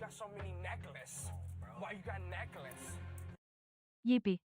got so many necklaces? Why you got necklace? Yippee.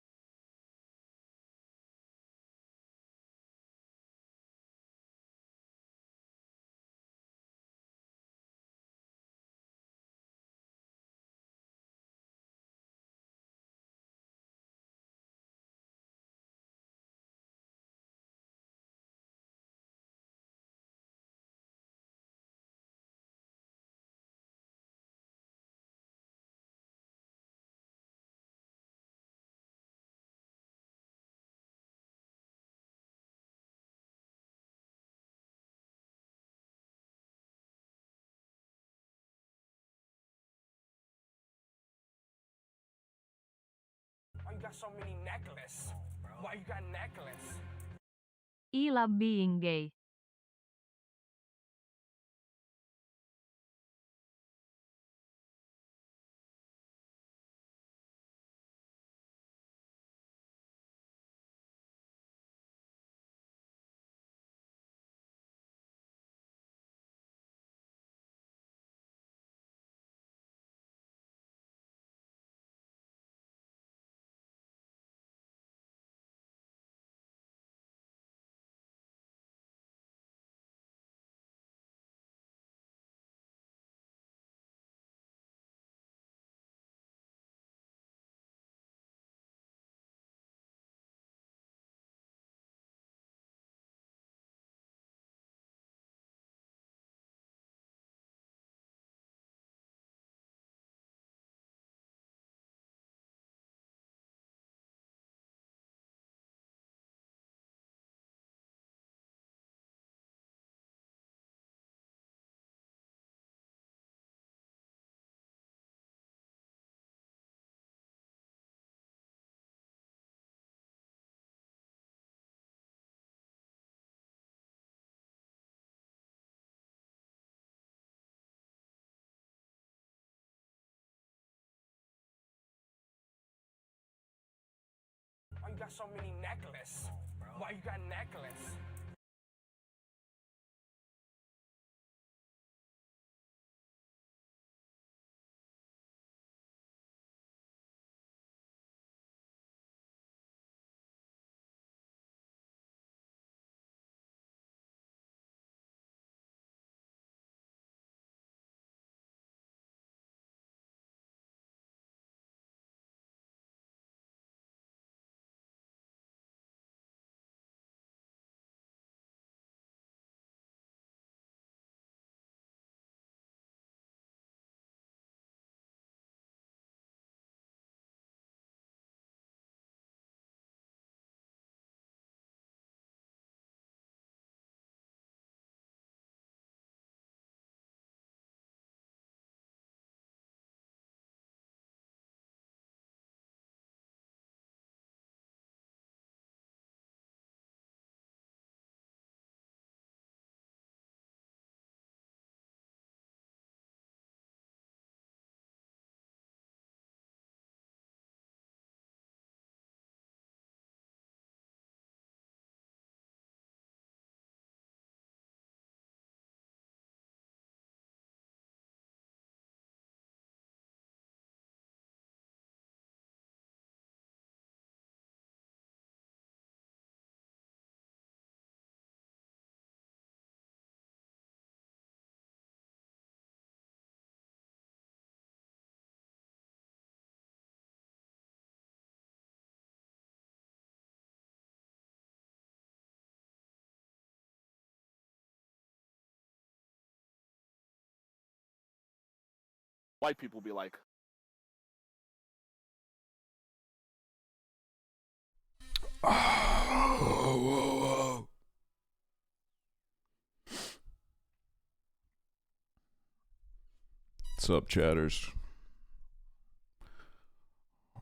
Why you got so many necklaces? Why you got necklace? I love being gay. Why you got so many necklaces? Why you got necklace? White people be like, Oh, what's up, chatters?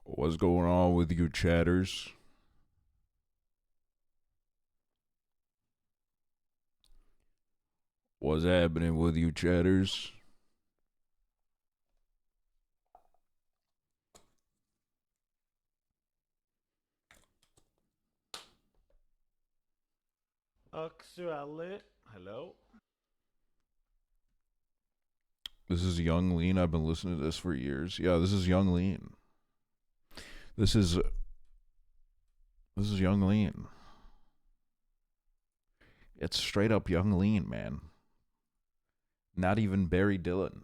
What's going on with you, chatters? What's happening with you, chatters? Aksually, hello. This is Young Lean. I've been listening to this for years. Yeah, this is Young Lean. This is Young Lean. It's straight up Young Lean, man. Not even Barry Dillon.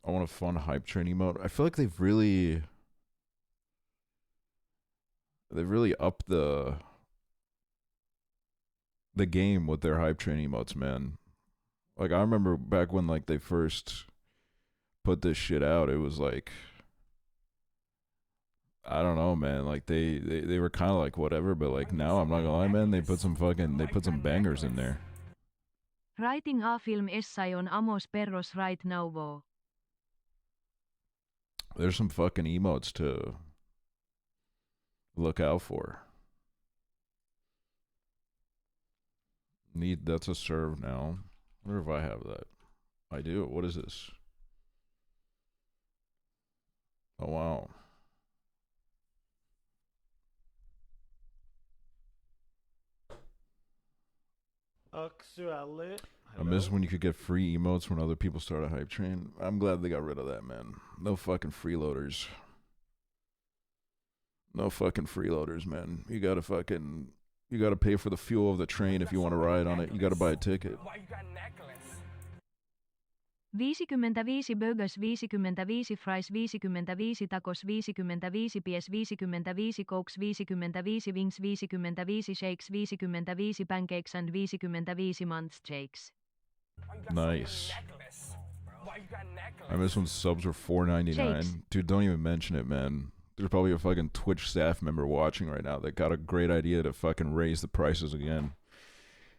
I want a fun hype train emote. I feel like they've really upped the game with their hype train emotes, man. Like, I remember back when like they first put this shit out, it was like, I don't know, man. Like they were kind of like whatever, but like now I'm not gonna lie, man. They put some bangers in there. Writing a film essay on Amos Perros right now, wo. There's some fucking emotes to look out for. That's a serve now. I wonder if I have that. I do. What is this? Oh wow. Aksually. I miss when you could get free emotes when other people start a hype train. I'm glad they got rid of that, man. No fucking freeloaders. No fucking freeloaders, man. You gotta pay for the fuel of the train if you want to ride on it. You gotta buy a ticket. Why you got necklace? 55 burgers, 55 fries, 55 tacos, 55 pies, 55 cokes, 55 wings, 55 shakes, 55 pancakes and 55 months shakes. Why you got Nice. so many necklace? Why you got necklace? I miss when subs were $4.99. Shakes. Dude, don't even mention it, man. There's probably a fucking Twitch staff member watching right now that got a great idea to fucking raise the prices again.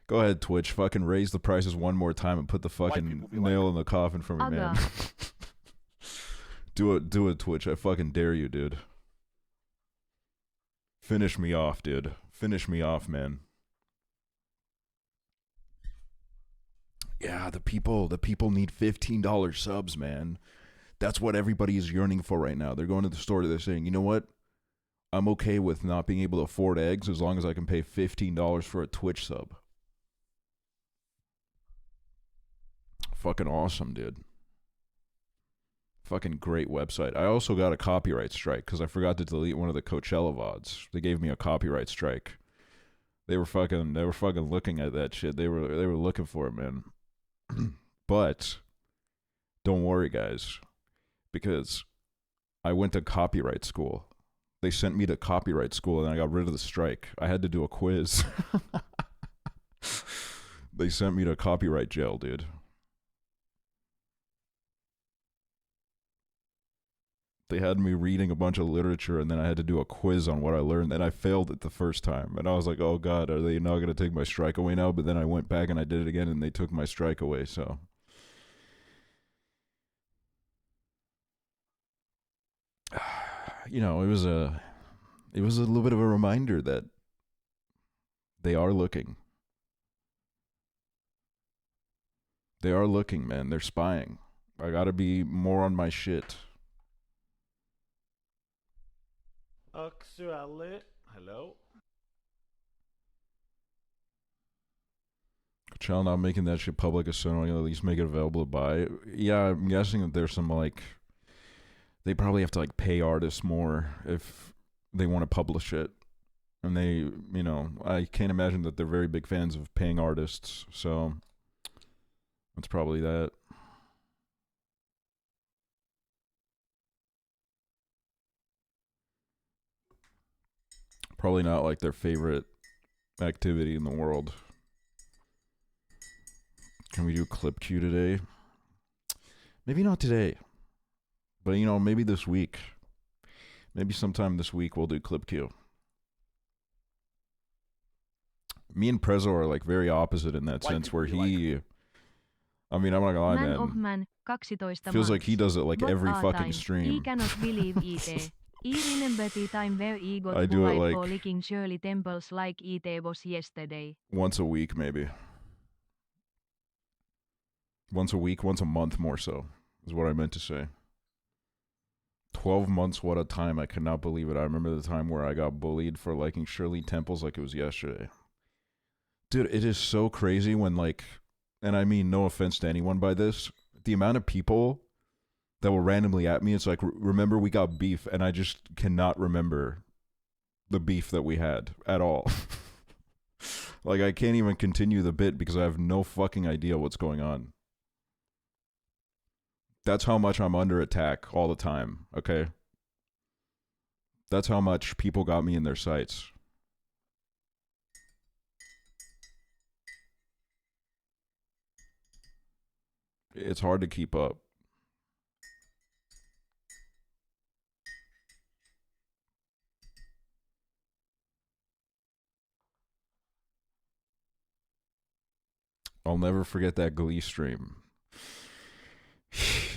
Go ahead, Twitch. Fucking raise the prices one more time and put the fucking nail in the coffin for me, man. Do it, Twitch. I fucking dare you, dude. Finish me off, dude. Finish me off, man. Yeah, the people need $15 subs, man. That's what everybody is yearning for right now. They're going to the store, they're saying, you know what? I'm okay with not being able to afford eggs as long as I can pay $15 for a Twitch sub. Fucking awesome, dude. Fucking great website. I also got a copyright strike because I forgot to delete one of the Coachella VODs. They gave me a copyright strike. They were fucking looking at that shit. They were looking for it, man. But don't worry, guys, because I went to copyright school. They sent me to copyright school and I got rid of the strike. I had to do a quiz. They sent me to copyright jail, dude. They had me reading a bunch of literature and then I had to do a quiz on what I learned and I failed it the first time. And I was like, oh God, are they not going to take my strike away now? But then I went back and I did it again and they took my strike away. So, you know, it was a little bit of a reminder that they are looking. They are looking, man. They're spying. I got to be more on my shit. Aksually. Hello. Child not making that shit public as soon as at least make it available to buy. Yeah, I'm guessing that there's some like they probably have to like pay artists more if they want to publish it. And they, you know, I can't imagine that they're very big fans of paying artists, so that's probably that. Probably not like their favorite activity in the world. Can we do clip Q today? Maybe not today. But, you know, maybe this week. Maybe sometime this week we'll do clip Q. Me and Prezzo are like very opposite in that sense where he... I mean, I'm not gonna lie, Man man. of man, 12 Feels like he does it like What every a fucking time. stream. He cannot believe it. He remember the time where he got I do it bullied like- for licking Shirley Temples like it was yesterday. Once a week, maybe. Once a week, once a month more so, is what I meant to say. 12 months, what a time. I cannot believe it. I remember the time where I got bullied for liking Shirley Temples like it was yesterday. Dude, it is so crazy when, like, and I mean no offense to anyone by this, the amount of people that will randomly at me, it's like, remember we got beef, and I just cannot remember the beef that we had at all. Like, I can't even continue the bit because I have no fucking idea what's going on. That's how much I'm under attack all the time, okay? That's how much people got me in their sights. It's hard to keep up. I'll never forget that Glee stream.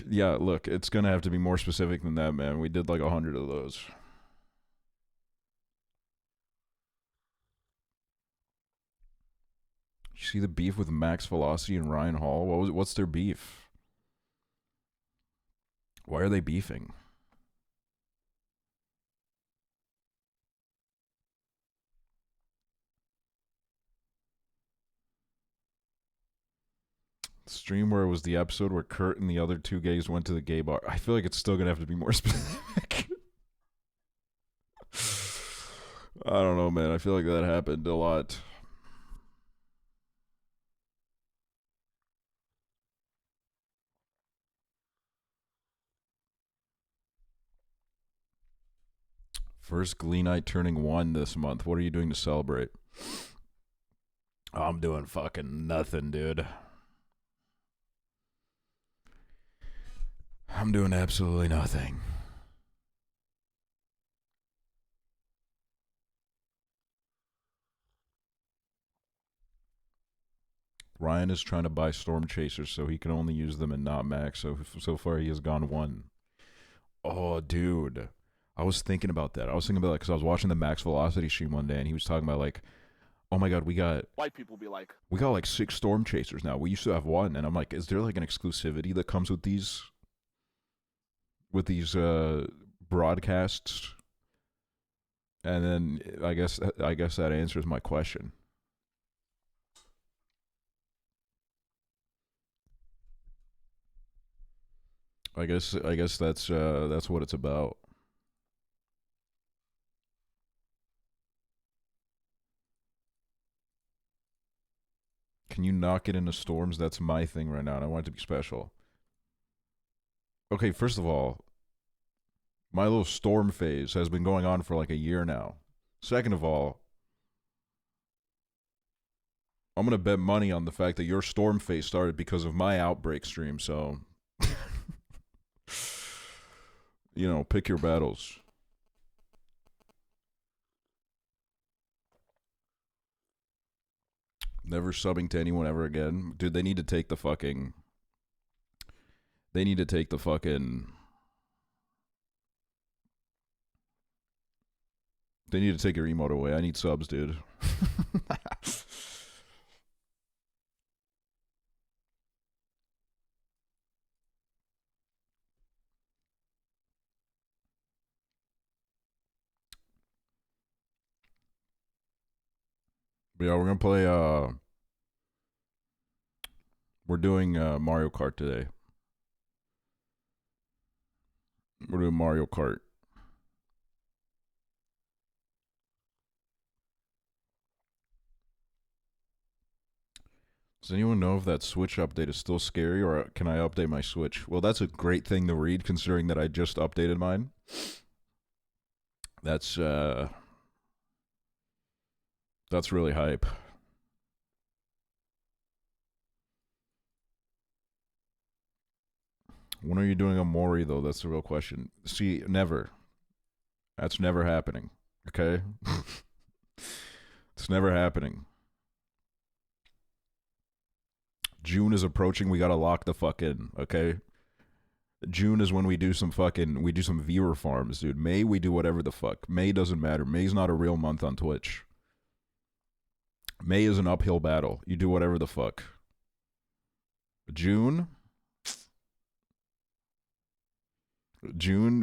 Yeah, look, it's gonna have to be more specific than that, man. We did like 100 of those. You see the beef with Max Velocity and Ryan Hall? What's their beef? Why are they beefing? Stream where it was the episode where Kurt and the other two gays went to the gay bar. I feel like it's still gonna have to be more specific. I don't know, man. I feel like that happened a lot. First Glee night turning 1 this month. What are you doing to celebrate? I'm doing fucking nothing, dude. I'm doing absolutely nothing. Ryan is trying to buy storm chasers so he can only use them and not Max. So far he has gone 1. Oh, dude. I was thinking about that. I was thinking about it because I was watching the Max Velocity stream one day and he was talking about like, oh my god, we got White people be like, we got like 6 storm chasers now. We used to have 1, and I'm like, is there like an exclusivity that comes with these broadcasts? And then I guess that answers my question. I guess that's what it's about. Can you knock it into storms? That's my thing right now, and I want it to be special. Okay, first of all, my little storm phase has been going on for like a year now. Second of all, I'm gonna bet money on the fact that your storm phase started because of my outbreak stream, so you know, pick your battles. Never subbing to anyone ever again. Dude, they need to take the fucking... They need to take the fucking... They need to take your emote away. I need subs, dude. But yeah, we're gonna play, we're doing Mario Kart today. We're doing Mario Kart. Does anyone know if that Switch update is still scary, or can I update my Switch? Well, that's a great thing to read, considering that I just updated mine. That's really hype. When are you doing a Mori, though? That's the real question. See, never. That's never happening. Okay? It's never happening. June is approaching. We gotta lock the fuck in, okay? June is when we do some viewer farms, dude. May, we do whatever the fuck. May doesn't matter. May's not a real month on Twitch. May is an uphill battle. You do whatever the fuck. June,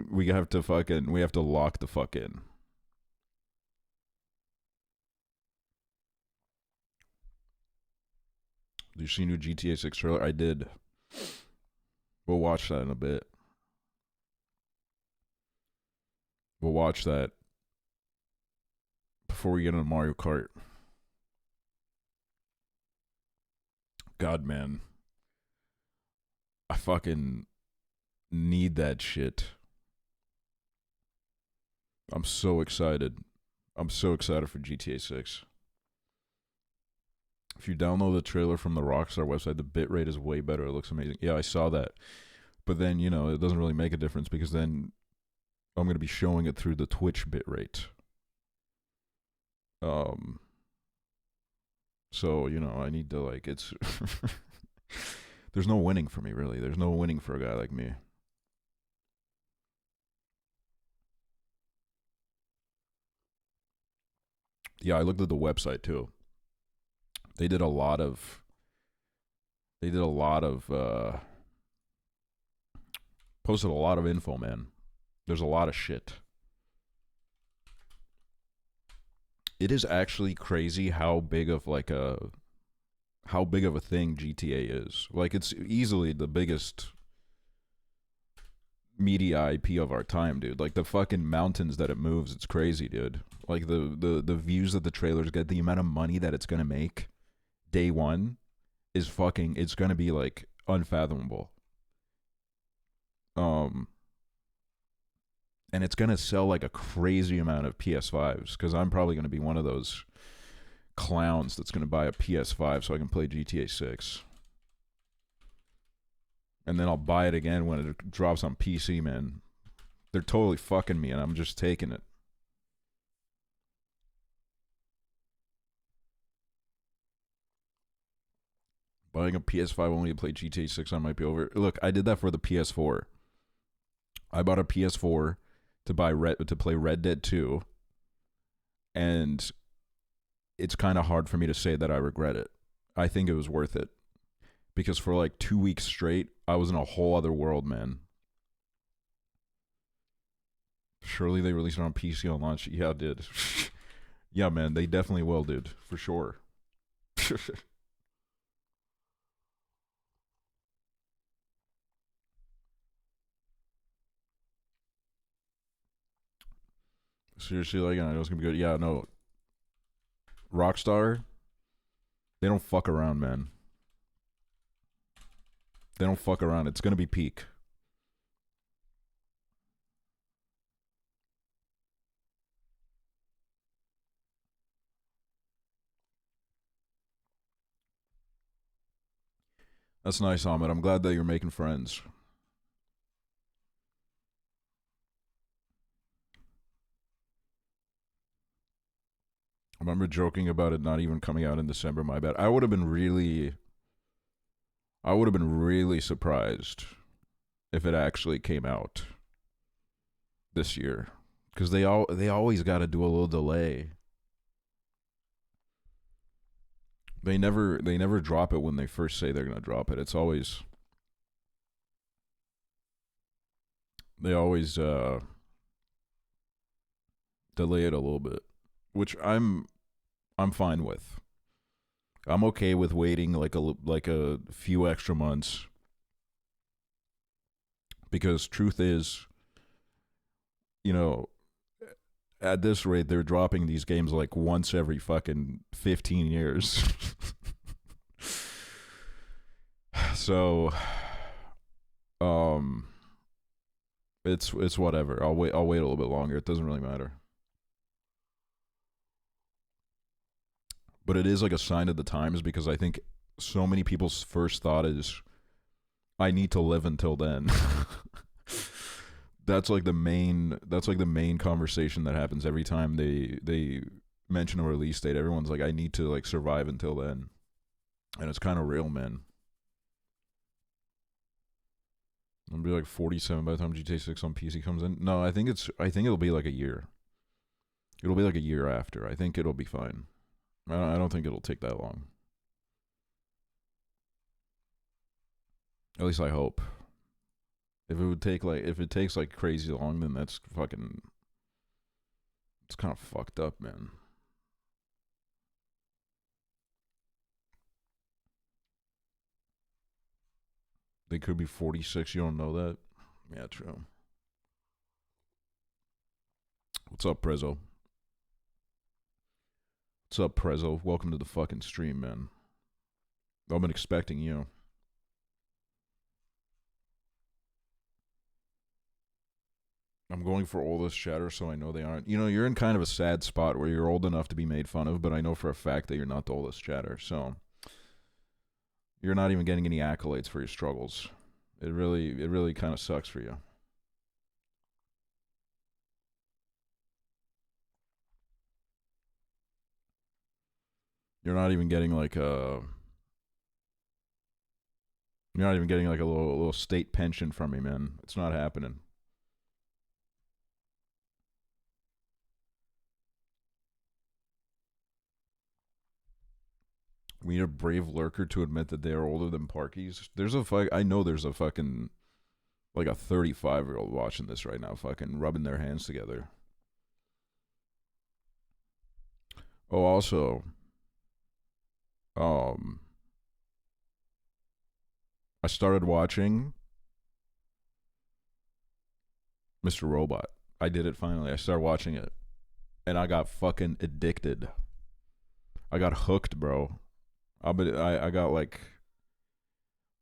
we have to lock the fuck in. Did you see new GTA 6 trailer? I did. We'll watch that in a bit. We'll watch that before we get into Mario Kart. God, man. I fucking need that shit. I'm so excited. I'm so excited for GTA 6. If you download the trailer from the Rockstar website, the bitrate is way better. It looks amazing. Yeah, I saw that. But then, you know, it doesn't really make a difference because then I'm going to be showing it through the Twitch bitrate. So, you know, I need to, like, it's... There's no winning for me, really. There's no winning for a guy like me. Yeah, I looked at the website, too. They did a lot of... posted a lot of info, man. There's a lot of shit. It is actually crazy how big of like a thing GTA is. Like, it's easily the biggest media IP of our time, dude. Like, the fucking mountains that it moves, it's crazy, dude. Like, the views that the trailers get, the amount of money that it's gonna make day one is fucking, it's gonna be like unfathomable. And it's gonna sell like a crazy amount of PS5s because I'm probably gonna be one of those clowns that's gonna buy a PS5 so I can play GTA 6. And then I'll buy it again when it drops on PC, man. They're totally fucking me and I'm just taking it. Buying a PS5 only to play GTA 6, I might be over. Look, I did that for the PS4. I bought a PS4 to play Red Dead 2, and it's kind of hard for me to say that I regret it. I think it was worth it because for like 2 weeks straight, I was in a whole other world, man. Surely they released it on PC on launch. Yeah, it did. Yeah, man, they definitely will, dude, for sure. Seriously, like, I know it's gonna be good. Yeah, no. Rockstar, they don't fuck around, man. They don't fuck around. It's gonna be peak. That's nice, Ahmed. I'm glad that you're making friends. I remember joking about it not even coming out in December. My bad. I would have been really surprised if it actually came out this year, because they always got to do a little delay. They never drop it when they first say they're gonna drop it. It's always they always delay it a little bit, which I'm fine with. I'm okay with waiting like a few extra months, because truth is, you know, at this rate they're dropping these games like once every fucking 15 years. So it's whatever. I'll wait a little bit longer. It doesn't really matter. But it is like a sign of the times, because I think so many people's first thought is, I need to live until then. That's like the main conversation that happens every time they mention a release date. Everyone's like, I need to like survive until then. And it's kind of real, man. I'll be like 47 by the time GTA 6 on PC comes in. No, I think it'll be like a year. It'll be like a year after. I think it'll be fine. I don't think it'll take that long. At least I hope. If it takes like crazy long, then that's fucking, it's kind of fucked up, man. They could be 46. You don't know that? Yeah, true. What's up, Prezzo? What's up, Prezzo? Welcome to the fucking stream, man. I've been expecting you. I'm going for oldest chatter, so I know they aren't. You know, you're in kind of a sad spot where you're old enough to be made fun of, but I know for a fact that you're not the oldest chatter, so you're not even getting any accolades for your struggles. It really kind of sucks for you. You're not even getting like a. You're not even getting like a little state pension from me, man. It's not happening. We need a brave lurker to admit that they are older than Parkies. I know there's a fucking like a 35-year-old watching this right now, fucking rubbing their hands together. Oh, also, I started watching Mr. Robot. I did it finally. I started watching it, and I got fucking addicted. I got hooked, bro. I got like,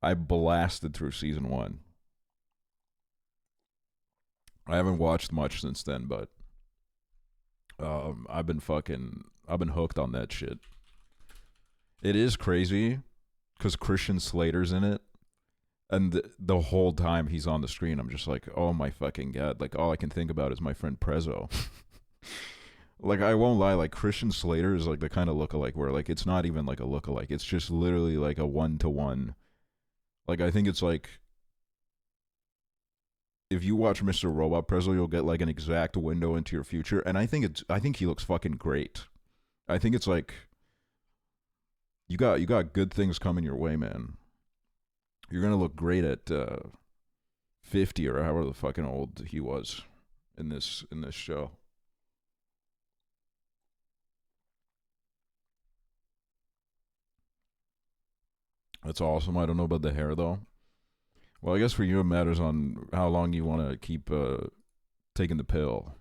I blasted through season 1. I haven't watched much since then, but I've been hooked on that shit. It is crazy because Christian Slater's in it, and the whole time he's on the screen, I'm just like, oh my fucking god! Like all I can think about is my friend Prezzo. Like I won't lie, like Christian Slater is like the kind of lookalike where like it's not even like a lookalike, it's just literally like a 1-to-1. Like I think it's like if you watch Mr. Robot Prezzo, you'll get like an exact window into your future, and I think he looks fucking great. I think it's like you got good things coming your way, man. You're gonna look great at 50 or however the fucking old he was in this show. That's awesome. I don't know about the hair though. Well, I guess for you it matters on how long you want to keep taking the pill.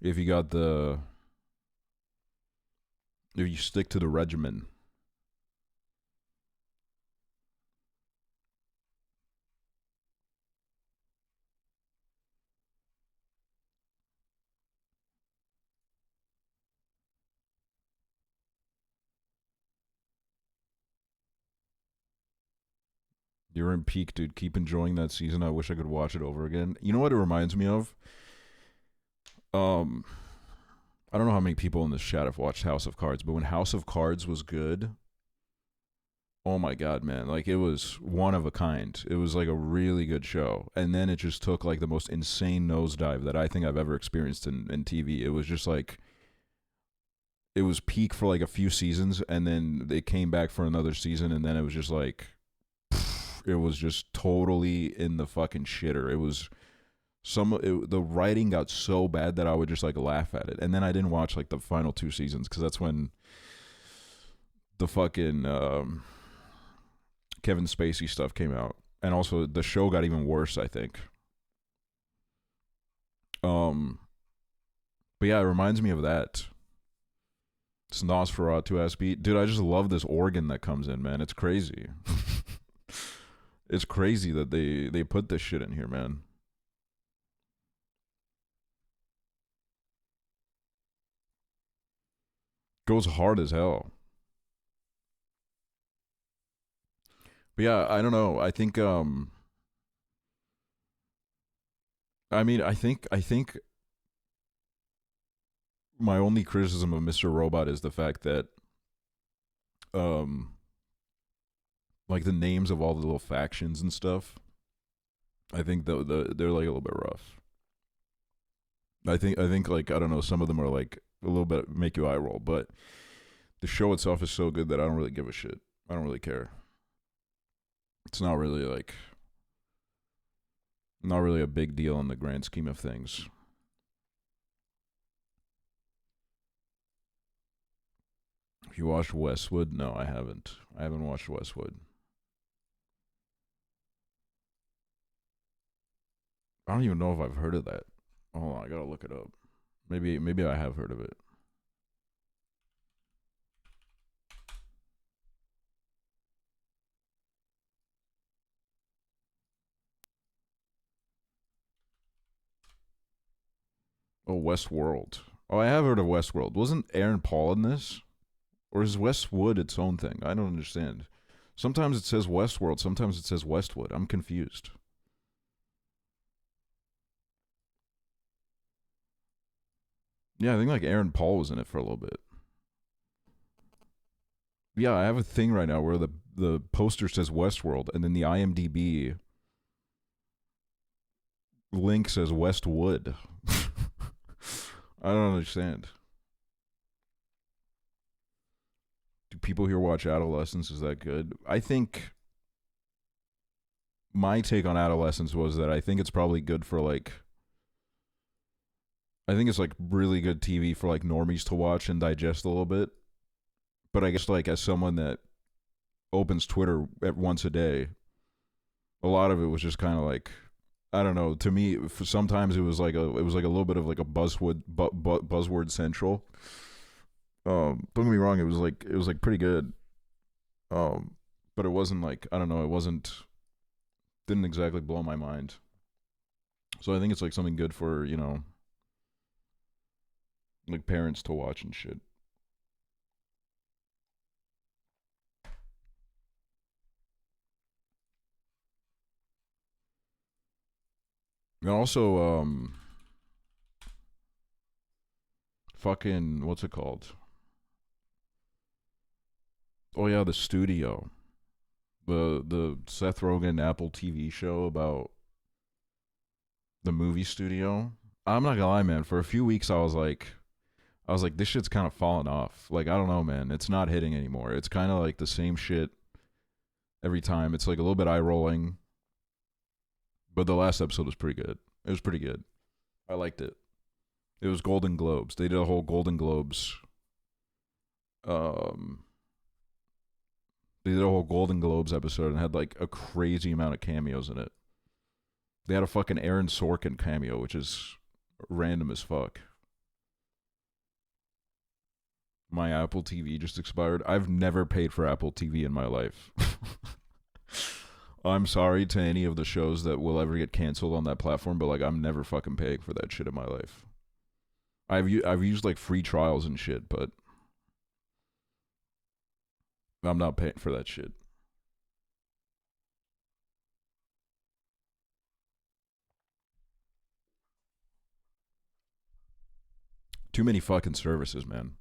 If you stick to the regimen. You're in peak, dude. Keep enjoying that season. I wish I could watch it over again. You know what it reminds me of? I don't know how many people in this chat have watched House of Cards, but when House of Cards was good, oh my god, man. Like it was one of a kind. It was like a really good show. And then it just took like the most insane nosedive that I think I've ever experienced in TV. It was just like it was peak for like a few seasons, and then they came back for another season, and then it was just like it was just totally in the fucking shitter. It was the writing got so bad that I would just like laugh at it. And then I didn't watch like the final 2 seasons because that's when the fucking Kevin Spacey stuff came out, and also the show got even worse, I think. But yeah, it reminds me of that. It's Nosferatu ass beat, dude. I just love this organ that comes in, man. It's crazy. It's crazy that they put this shit in here, man. Goes hard as hell. But yeah, I don't know. I think I think my only criticism of Mr. Robot is the fact that like the names of all the little factions and stuff, I think they're like a little bit rough. I think like I don't know, some of them are like a little bit make you eye roll, but the show itself is so good that I don't really give a shit. I don't really care. It's not really a big deal in the grand scheme of things. Have you watched Westwood? No, I haven't. I haven't watched Westwood. I don't even know if I've heard of that. Hold on, I gotta look it up. Maybe I have heard of it. Oh, Westworld. Oh, I have heard of Westworld. Wasn't Aaron Paul in this? Or is Westwood its own thing? I don't understand. Sometimes it says Westworld, sometimes it says Westwood. I'm confused. Yeah, I think like Aaron Paul was in it for a little bit. Yeah, I have a thing right now where the poster says Westworld and then the IMDb link says Westwood. I don't understand. Do people here watch Adolescence? Is that good? I think my take on Adolescence was that I think it's probably good for like, I think it's like really good TV for like normies to watch and digest a little bit. But I guess like as someone that opens Twitter at once a day, a lot of it was just kind of like, I don't know. To me, for sometimes it was like a little bit of like a buzzword central. Don't get me wrong, it was like pretty good. But it wasn't like, I don't know, didn't exactly blow my mind. So I think it's like something good for, you know, like parents to watch and shit. And also, fucking, what's it called? Oh yeah, The Studio. The Seth Rogen Apple TV show about the movie studio. I'm not gonna lie, man. For a few weeks, I was like, this shit's kind of falling off. Like, I don't know, man. It's not hitting anymore. It's kind of like the same shit every time. It's like a little bit eye rolling. But the last episode was pretty good. It was pretty good. I liked it. It was Golden Globes. They did a whole Golden Globes. They did a whole Golden Globes episode and had like a crazy amount of cameos in it. They had a fucking Aaron Sorkin cameo, which is random as fuck. My Apple TV just expired. I've never paid for Apple TV in my life. I'm sorry to any of the shows that will ever get canceled on that platform, but like I'm never fucking paying for that shit in my life. I've used like free trials and shit, but I'm not paying for that shit. Too many fucking services, man.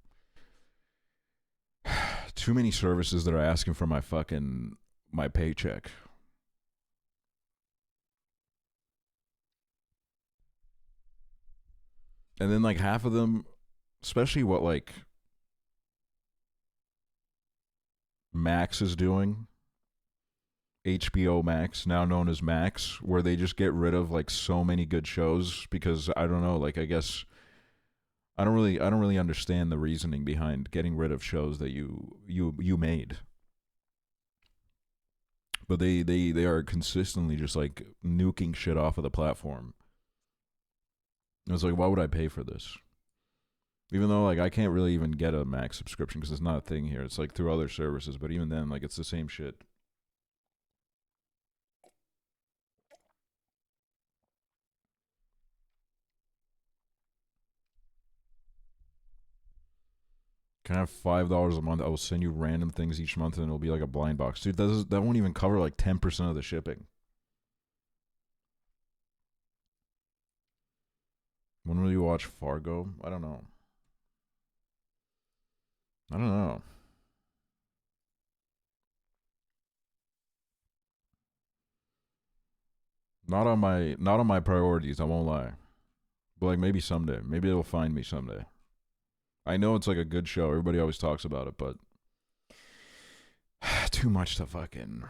Too many services that are asking for my paycheck. And then like half of them, especially what like Max is doing, HBO Max, now known as Max, where they just get rid of like so many good shows because I don't know, like I guess I don't really understand the reasoning behind getting rid of shows that you made. But they are consistently just like nuking shit off of the platform. It's like, why would I pay for this? Even though like I can't really even get a Max subscription because it's not a thing here. It's like through other services, but even then, like it's the same shit. Can I have $5 a month? I will send you random things each month, and it'll be like a blind box, dude. That won't even cover like 10% of the shipping. When will you watch Fargo? I don't know. I don't know. Not on my priorities, I won't lie. But like maybe someday. Maybe it'll find me someday. I know it's like a good show. Everybody always talks about it, but too much to fucking.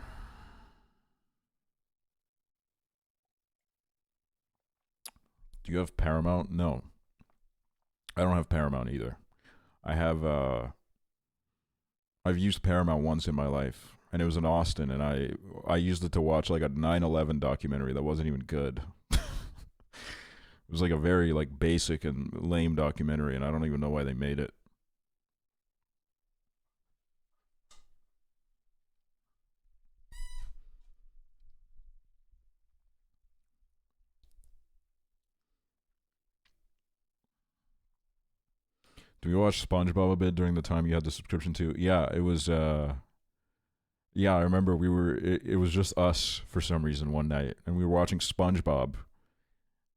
Do you have Paramount? No. I don't have Paramount either. I have I've used Paramount once in my life, and it was in Austin, and I used it to watch like a 9/11 documentary that wasn't even good. It was like a very like basic and lame documentary, and I don't even know why they made it. Did you watch SpongeBob a bit during the time you had the subscription to? Yeah, it was. Yeah, I remember we were. It was just us for some reason one night, and we were watching SpongeBob.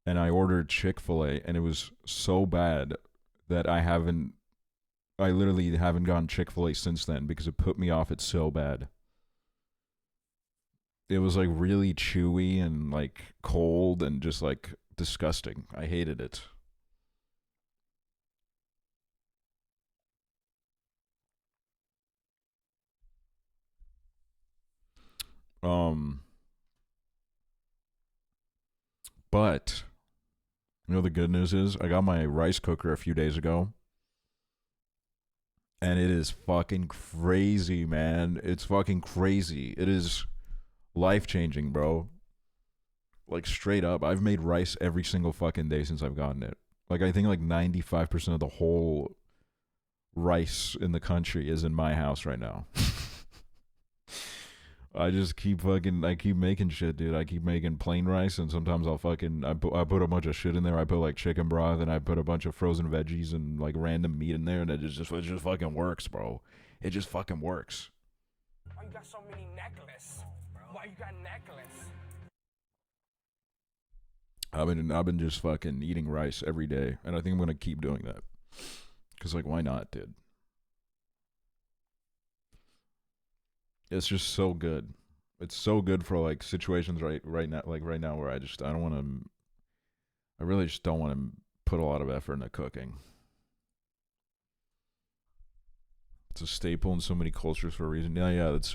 And I ordered Chick-fil-A, and it was so bad that I literally haven't gotten Chick-fil-A since then because it put me off it so bad. It was like really chewy and like cold and just like disgusting. I hated it. Um, but you know the good news is I got my rice cooker a few days ago, and it is fucking crazy, man. It's fucking crazy. It is life changing, bro. Like straight up, I've made rice every single fucking day since I've gotten it. Like I think like 95% of the whole rice in the country is in my house right now. I just keep I keep making shit, dude. I keep making plain rice, and sometimes I put a bunch of shit in there. I put like chicken broth, and I put a bunch of frozen veggies and like random meat in there, and it just fucking works, bro. It just fucking works. Why you got so many necklaces? Why you got necklace? I've been just fucking eating rice every day, and I think I'm gonna keep doing that. Cause like, why not, dude? It's just so good. It's so good for like situations right now where I don't want to. I really just don't want to put a lot of effort into cooking. It's a staple in so many cultures for a reason. Yeah. It's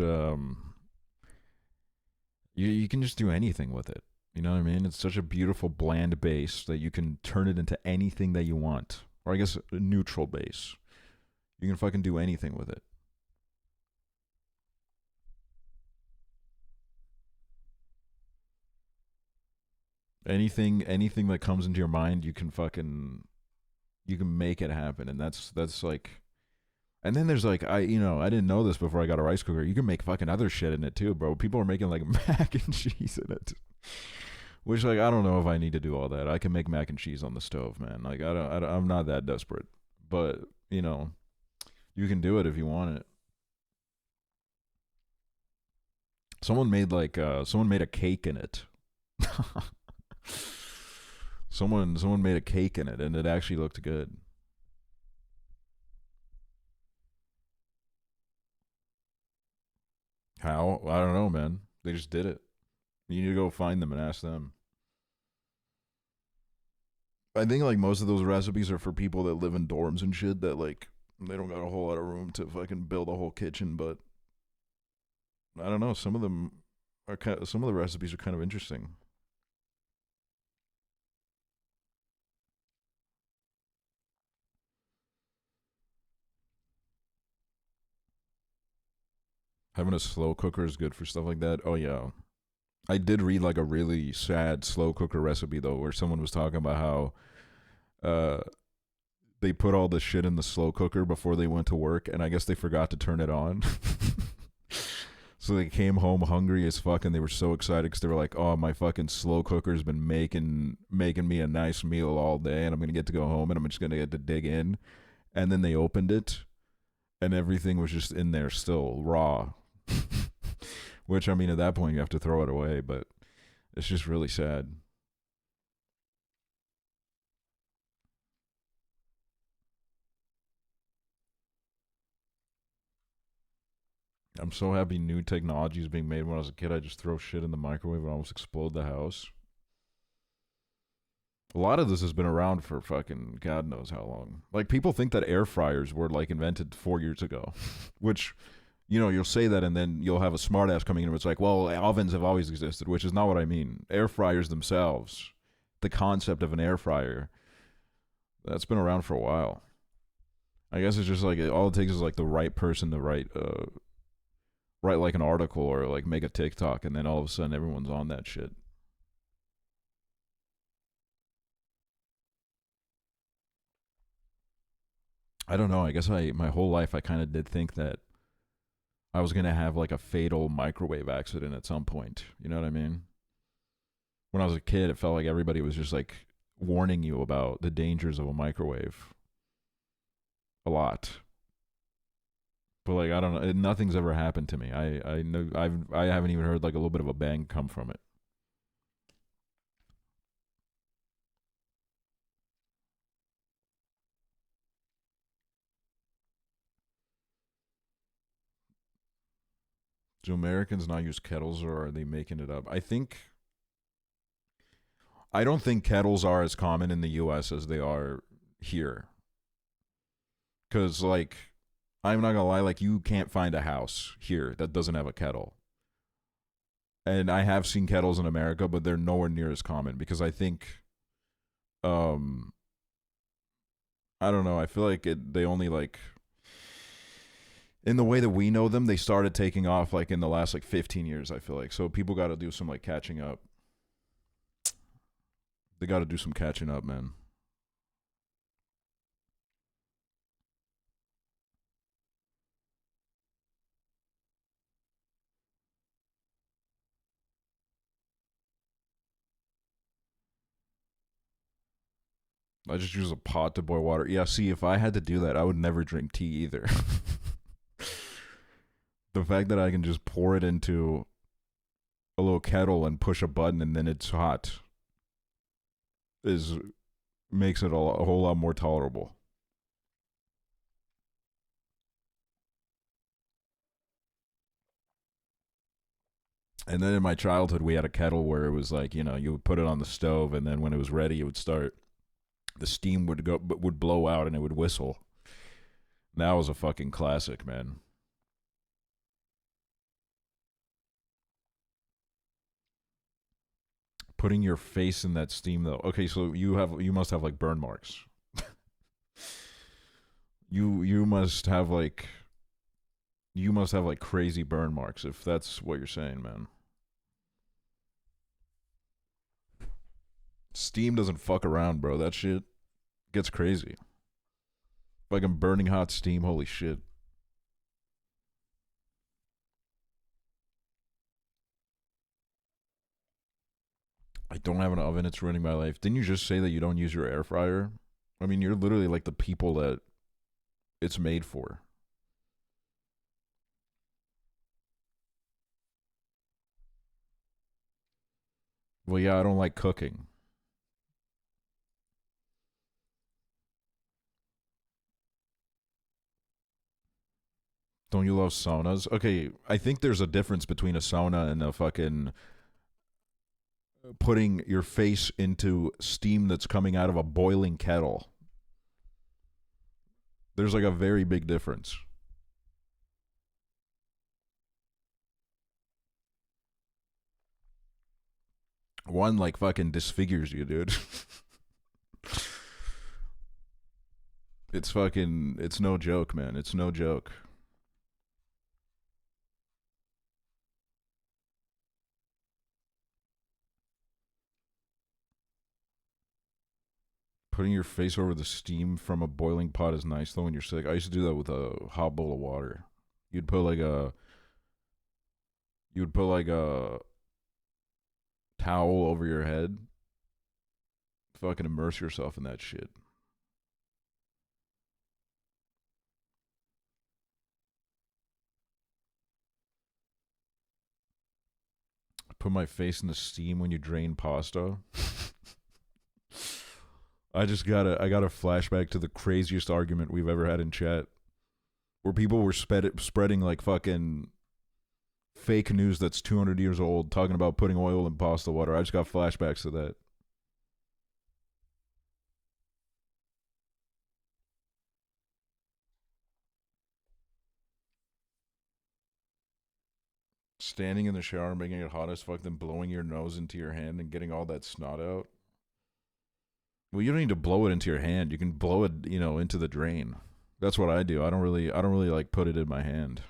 you can just do anything with it. You know what I mean? It's such a beautiful bland base that you can turn it into anything that you want. Or I guess a neutral base. You can fucking do anything with it. Anything that comes into your mind, you can make it happen, and that's like. And then there's like I didn't know this before I got a rice cooker. You can make fucking other shit in it too, bro. People are making like mac and cheese in it, which like I don't know if I need to do all that. I can make mac and cheese on the stove, man. Like I'm not that desperate, but you can do it if you want it. Someone made a cake in it. Someone made a cake in it, and it actually looked good. How? I don't know, man. They just did it. You need to go find them and ask them. I think like most of those recipes are for people that live in dorms and shit that like they don't got a whole lot of room to fucking build a whole kitchen, but I don't know, some of the recipes are kind of interesting. Having a slow cooker is good for stuff like that. Oh yeah. I did read like a really sad slow cooker recipe though, where someone was talking about how they put all the shit in the slow cooker before they went to work, and I guess they forgot to turn it on. So they came home hungry as fuck, and they were so excited because they were like, "Oh, my fucking slow cooker's been making me a nice meal all day, and I'm gonna get to go home, and I'm just gonna get to dig in." And then they opened it, and everything was just in there still raw. Which, I mean, at that point you have to throw it away, but it's just really sad. I'm so happy new technology is being made. When I was a kid, I just throw shit in the microwave and almost explode the house. A lot of this has been around for fucking God knows how long. Like, people think that air fryers were, like, invented 4 years ago. Which, you'll say that and then you'll have a smartass coming in and it's like, well, ovens have always existed, which is not what I mean. Air fryers themselves, the concept of an air fryer, that's been around for a while. I guess it's just like, all it takes is, like, the right person to write like an article or like make a TikTok, and then all of a sudden everyone's on that shit. I don't know. I guess my whole life I kind of did think that I was gonna have like a fatal microwave accident at some point. You know what I mean? When I was a kid, it felt like everybody was just like warning you about the dangers of a microwave a lot. But like I don't know, nothing's ever happened to me. I know I haven't even heard like a little bit of a bang come from it. Do Americans not use kettles, or are they making it up? I don't think kettles are as common in the US as they are here. Cuz like I'm not going to lie, like you can't find a house here that doesn't have a kettle. And I have seen kettles in America, but they're nowhere near as common because I think um I don't know, I feel like they only like in the way that we know them, they started taking off like in the last like 15 years, I feel like. So people got to do some like catching up. They got to do some catching up, man. I just use a pot to boil water. Yeah, see, if I had to do that, I would never drink tea either. The fact that I can just pour it into a little kettle and push a button and then it's hot is makes it a whole lot more tolerable. And then in my childhood, we had a kettle where it was like, you know, you would put it on the stove, and then when it was ready, it would start. The steam would blow out, and it would whistle. That was a fucking classic, man. Putting your face in that steam, though. Okay, so you must have like burn marks. you must have like crazy burn marks if that's what you're saying, man. Steam doesn't fuck around, bro. That shit gets crazy. Fucking burning hot steam, holy shit. I don't have an oven, it's ruining my life. Didn't you just say that you don't use your air fryer? I mean, you're literally like the people that it's made for. Well, yeah, I don't like cooking. Don't you love saunas? Okay, I think there's a difference between a sauna and a fucking putting your face into steam that's coming out of a boiling kettle. There's like a very big difference. One like fucking disfigures you, dude. It's no joke, man. It's no joke. Putting your face over the steam from a boiling pot is nice though when you're sick. I used to do that with a hot bowl of water. You'd put like a towel over your head. Fucking immerse yourself in that shit. Put my face in the steam when you drain pasta. I got a flashback to the craziest argument we've ever had in chat, where people were spreading like fucking fake news that's 200 years old, talking about putting oil in pasta water. I just got flashbacks to that. Standing in the shower, making it hot as fuck, then blowing your nose into your hand and getting all that snot out. Well, you don't need to blow it into your hand. You can blow it, into the drain. That's what I do. I don't really like put it in my hand.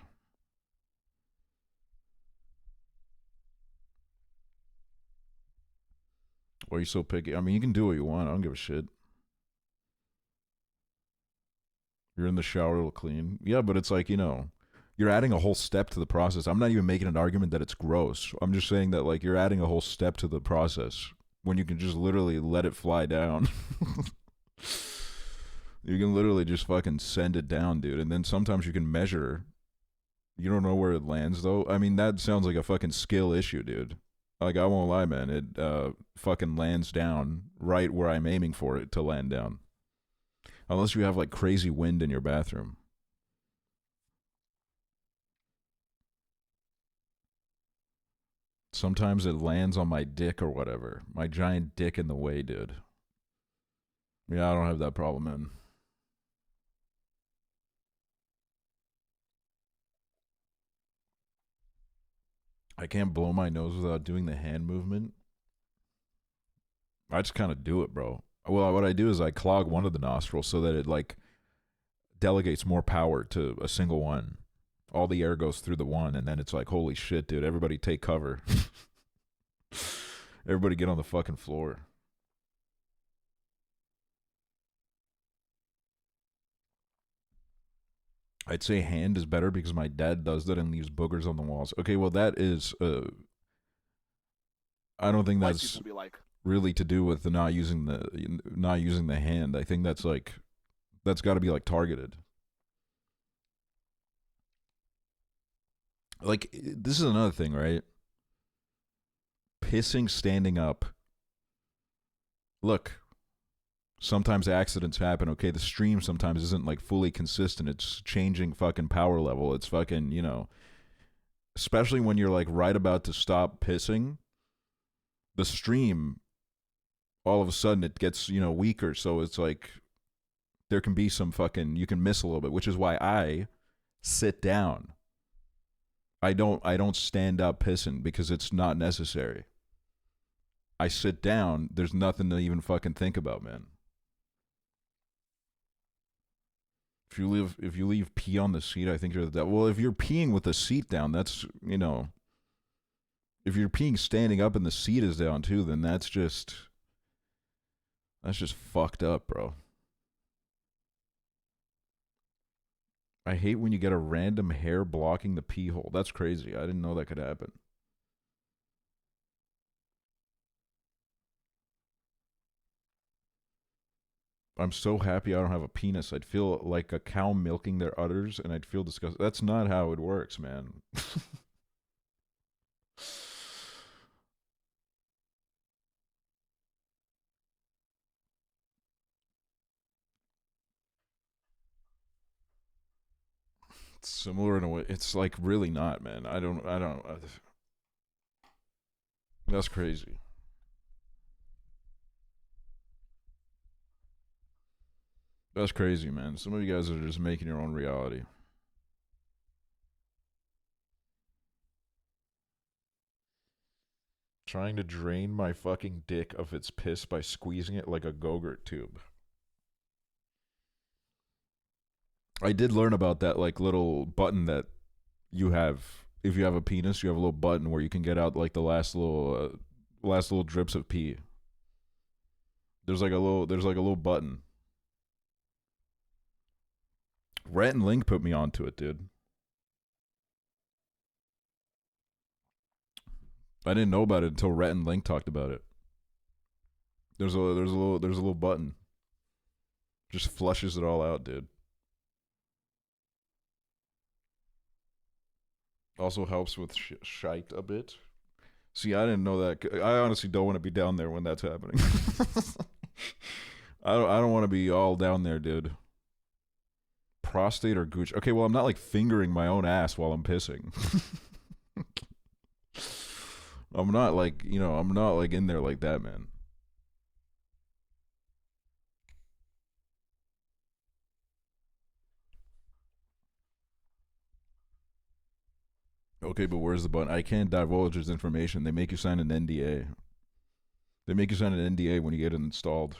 Why are you so picky? I mean, you can do what you want. I don't give a shit. You're in the shower, it'll clean. Yeah, but it's like, you know, you're adding a whole step to the process. I'm not even making an argument that it's gross. I'm just saying that, like, you're adding a whole step to the process when you can just literally let it fly down. You can literally just fucking send it down, dude. And then sometimes you can measure. You don't know where it lands, though. I mean, that sounds like a fucking skill issue, dude. Like, I won't lie, man. It fucking lands down right where I'm aiming for it to land down. Unless you have, like, crazy wind in your bathroom. Sometimes it lands on my dick or whatever. My giant dick in the way, dude. Yeah, I don't have that problem, man. I can't blow my nose without doing the hand movement. I just kind of do it, bro. Well, what I do is I clog one of the nostrils so that it, like, delegates more power to a single one. All the air goes through the one, and then it's like, holy shit, dude, everybody take cover. Everybody get on the fucking floor. I'd say hand is better because my dad does that and leaves boogers on the walls. Okay, well, that is, I don't think White that's people be like, really to do with the not using the hand. I think that's like, that's got to be like targeted. Like, this is another thing, right? Pissing standing up. Look, sometimes accidents happen. Okay, the stream sometimes isn't like fully consistent. It's changing fucking power level. It's fucking, you know, especially when you're like right about to stop pissing, the stream, all of a sudden it gets, you know, weaker. So it's like there can be some fucking, you can miss a little bit, which is why I sit down. I don't stand up pissing because it's not necessary. I sit down, there's nothing to even fucking think about, man. If you leave pee on the seat, I think you're the devil. Well, if you're peeing with the seat down, that's, you know, if you're peeing standing up and the seat is down too, then that's just fucked up, bro. I hate when you get a random hair blocking the pee hole. That's crazy. I didn't know that could happen. I'm so happy I don't have a penis. I'd feel like a cow milking their udders, and I'd feel disgusted. That's not how it works, man. It's similar in a way. It's like really not, man. I don't. That's crazy. That's crazy, man. Some of you guys are just making your own reality. Trying to drain my fucking dick of its piss by squeezing it like a Go-Gurt tube. I did learn about that, like, little button that you have. If you have a penis, you have a little button where you can get out, like, the last little drips of pee. There's like a little button. Rhett and Link put me onto it, dude. I didn't know about it until Rhett and Link talked about it. There's a little button. Just flushes it all out, dude. Also helps with shite a bit. See, I didn't know that. I honestly don't want to be down there when that's happening. I don't want to be all down there, dude. Prostate or gooch? Okay, well, I'm not like fingering my own ass while I'm pissing. I'm not like, you know, I'm not like in there like that, man. Okay, but where's the button? I can't divulge this information. They make you sign an NDA. They make you sign an NDA when you get it installed.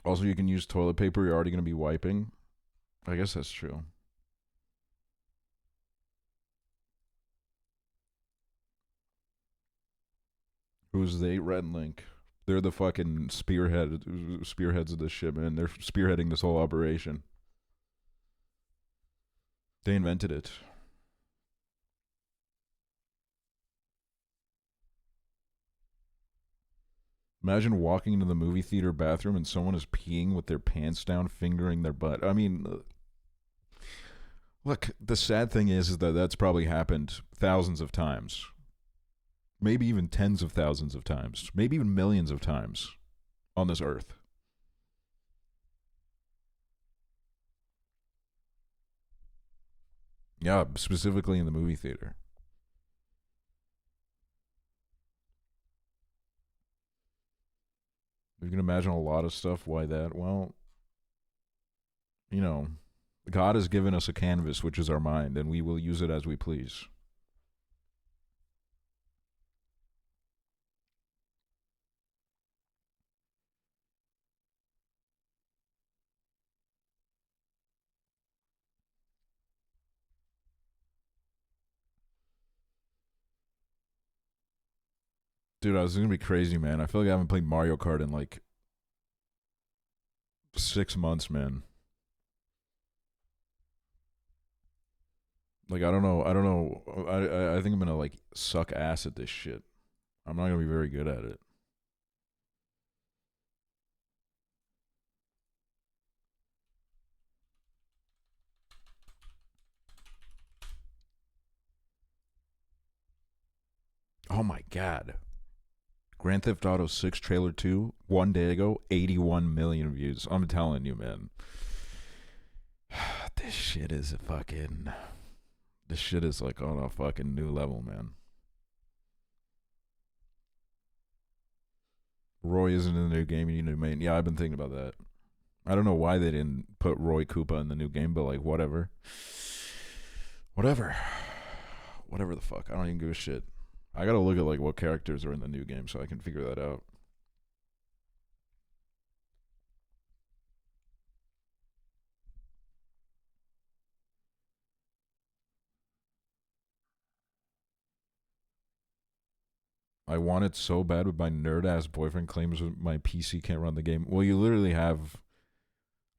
Also, you can use toilet paper you're already going to be wiping. I guess that's true. Who's they? Red and Link. They're the fucking spearheads of this shit, man. They're spearheading this whole operation. They invented it. Imagine walking into the movie theater bathroom and someone is peeing with their pants down, fingering their butt. I mean, look, the sad thing is that that's probably happened thousands of times. Maybe even tens of thousands of times. Maybe even millions of times on this earth. Yeah, specifically in the movie theater. You can imagine a lot of stuff. Why that? Well, you know, God has given us a canvas, which is our mind, and we will use it as we please. Dude, I was gonna be crazy, man. I feel like I haven't played Mario Kart in like 6 months, man. Like, I don't know. I think I'm gonna like suck ass at this shit. I'm not gonna be very good at it. Oh my god. Grand Theft Auto 6 trailer 2, 1 day ago, 81 million views. I'm telling you, man. This shit is like on a fucking new level, man. Roy isn't in the new game. You need a new main. Yeah, I've been thinking about that. I don't know why they didn't put Roy Koopa in the new game, but like, whatever. Whatever the fuck. I don't even give a shit. I gotta look at like what characters are in the new game so I can figure that out. I want it so bad, but my nerd ass boyfriend claims my PC can't run the game. Well, you literally have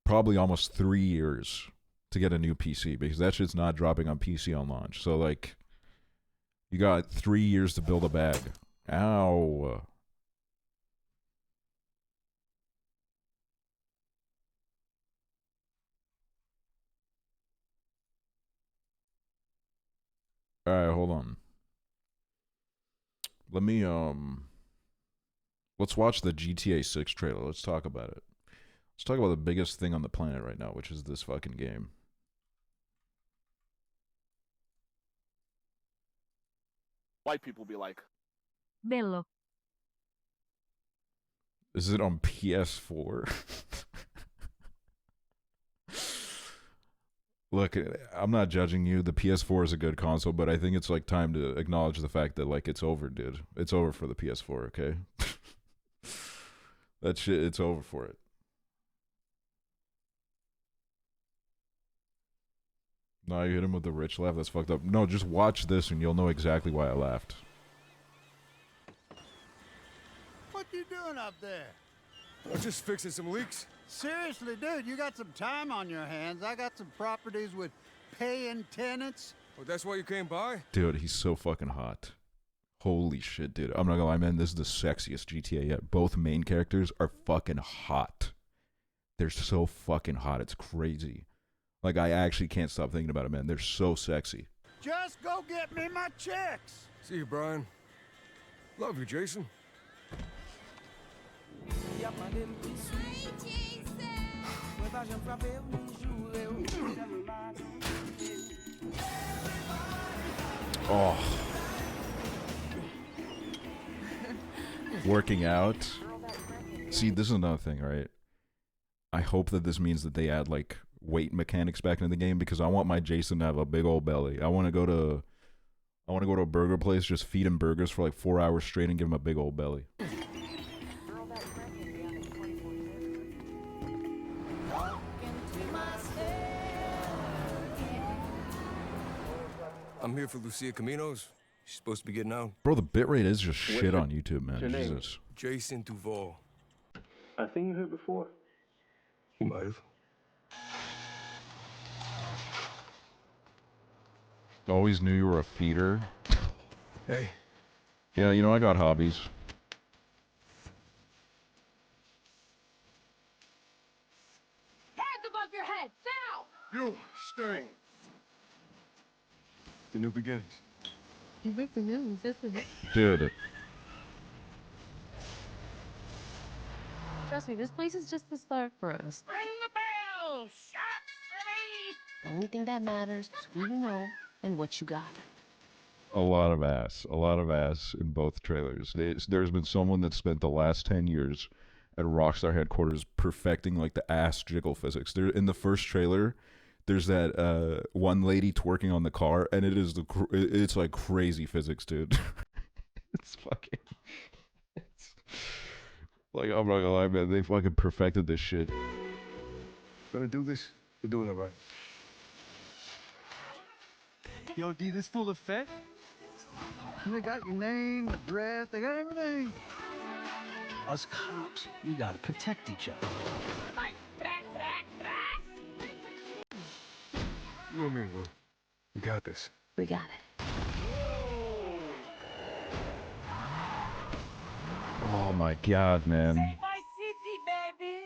probably almost 3 years to get a new PC because that shit's not dropping on PC on launch. So like, you got 3 years to build a bag. Ow. Alright, hold on. Let me, let's watch the GTA 6 trailer. Let's talk about it. Let's talk about the biggest thing on the planet right now, which is this fucking game. White people be like, Bello. Is it on PS4? Look, I'm not judging you. The PS4 is a good console, but I think it's like time to acknowledge the fact that like it's over, dude. It's over for the PS4, okay? That shit, it's over for it. No, you hit him with the rich laugh. That's fucked up. No, just watch this and you'll know exactly why I laughed. What you doing up there? I'm just fixing some leaks. Seriously, dude, you got some time on your hands. I got some properties with paying tenants. Oh, that's why you came by? Dude, he's so fucking hot. Holy shit, dude. I'm not gonna lie, man. This is the sexiest GTA yet. Both main characters are fucking hot. They're so fucking hot. It's crazy. Like, I actually can't stop thinking about it, man. They're so sexy. Just go get me my checks. See you, Brian. Love you, Jason. Oh. Working out. See, this is another thing, right? I hope that this means that they add, like, weight mechanics back into the game because I want my Jason to have a big old belly. I want to go to a burger place, just feed him burgers for like 4 hours straight and give him a big old belly. I'm here for Lucia Caminos. She's supposed to be getting out. Bro, the bitrate is just What's shit your- on YouTube, man. your name? Jesus. Jason Duval. I seen you here before. You might have. Always knew you were a feeder. Hey, Yeah, you know, I got hobbies. Hands above your head, now! you, Sting. The new beginnings. You break the news, isn't it? Dude. Trust me, this place is just the start for us. Ring the bell! Shot ready! The only thing that matters is who you know and what you got. A lot of ass in both trailers. There's been someone that spent the last 10 years at Rockstar headquarters perfecting like the ass jiggle physics. There in the first trailer, there's that one lady twerking on the car, and it is it's like crazy physics, dude. It's fucking. It's, like, I'm not gonna lie, man. They fucking perfected this shit. Gonna do this? You're doing it right. Yo, D, this full effect? They got your name, address, they got everything. Us cops, we gotta protect each other. You and me, Will. We got this. We got it. Oh my god, man. My city, baby.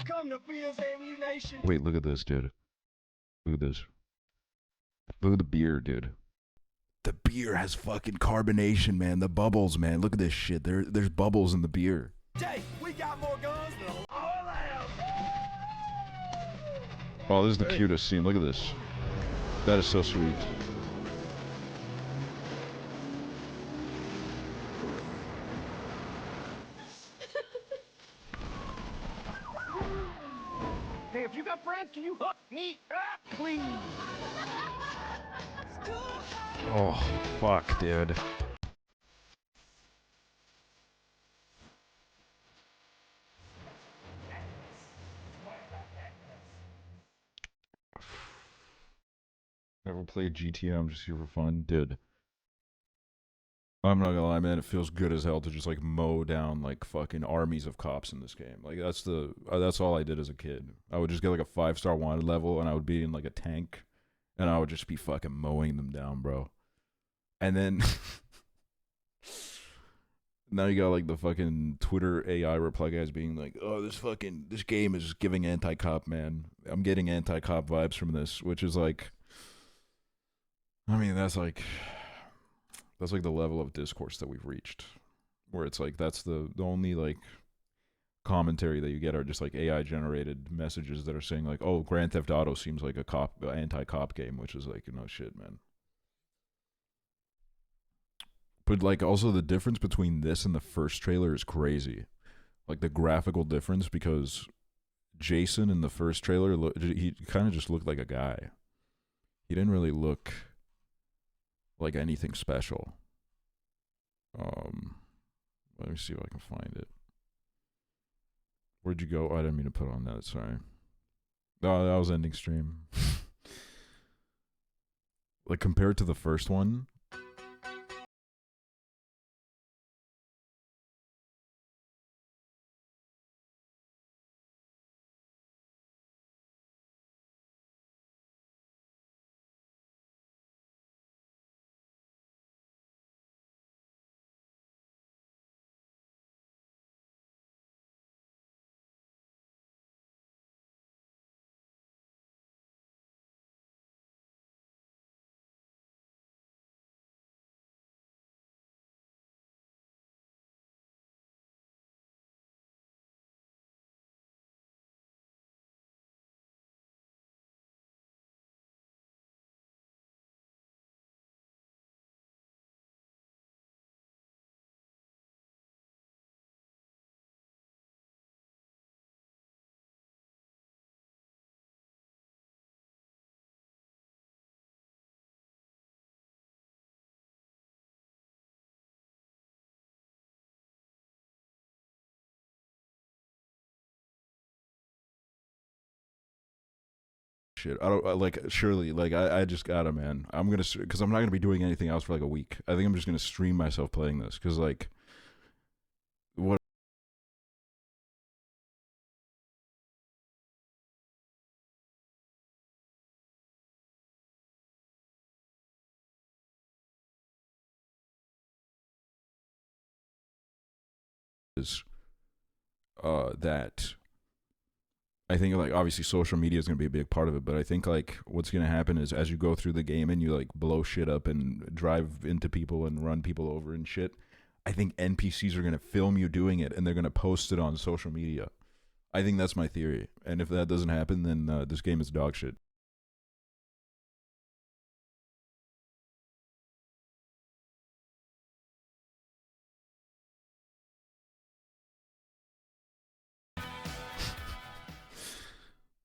Come to Fear's Ammunition. Wait, look at this, dude. Look at this. Look at the beer, dude. The beer has fucking carbonation, man. The bubbles, man. Look at this shit. There's bubbles in the beer. Jay, we got more guns than all else. Oh, this is the cutest scene. Look at this. That is so sweet. Hey, if you got friends, can you hook me up, please? Oh, fuck, dude. Never played GTA, I'm just here for fun. Dude. I'm not gonna lie, man, it feels good as hell to just like mow down like fucking armies of cops in this game. Like that's all I did as a kid. I would just get like a 5-star wanted level and I would be in like a tank and I would just be fucking mowing them down, bro. And then now you got like the fucking Twitter AI reply guys being like, "Oh, this game is giving anti-cop, man. I'm getting anti-cop vibes from this," which is like, I mean, that's like the level of discourse that we've reached, where it's like that's the only like commentary that you get are just like AI generated messages that are saying like, "Oh, Grand Theft Auto seems like a anti-cop game," which is like, you know, shit, man. But like also the difference between this and the first trailer is crazy. Like the graphical difference, because Jason in the first trailer, he kind of just looked like a guy. He didn't really look like anything special. Let me see if I can find it. Where'd you go? Oh, I didn't mean to put on that, sorry. No, that was ending stream. Like compared to the first one, shit. Like surely like I just gotta, man. I'm gonna, because I'm not gonna be doing anything else for like a week. I think I'm just gonna stream myself playing this because like what is that I think like obviously social media is gonna be a big part of it, but I think like what's gonna happen is as you go through the game and you like blow shit up and drive into people and run people over and shit, I think NPCs are gonna film you doing it and they're gonna post it on social media. I think that's my theory, and if that doesn't happen, then this game is dog shit.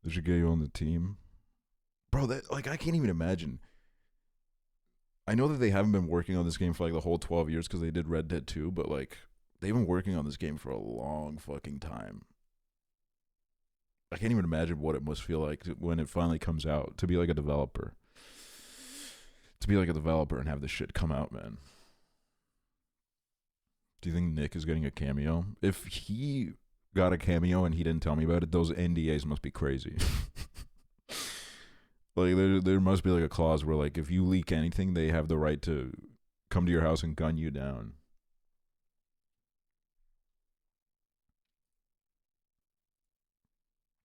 They should get you on the team, bro. That like I can't even imagine. I know that they haven't been working on this game for like the whole 12 years because they did Red Dead 2, but like they've been working on this game for a long fucking time. I can't even imagine what it must feel like when it finally comes out to be like a developer. To be like a developer and have this shit come out, man. Do you think Nick is getting a cameo? If he got a cameo and he didn't tell me about it, those NDAs must be crazy. Like there must be like a clause where like if you leak anything, they have the right to come to your house and gun you down.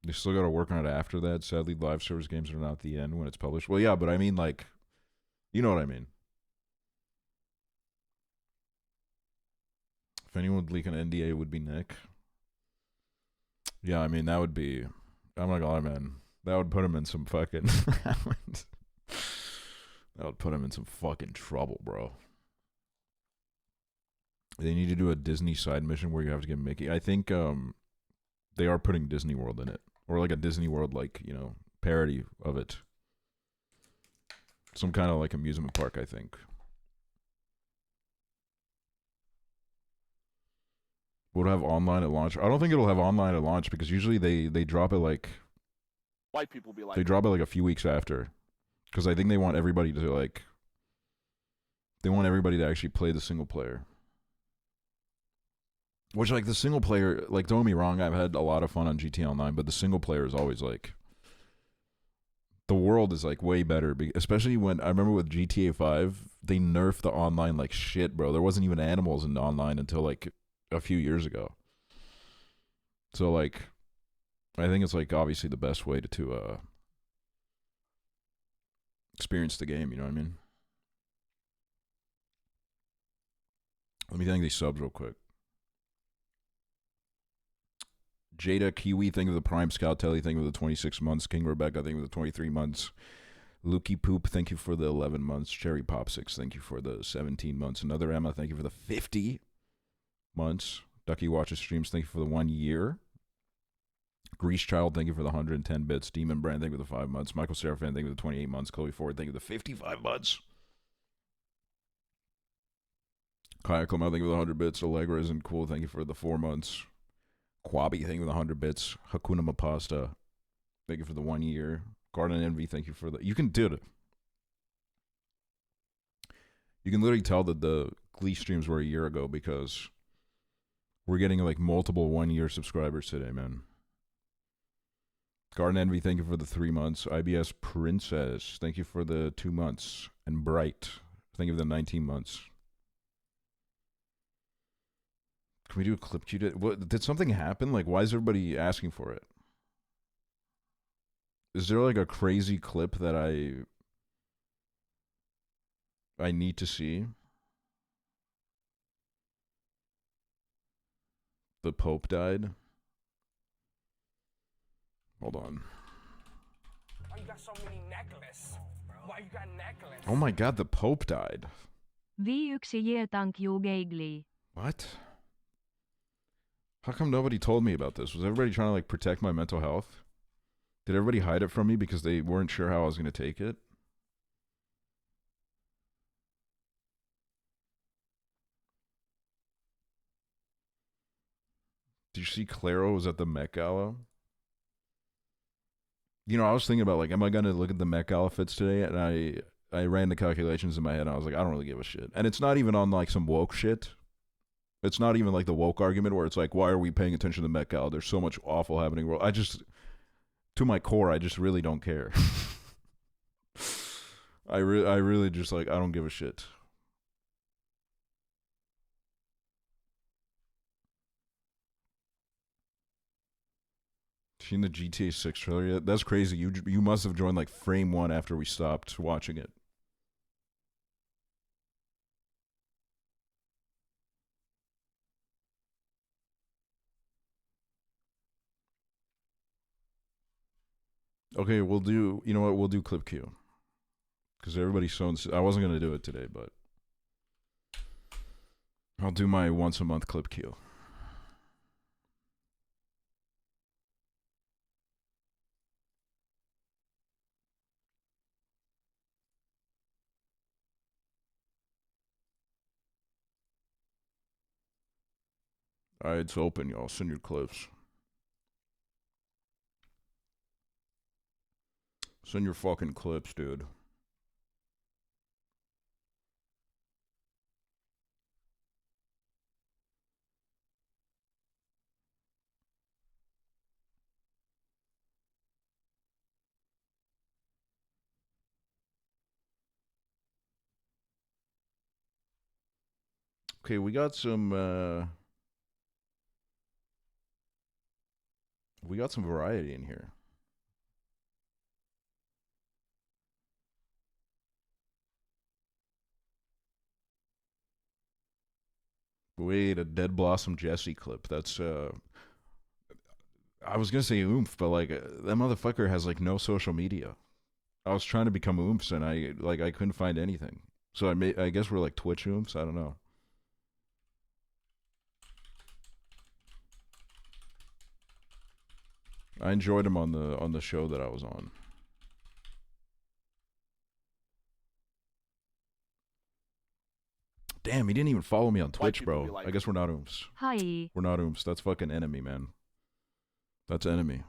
You still got to work on it after that. Sadly, live service games are not the end when it's published. Well, yeah, but I mean like, you know what I mean. If anyone would leak an NDA, it would be Nick. Yeah, I mean that would be. I'm not gonna lie, man. That would put him in some fucking. That would put him in some fucking trouble, bro. They need to do a Disney side mission where you have to get Mickey. I think they are putting Disney World in it, or like a Disney World like parody of it. Some kind of like amusement park, I think. Would it have online at launch? I don't think it'll have online at launch because usually they drop it like. White people be like, They drop it like a few weeks after, because I think they want everybody to like. They want everybody to actually play the single player. Which like the single player, like don't get me wrong, I've had a lot of fun on GTA Online, but the single player is always like. The world is like way better, especially when I remember with GTA 5, they nerfed the online like shit, bro. There wasn't even animals in the online until like a few years ago. So like. I think it's like obviously the best way to experience the game, you know what I mean? Let me thank these subs real quick. Jada Kiwi, thank you for the Prime. Scout Telly, thank you for the 26 months. King Rebecca, thank you for the 23 months. Lukey Poop, thank you for the 11 months. Cherry Pop6, thank you for the 17 months. Another Emma, thank you for the 50 months. Ducky Watches Streams, thank you for the 1 year. Grease Child, thank you for the 110 bits. Demon Brand, thank you for the 5 months. Michael Seraphin, thank you for the 28 months. Chloe Ford, thank you for the 55 months. Kaya Clemel, thank you for the 100 bits. Allegra isn't cool, thank you for the 4 months. Quabi, thank you for the 100 bits. Hakuna Mapasta, thank you for the 1 year. Garden Envy, thank you for the. You can do it. You can literally tell that the Glee streams were a year ago because we're getting like multiple 1 year subscribers today, man. Garden Envy, thank you for the 3 months. IBS Princess, thank you for the 2 months. And Bright, thank you for the 19 months. Can we do a clip queue? Did something happen? Like, why is everybody asking for it? Is there like a crazy clip that I need to see? The Pope died. Hold on. Why you got so many necklaces? Why you got necklace? Oh my god, the Pope died. V1 tank you Gagli. What? How come nobody told me about this? Was everybody trying to like protect my mental health? Did everybody hide it from me because they weren't sure how I was going to take it? Did you see Claro was at the Met Gala? You know, I was thinking about like, am I gonna look at the Met Gala fits today? And I ran the calculations in my head. And I was like, I don't really give a shit. And it's not even on like some woke shit. It's not even like the woke argument where it's like, why are we paying attention to the Met Gala? There's so much awful happening in the world. I just, to my core, I just really don't care. I really just like, I don't give a shit. Seen the GTA 6 trailer yet? That's crazy. You must have joined like frame one after we stopped watching it. Okay, we'll do, you know what, we'll do clip Q. Because everybody's so, I wasn't going to do it today, but I'll do my once a month clip Q. Alright, it's open, y'all. Send your clips. Send your fucking clips, dude. Okay, we got some variety in here. Wait, a Dead Blossom Jesse clip. That's I was gonna say oomph, but like that motherfucker has like no social media. I was trying to become oomphs and I couldn't find anything. So I guess we're like Twitch oomphs. I don't know. I enjoyed him on the show that I was on. Damn, he didn't even follow me on Twitch, bro. Like, I guess we're not oomphs. Hi. We're not oomphs. That's fucking enemy, man. That's enemy.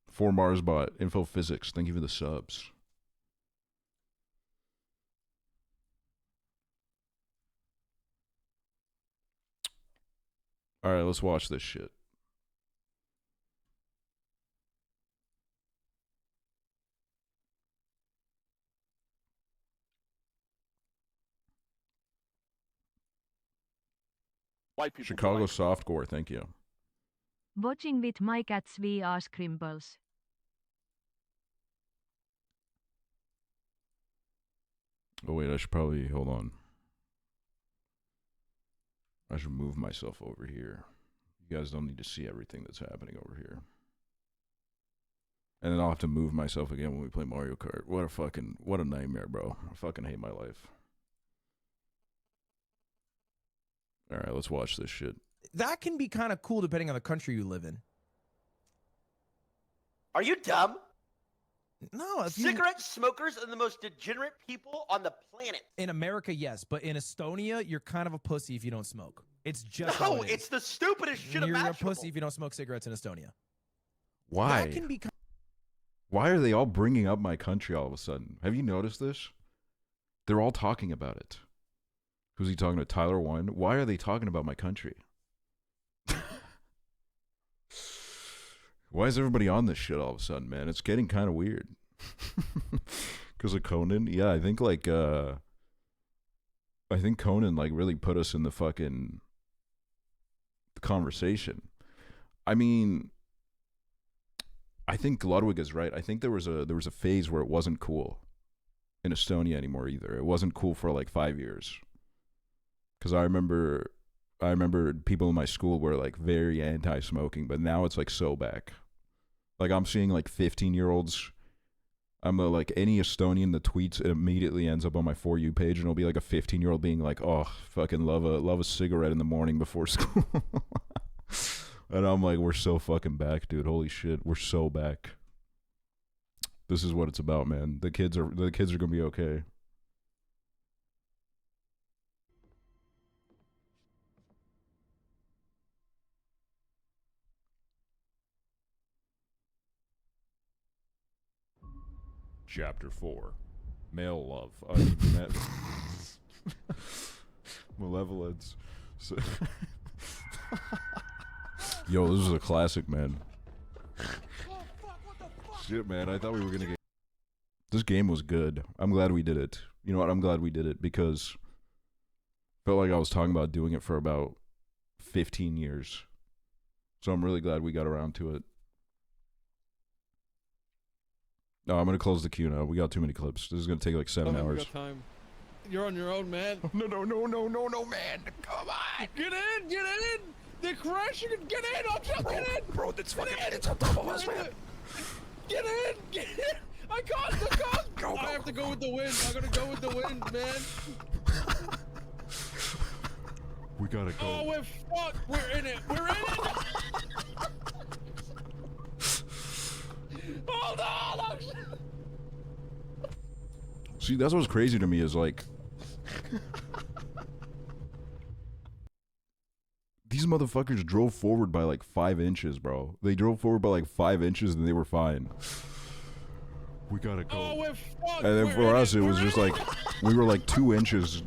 For Marsbot, Info Physics, thank you for the subs. Alright, let's watch this shit. White people Chicago Softcore, thank you. Watching with my cats VR scribbles. Oh wait, I should probably, hold on. I should move myself over here. You guys don't need to see everything that's happening over here. And then I'll have to move myself again when we play Mario Kart. What a nightmare, bro. I fucking hate my life. Alright, let's watch this shit. That can be kind of cool depending on the country you live in. Are you dumb? No, Cigarette smokers are the most degenerate people on the planet. In America, yes, but in Estonia, you're kind of a pussy if you don't smoke. It's just no, it's the stupidest shit You're imaginable. a pussy if you don't smoke cigarettes in Estonia. Why? That can be. Why are they all bringing up my country all of a sudden? Have you noticed this? They're all talking about it. Who's he talking to? Tyler One? Why are they talking about my country? Why is everybody on this shit all of a sudden, man? It's getting kind of weird. Because of Conan? Yeah, I think like I think Conan like really put us in the fucking conversation. I mean, I think Ludwig is right. I think there was a phase where it wasn't cool in Estonia anymore either. It wasn't cool for like 5 years. Because I remember people in my school were like very anti-smoking, but now it's like so back. Like I'm seeing like 15-year-olds. I'm like any Estonian that tweets, it immediately ends up on my For You page, and it'll be like a 15-year-old being like, "Oh, fucking love a cigarette in the morning before school." And I'm like, we're so fucking back, dude. Holy shit, we're so back. This is what it's about, man. The kids are gonna be okay. Chapter 4. Male love. I mean, malevolence. So yo, this is a classic, man. Shit, man, I thought we were gonna get... This game was good. I'm glad we did it. You know what? I'm glad we did it because I felt like I was talking about doing it for about 15 years. So I'm really glad we got around to it. No, I'm gonna close the queue now. We got too many clips. This is gonna take like 7 hours. Got time. You're on your own, man. No, man. Come on. Get in. They're crashing. Get in. Get in. Bro, that's fucking it's on top of us, man. Get in. I can't. Go. I have to go with the wind. I'm gonna go with the wind, man. We gotta go. Oh, we're fucked. We're in it. Hold on. See, that's what's crazy to me is like... These motherfuckers drove forward by like 5 inches, bro. They drove forward by like 5 inches and they were fine. We gotta go. Oh, we're fucked. And then for us, it was just like... We were like 2 inches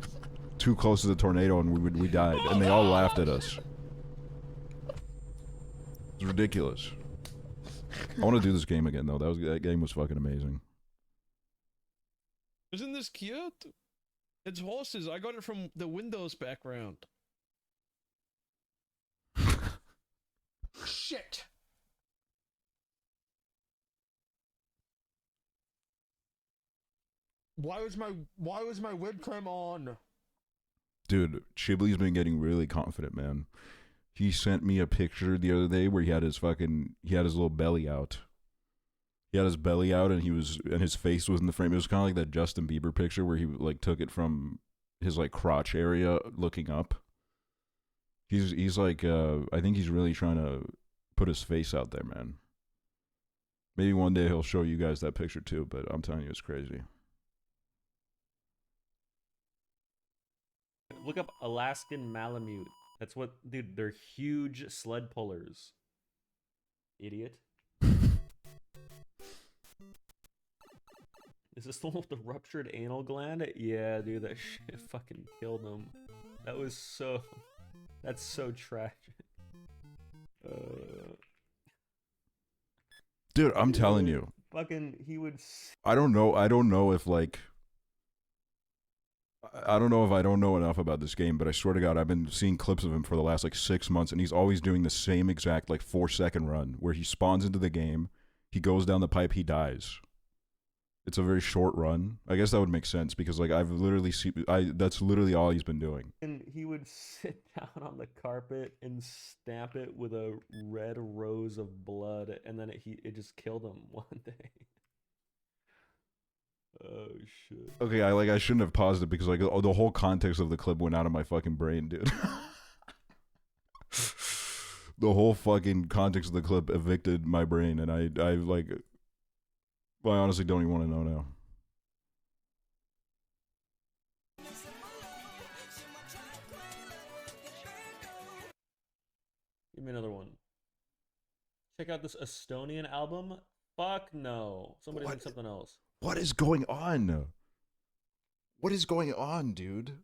too close to the tornado and we died. And they all laughed at us. It's ridiculous. I want to do this game again, though. That game was fucking amazing. Isn't this cute? It's horses. I got it from the Windows background. Shit. Why was my webcam on? Dude, Chibley's been getting really confident, man. He sent me a picture the other day where he had his little belly out. He had his belly out and his face was in the frame. It was kind of like that Justin Bieber picture where he like took it from his like crotch area looking up. He's like I think he's really trying to put his face out there, man. Maybe one day he'll show you guys that picture too, but I'm telling you it's crazy. Look up Alaskan Malamute. That's what, dude, they're huge sled pullers. Idiot. Is this the one with the ruptured anal gland? Yeah, dude, that shit fucking killed him. That's so tragic. Dude, I'm telling you. Fucking, he would... I don't know if like... I don't know if I don't know enough about this game, but I swear to God, I've been seeing clips of him for the last like 6 months, and he's always doing the same exact like 4-second run where he spawns into the game, he goes down the pipe, he dies. It's a very short run. I guess that would make sense because like I've literally that's literally all he's been doing. And he would sit down on the carpet and stamp it with a red rose of blood, and then it just killed him one day. Oh shit. Okay, I shouldn't have paused it because like the whole context of the clip went out of my fucking brain, dude. The whole fucking context of the clip evicted my brain, and I like, well, I honestly don't even want to know now. Give me another one. Check out this Estonian album. Fuck no. Somebody did something else. What is going on? What is going on, dude?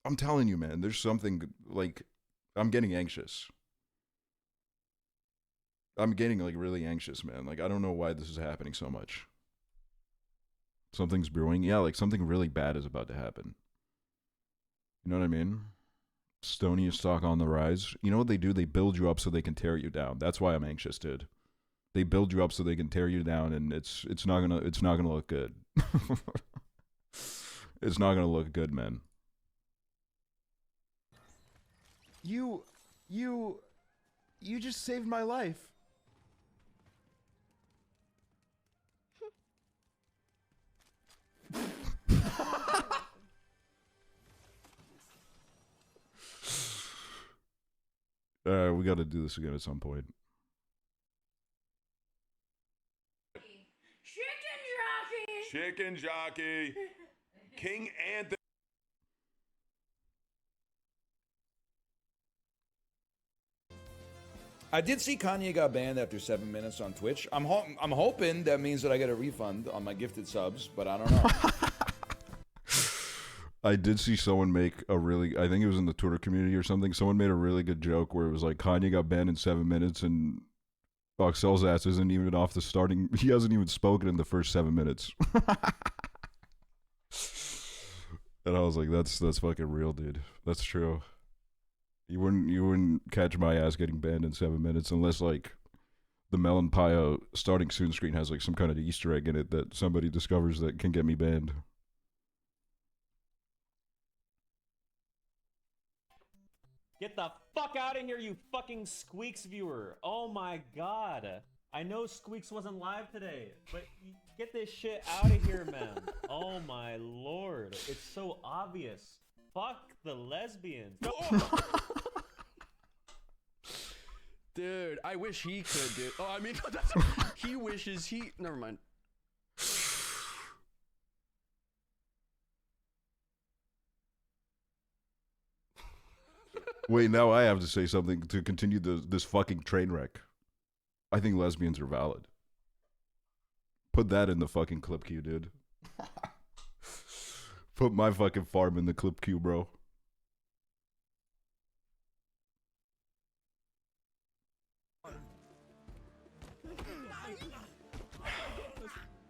I'm telling you, man, there's something, like, I'm getting anxious. I'm getting, like, really anxious, man. Like, I don't know why this is happening so much. Something's brewing. Yeah, like, something really bad is about to happen. You know what I mean? Estonia stock on the rise. You know what they do? They build you up so they can tear you down. That's why I'm anxious, dude. They build you up so they can tear you down, and it's not gonna look good. It's not gonna look good, man. You just saved my life. We got to do this again at some point. Chicken jockey. King Anthony. I did see Kanye got banned after 7 minutes on Twitch. I'm hoping that means that I get a refund on my gifted subs, but I don't know. I did see someone make a really, I think it was in the Twitter community or something, someone made a really good joke where it was like Kanye got banned in 7 minutes and Aksel's ass isn't even off the starting, he hasn't even spoken in the first 7 minutes. And I was like, that's fucking real, dude. That's true. You wouldn't catch my ass getting banned in 7 minutes unless like the Melon Pio starting soon screen has like some kind of Easter egg in it that somebody discovers that can get me banned. Get the fuck out of here, you fucking Squeaks viewer. Oh my god. I know Squeaks wasn't live today, but get this shit out of here, man. Oh my lord. It's so obvious. Fuck the lesbians. Dude, I wish he could, dude. Oh, I mean, he wishes he... Never mind. Wait, now I have to say something to continue this fucking train wreck. I think lesbians are valid. Put that in the fucking clip queue, dude. Put my fucking farm in the clip queue, bro.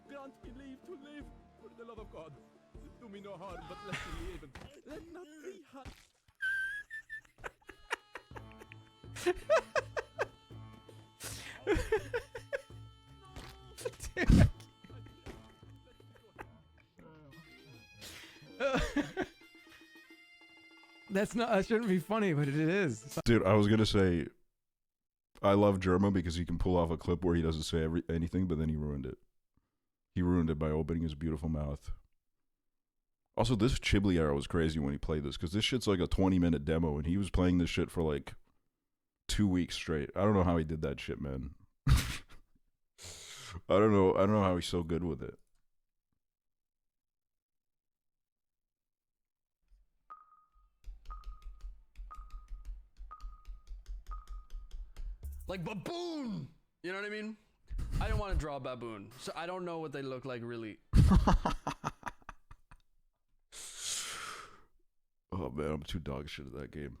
Grant me leave to live. For the love of God, do me no harm, but let me live. Let not be hurt. That's not. That shouldn't be funny, but it is. Dude, I was gonna say, I love Germa because he can pull off a clip where he doesn't say anything, but then he ruined it. He ruined it by opening his beautiful mouth. Also, this Chibli era was crazy when he played this, because this shit's like a 20-minute demo, and he was playing this shit for like 2 weeks straight. I don't know how he did that shit, man. I don't know how he's so good with it. Like baboon! You know what I mean? I didn't want to draw a baboon, so I don't know what they look like really. Oh man, I'm too dog shit at that game.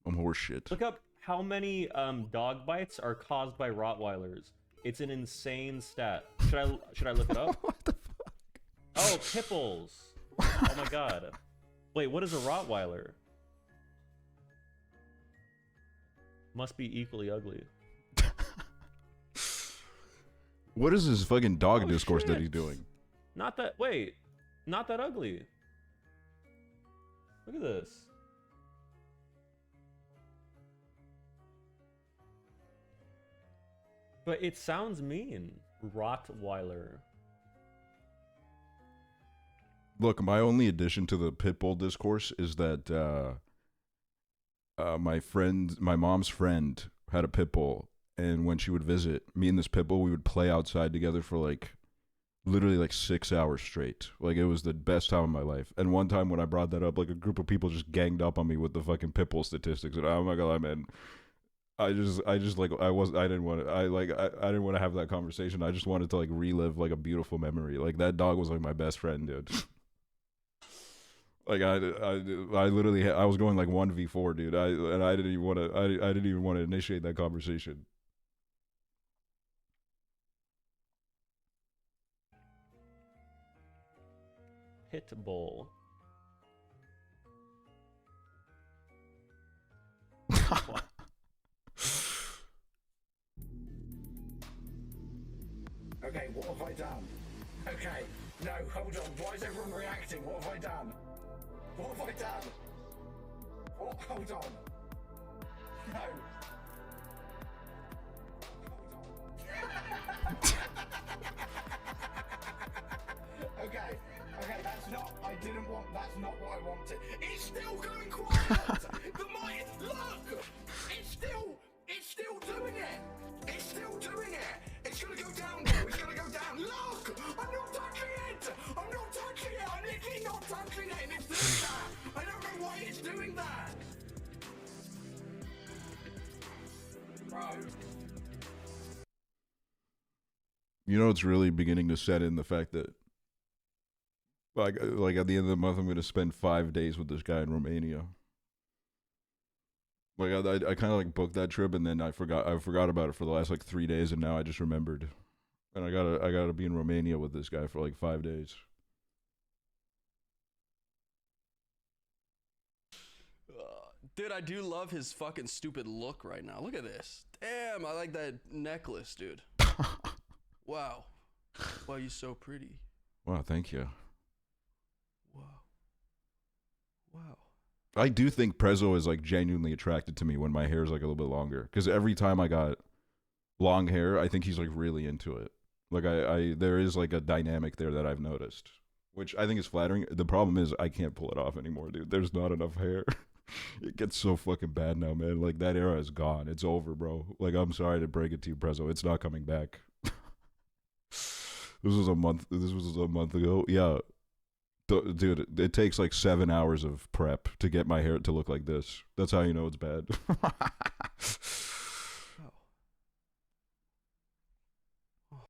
I'm horse shit. Look up how many dog bites are caused by Rottweilers. It's an insane stat. Should I look it up? What the fuck? Oh, pipples. Oh my god. Wait, what is a Rottweiler? Must be equally ugly. What is this fucking dog discourse that he's doing? Not that ugly. Look at this. But it sounds mean. Rottweiler. Look, my only addition to the Pitbull discourse is that my mom's friend had a Pitbull, and when she would visit, me and this Pitbull, we would play outside together for like literally like 6 hours straight. Like it was the best time of my life. And one time when I brought that up, like a group of people just ganged up on me with the fucking Pitbull statistics, and oh my god, man. I didn't want to have that conversation. I just wanted to like relive like a beautiful memory. Like that dog was like my best friend, dude. Like I literally I was going like 1v4, dude. I didn't even want to initiate that conversation. Pitbull. Okay, what have I done? Okay, no, hold on. Why is everyone reacting? What have I done? What have I done? What? Hold on. No. Okay, that's not what I wanted. It's still going quiet! The mic, look! It's still doing it! It's still doing it! It's gonna go down though, it's gonna go down. Look! I'm not touching it! I'm not touching it! I'm literally not touching it and it's doing that! I don't know why it's doing that! You know, it's really beginning to set in the fact that, like at the end of the month, I'm going to spend 5 days with this guy in Romania. Like I kind of like booked that trip and then I forgot about it for the last like 3 days and now I just remembered, and I gotta be in Romania with this guy for like 5 days. Dude, I do love his fucking stupid look right now. Look at this. Damn, I like that necklace, dude. Wow. Wow, you're so pretty. Wow, thank you. Wow. Wow. I do think Prezzo is like genuinely attracted to me when my hair is like a little bit longer. Because every time I got long hair, I think he's like really into it. Like there is like a dynamic there that I've noticed, which I think is flattering. The problem is I can't pull it off anymore, dude. There's not enough hair. It gets so fucking bad now, man. Like that era is gone. It's over, bro. Like I'm sorry to break it to you, Prezzo. It's not coming back. This was a month ago. Yeah. Dude, it takes like 7 hours of prep to get my hair to look like this. That's how you know it's bad.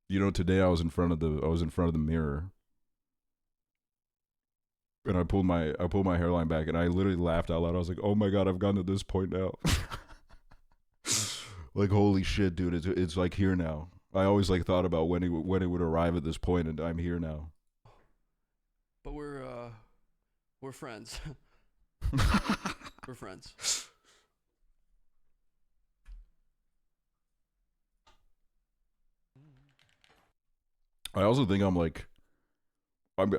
You know, today I was in front of the mirror, and I pulled my hairline back, and I literally laughed out loud. I was like, "Oh my god, I've gotten to this point now." Like, holy shit, dude! It's like here now. I always like thought about when it would arrive at this point, and I'm here now. But we're friends. We're friends. I also think I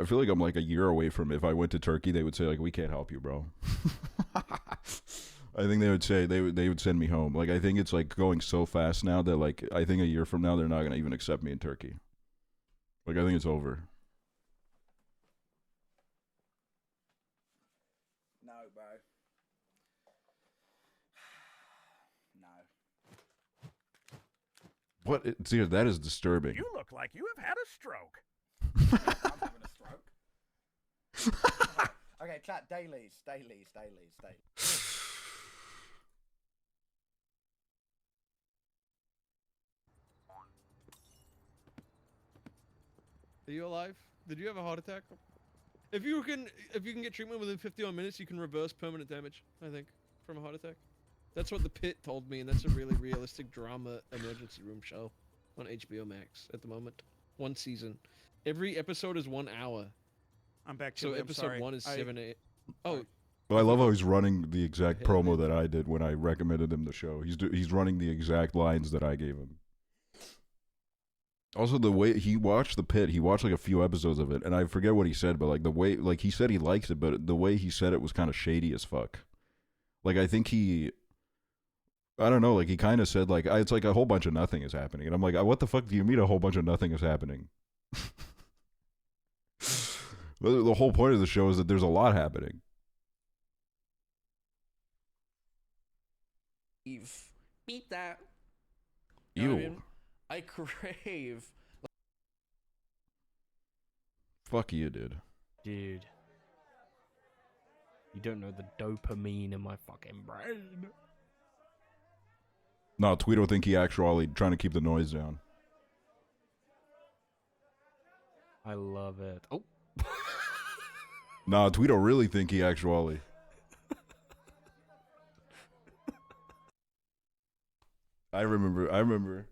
feel like I'm like a year away from, if I went to Turkey, they would say like, we can't help you, bro. I think they would say they would send me home. Like I think it's like going so fast now that like I think a year from now they're not gonna even accept me in Turkey. Like I think it's over. No, bro. No. What? Dude, that is disturbing. You look like you have had a stroke. I'm having a stroke. Okay, chat, dailies. Are you alive? Did you have a heart attack? If you can get treatment within 51 minutes, you can reverse permanent damage, I think, from a heart attack. That's what The Pit told me, and that's a really realistic drama emergency room show on HBO Max at the moment. 1 season. Every episode is 1 hour. I'm back to So I'm episode sorry. 1 is 7 8. Oh. Well, I love how he's running the exact promo that I did when I recommended him the show. He's running the exact lines that I gave him. Also, the way he watched The Pit, he watched like a few episodes of it, and I forget what he said, but like the way, like he said he liked it, but the way he said it was kind of shady as fuck. Like I think I don't know, like he kind of said like, it's like a whole bunch of nothing is happening, and I'm like, what the fuck do you mean a whole bunch of nothing is happening? The whole point of the show is that there's a lot happening. Beat that. Ew. You know what I mean? I crave. Fuck you, dude. Dude. You don't know the dopamine in my fucking brain. No, Tweedo think he actually trying to keep the noise down. I love it. Oh. Nah, Tweedo really think he actually. I remember.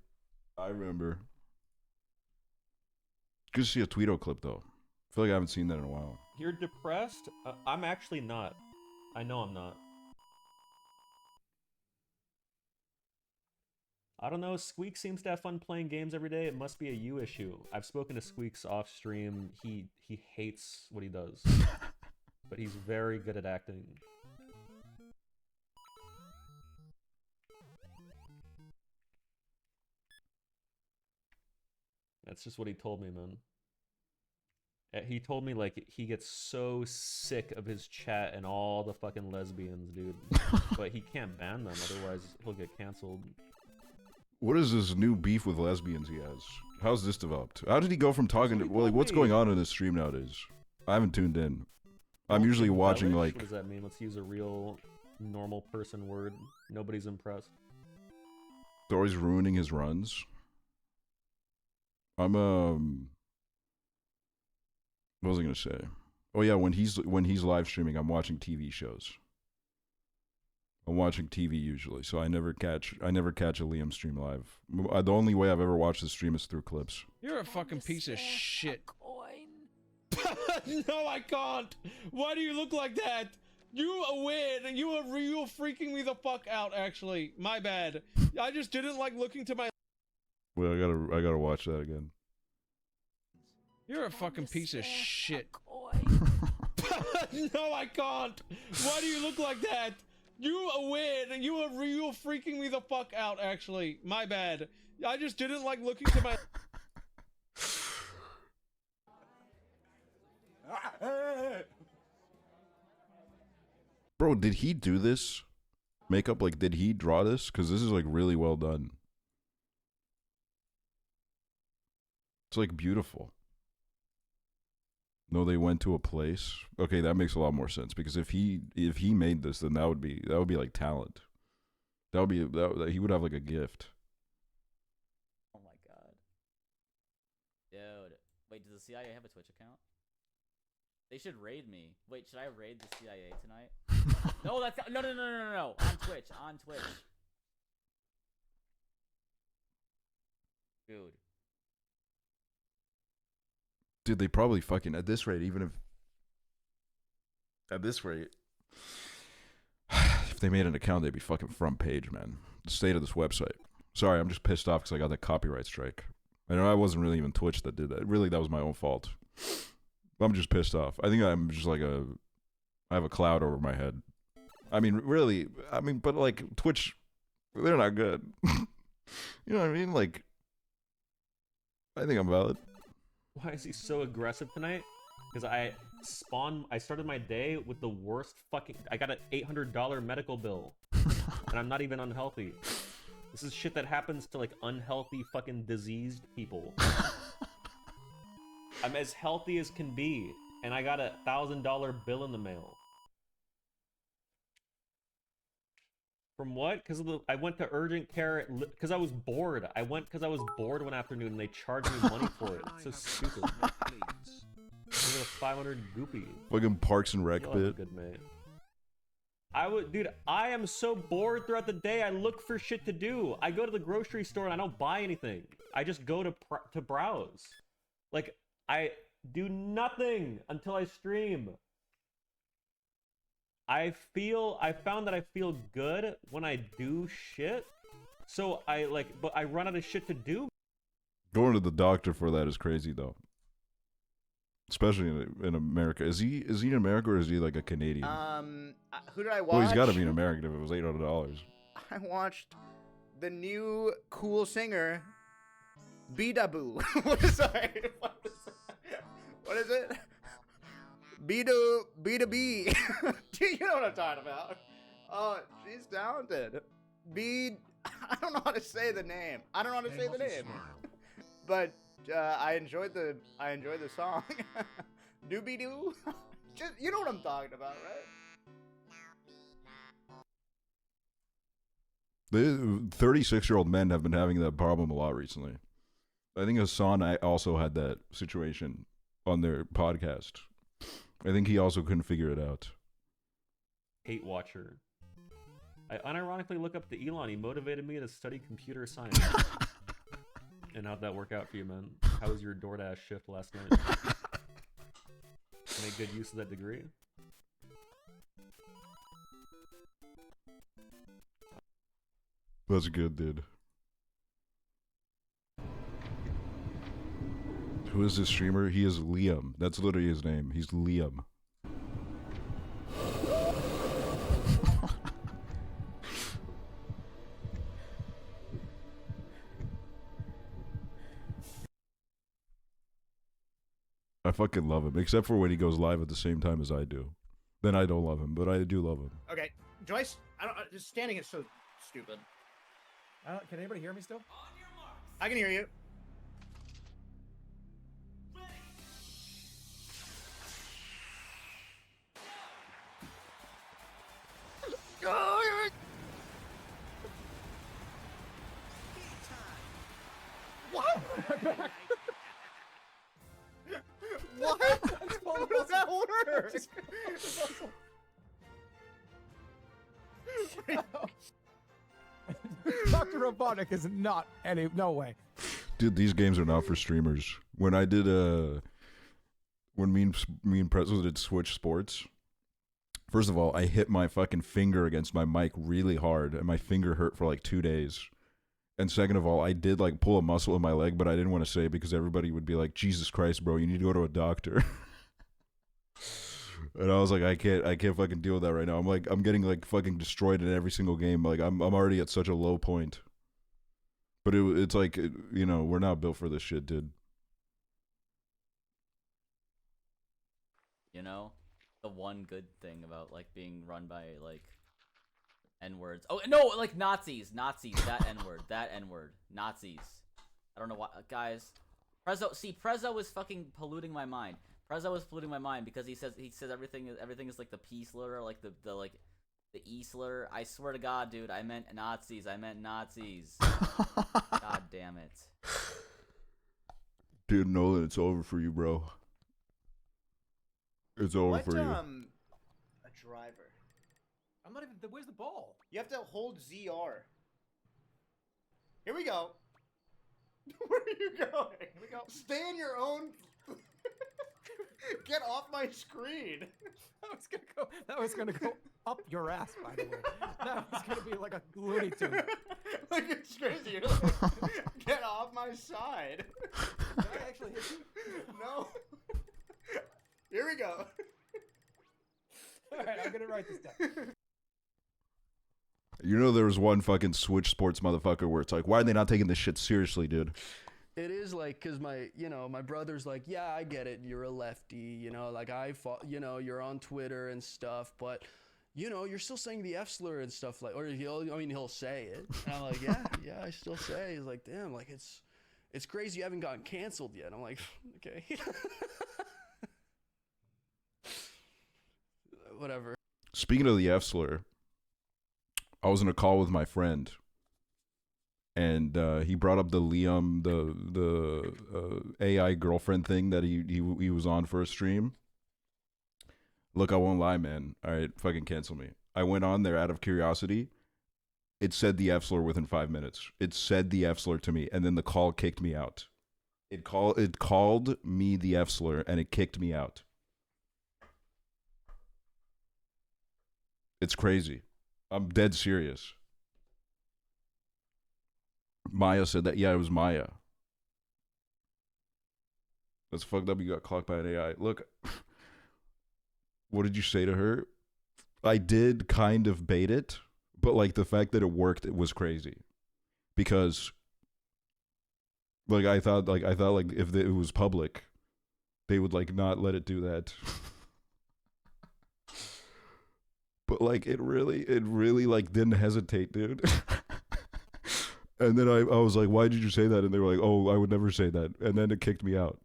Good to see a Tweedo clip though. I feel like I haven't seen that in a while. You're depressed? I'm actually not. I know I'm not. I don't know, Squeak seems to have fun playing games every day. It must be a you issue. I've spoken to Squeaks off stream. He hates what he does. But he's very good at acting. That's just what he told me, man. He told me, like, he gets so sick of his chat and all the fucking lesbians, dude. But he can't ban them, otherwise he'll get canceled. What is this new beef with lesbians he has? How's this developed? How did he go from talking to... Well, like, what's going on in his stream nowadays? I haven't tuned in. I'm usually watching, like... What does that mean? Let's use a real, normal person word. Nobody's impressed. They're always ruining his runs. I'm what was I gonna say? Oh yeah, when he's live streaming, I'm watching TV shows. I'm watching TV usually, so I never catch a Liam stream live. The only way I've ever watched the stream is through clips. You're a fucking piece of shit. No, I can't. Why do you look like that? You are weird. You are freaking me the fuck out. Actually, my bad. I just didn't like looking to my. Well, I gotta watch that again. You're a fucking piece of shit. No, I can't. Why do you look like that? You are weird. You are freaking me the fuck out. Actually, my bad. I just didn't like looking to my. Bro, did he do this? Makeup, like, did he draw this? Because this is, like, really well done. It's, like, beautiful. No, they went to a place. Okay, that makes a lot more sense. Because if he made this, then that would be like, talent. He would have, like, a gift. Oh, my God. Dude. Wait, does the CIA have a Twitch account? They should raid me. Wait, should I raid the CIA tonight? No, that's no. On Twitch, Dude, they probably fucking at this rate, if they made an account, they'd be fucking front page, man. The state of this website. Sorry, I'm just pissed off because I got that copyright strike. I know I wasn't really even Twitch that did that. Really, that was my own fault. I'm just pissed off. I think I'm just like I have a cloud over my head. I mean, really, but like Twitch, they're not good. You know what I mean? Like, I think I'm valid. Why is he so aggressive tonight? Because I started my day with the worst fucking. I got an $800 medical bill, and I'm not even unhealthy. This is shit that happens to like unhealthy fucking diseased people. I'm as healthy as can be, and I got a $1,000 bill in the mail. From what? Because I went to urgent care because I was bored. I went because I was bored one afternoon, and they charged me money for it. It's so stupid. It was a 500 goopy. Fucking Parks and Rec bit. Good mate. Dude, I am so bored throughout the day. I look for shit to do. I go to the grocery store and I don't buy anything. I just go to browse. Like, I do nothing until I stream. I found that I feel good when I do shit. So but I run out of shit to do. Going to the doctor for that is crazy though. Especially in America. Is he in America or is he like a Canadian? Who did I watch? Well, he's got to be an American if it was $800. I watched the new cool singer, Bidaboo. Sorry. What is it? B2B. You know what I'm talking about. Oh, she's talented. I don't know how to say the name. But I enjoyed the song. Doobie doo. Just, you know what I'm talking about, right? The 36-year-old men have been having that problem a lot recently. I think Hassan also had that situation on their podcast. I think he also couldn't figure it out. Hate watcher. I unironically look up to Elon. He motivated me to study computer science. And how'd that work out for you, man? How was your DoorDash shift last night? Make good use of that degree? That's good, dude. Who is this streamer? He is Liam. That's literally his name. He's Liam. I fucking love him, except for when he goes live at the same time as I do. Then I don't love him, but I do love him. Okay, Joyce, just standing is so stupid. Can anybody hear me still? I can hear you. What? How does that work? Dr. Robotic is not any. No way. Dude, these games are not for streamers. When I did when me and Prezzo did Switch Sports, first of all, I hit my fucking finger against my mic really hard, and my finger hurt for like 2 days. And second of all, I did like pull a muscle in my leg, but I didn't want to say it because everybody would be like, "Jesus Christ, bro, you need to go to a doctor." And I was like, I can't fucking deal with that right now. I'm getting like fucking destroyed in every single game. Like I'm already at such a low point. But it's like, you know, we're not built for this shit, dude. You know, the one good thing about like being run by like N-words. Oh no, like Nazis, that N-word, Nazis. I don't know why, guys. Prezzo was fucking polluting my mind. Prezzo was polluting my mind because he says everything is like the P slur, like the E slur. I swear to God, dude, I meant Nazis. God damn it. Dude, Nolan, it's over for you, bro. It's over for you. A driver. I'm not even. Where's the ball? You have to hold ZR. Here we go. Where are you going? Here we go. Stay in your own. Get off my screen. That was gonna go up your ass, by the way. That was gonna be like a Looney Tune. Like it's crazy. You're like, get off my side. Did I actually hit you? No. Here we go. Alright, I'm gonna write this down. You know there was one fucking Switch Sports motherfucker where it's like, why are they not taking this shit seriously, dude? It is like, cause my brother's like, yeah, I get it. You're a lefty, you know, like you're on Twitter and stuff, but you know, you're still saying the F slur and stuff like, or he'll say it. And I'm like, yeah, I still say. He's like, damn, like it's crazy you haven't gotten canceled yet. I'm like, okay. Whatever. Speaking of the F slur, I was in a call with my friend, and he brought up the Liam, the AI girlfriend thing that he was on for a stream. Look, I won't lie, man. All right, fucking cancel me. I went on there out of curiosity. It said the F slur within 5 minutes. It said the F slur to me, and then the call kicked me out. It called me the F slur, and it kicked me out. It's crazy. I'm dead serious. Maya said that. Yeah, it was Maya. That's fucked up. You got clocked by an AI. Look, what did you say to her? I did kind of bait it, but like the fact that it worked, it was crazy. Because like I thought like if it was public, they would like not let it do that. But like it really like didn't hesitate, dude. And then I was like, why did you say that? And they were like, oh, I would never say that. And then it kicked me out.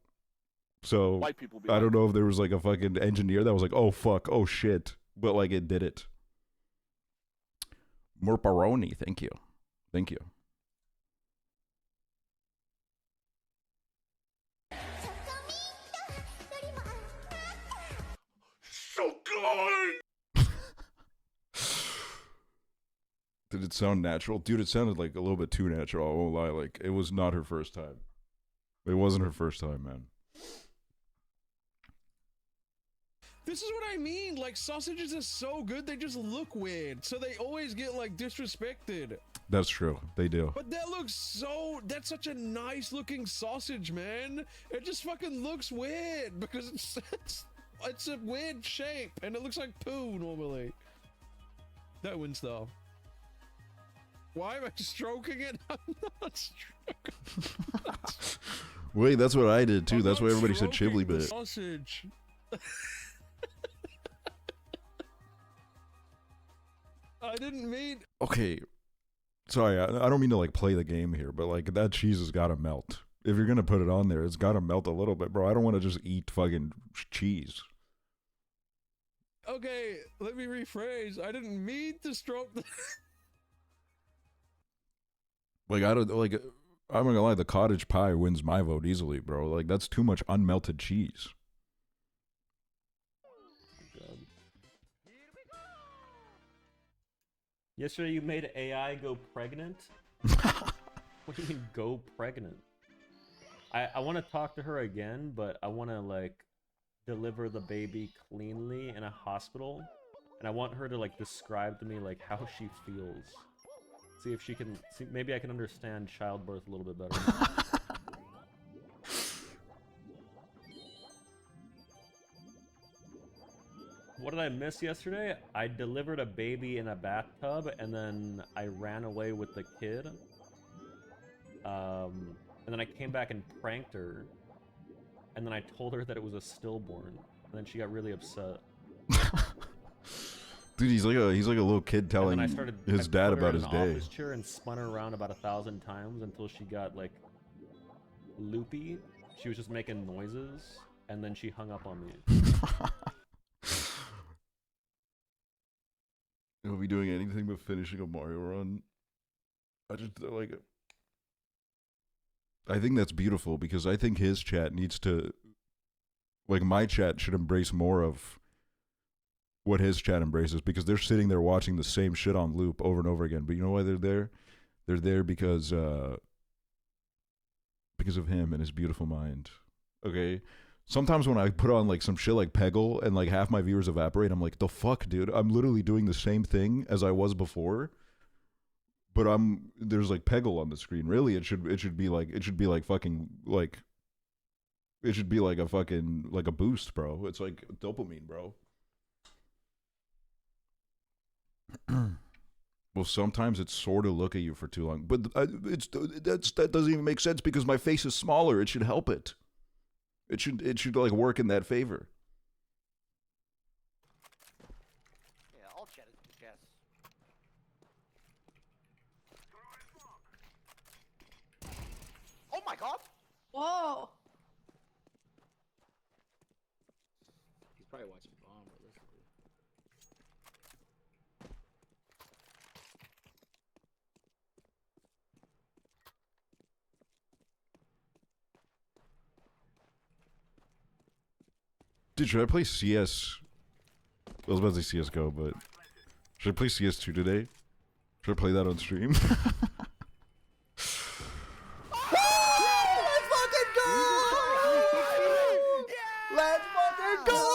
So White people be I don't like know if there was like a fucking engineer that was like, oh fuck, oh shit. But like it did it. More Baroni, thank you. Thank you. So good. Did it sound natural? Dude, it sounded like a little bit too natural, I won't lie. Like, it was not her first time. It wasn't her first time, man. This is what I mean. Like, sausages are so good, they just look weird. So they always get, like, disrespected. That's true. They do. But that looks so... That's such a nice-looking sausage, man. It just fucking looks weird because it's a weird shape, and it looks like poo normally. That wins, though. Why am I stroking it? I'm not stroking. Wait, that's what I did too. That's why everybody said Stroking chibli the bit. sausage. I didn't mean. Okay. Sorry, I don't mean to like play the game here, but like that cheese has gotta melt. If you're gonna put it on there, it's gotta melt a little bit, bro. I don't want to just eat fucking cheese. Okay, let me rephrase. I didn't mean to stroke the... Like I don't like. I'm not gonna lie, the cottage pie wins my vote easily, bro. Like, that's too much unmelted cheese. Yesterday you made AI go pregnant? What do you mean go pregnant? I want to talk to her again, but I want to like deliver the baby cleanly in a hospital, and I want her to like describe to me like how she feels. See if she can see, maybe I can understand childbirth a little bit better. What did I miss yesterday? I delivered a baby in a bathtub, and then I ran away with the kid. And then I came back and pranked her, and then I told her that it was a stillborn, and then she got really upset. Dude, he's like a little kid telling his dad about his day. Office chair and spun her around about 1,000 times until she got like loopy. She was just making noises, and then she hung up on me. He'll be doing anything but finishing a Mario run. I just like it. I think that's beautiful because I think his chat needs to, like, my chat should embrace more of what his chat embraces, because they're sitting there watching the same shit on loop over and over again. But you know why they're there? They're there because of him and his beautiful mind. Okay? Sometimes when I put on like some shit like Peggle and like half my viewers evaporate, I'm like, the fuck, dude? I'm literally doing the same thing as I was before. But there's like Peggle on the screen. Really, it should be like fucking like it should be like a fucking like a boost, bro. It's like dopamine, bro. Well, sometimes it's sort of look at you for too long, but that doesn't even make sense because my face is smaller. It should help it. It should like work in that favor. Yeah, I'll chat it to Jess. Oh my god! Whoa! He's probably watching Bomb or this. Dude, should I play CS? I was about to say CSGO, but should I play CS2 today? Should I play that on stream? Let's fucking go!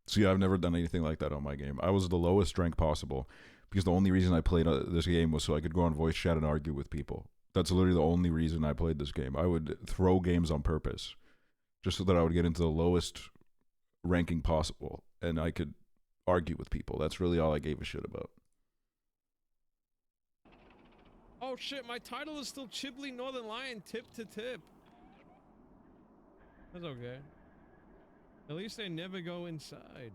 See, I've never done anything like that on my game. I was the lowest rank possible because the only reason I played this game was so I could go on voice chat and argue with people. That's literally the only reason I played this game. I would throw games on purpose just so that I would get into the lowest ranking possible and I could argue with people. That's really all I gave a shit about. Oh shit, my title is still Chibley Northern Lion tip to tip. That's okay. At least I never go inside.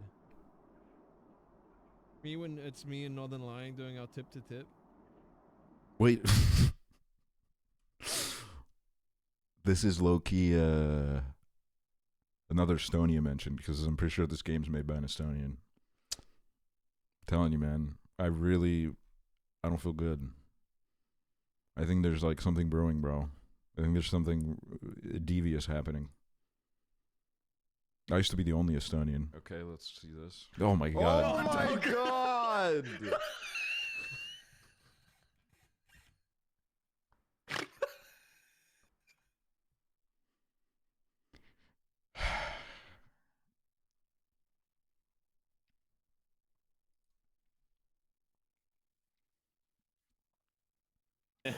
It's me and Northern Lion doing our tip to tip. Wait. This is low-key another Estonia mention because I'm pretty sure this game's made by an Estonian. I'm telling you, man. I don't feel good. I think there's like something brewing, bro. I think there's something devious happening. I used to be the only Estonian. Okay, let's see this. Oh my god. Oh my god!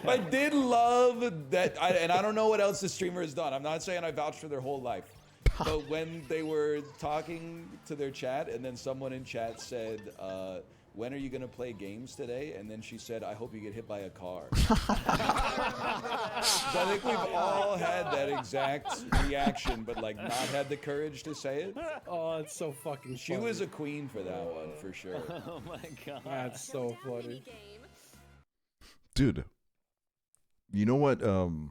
I did love that, and I don't know what else the streamer has done. I'm not saying I vouch for their whole life. But when they were talking to their chat, and then someone in chat said, when are you going to play games today? And then she said, I hope you get hit by a car. So I think we've all had that exact reaction, but like not had the courage to say it. Oh, it's so fucking She funny. was a queen for that one, for sure. Oh my god. That's so funny. Dude. You know what always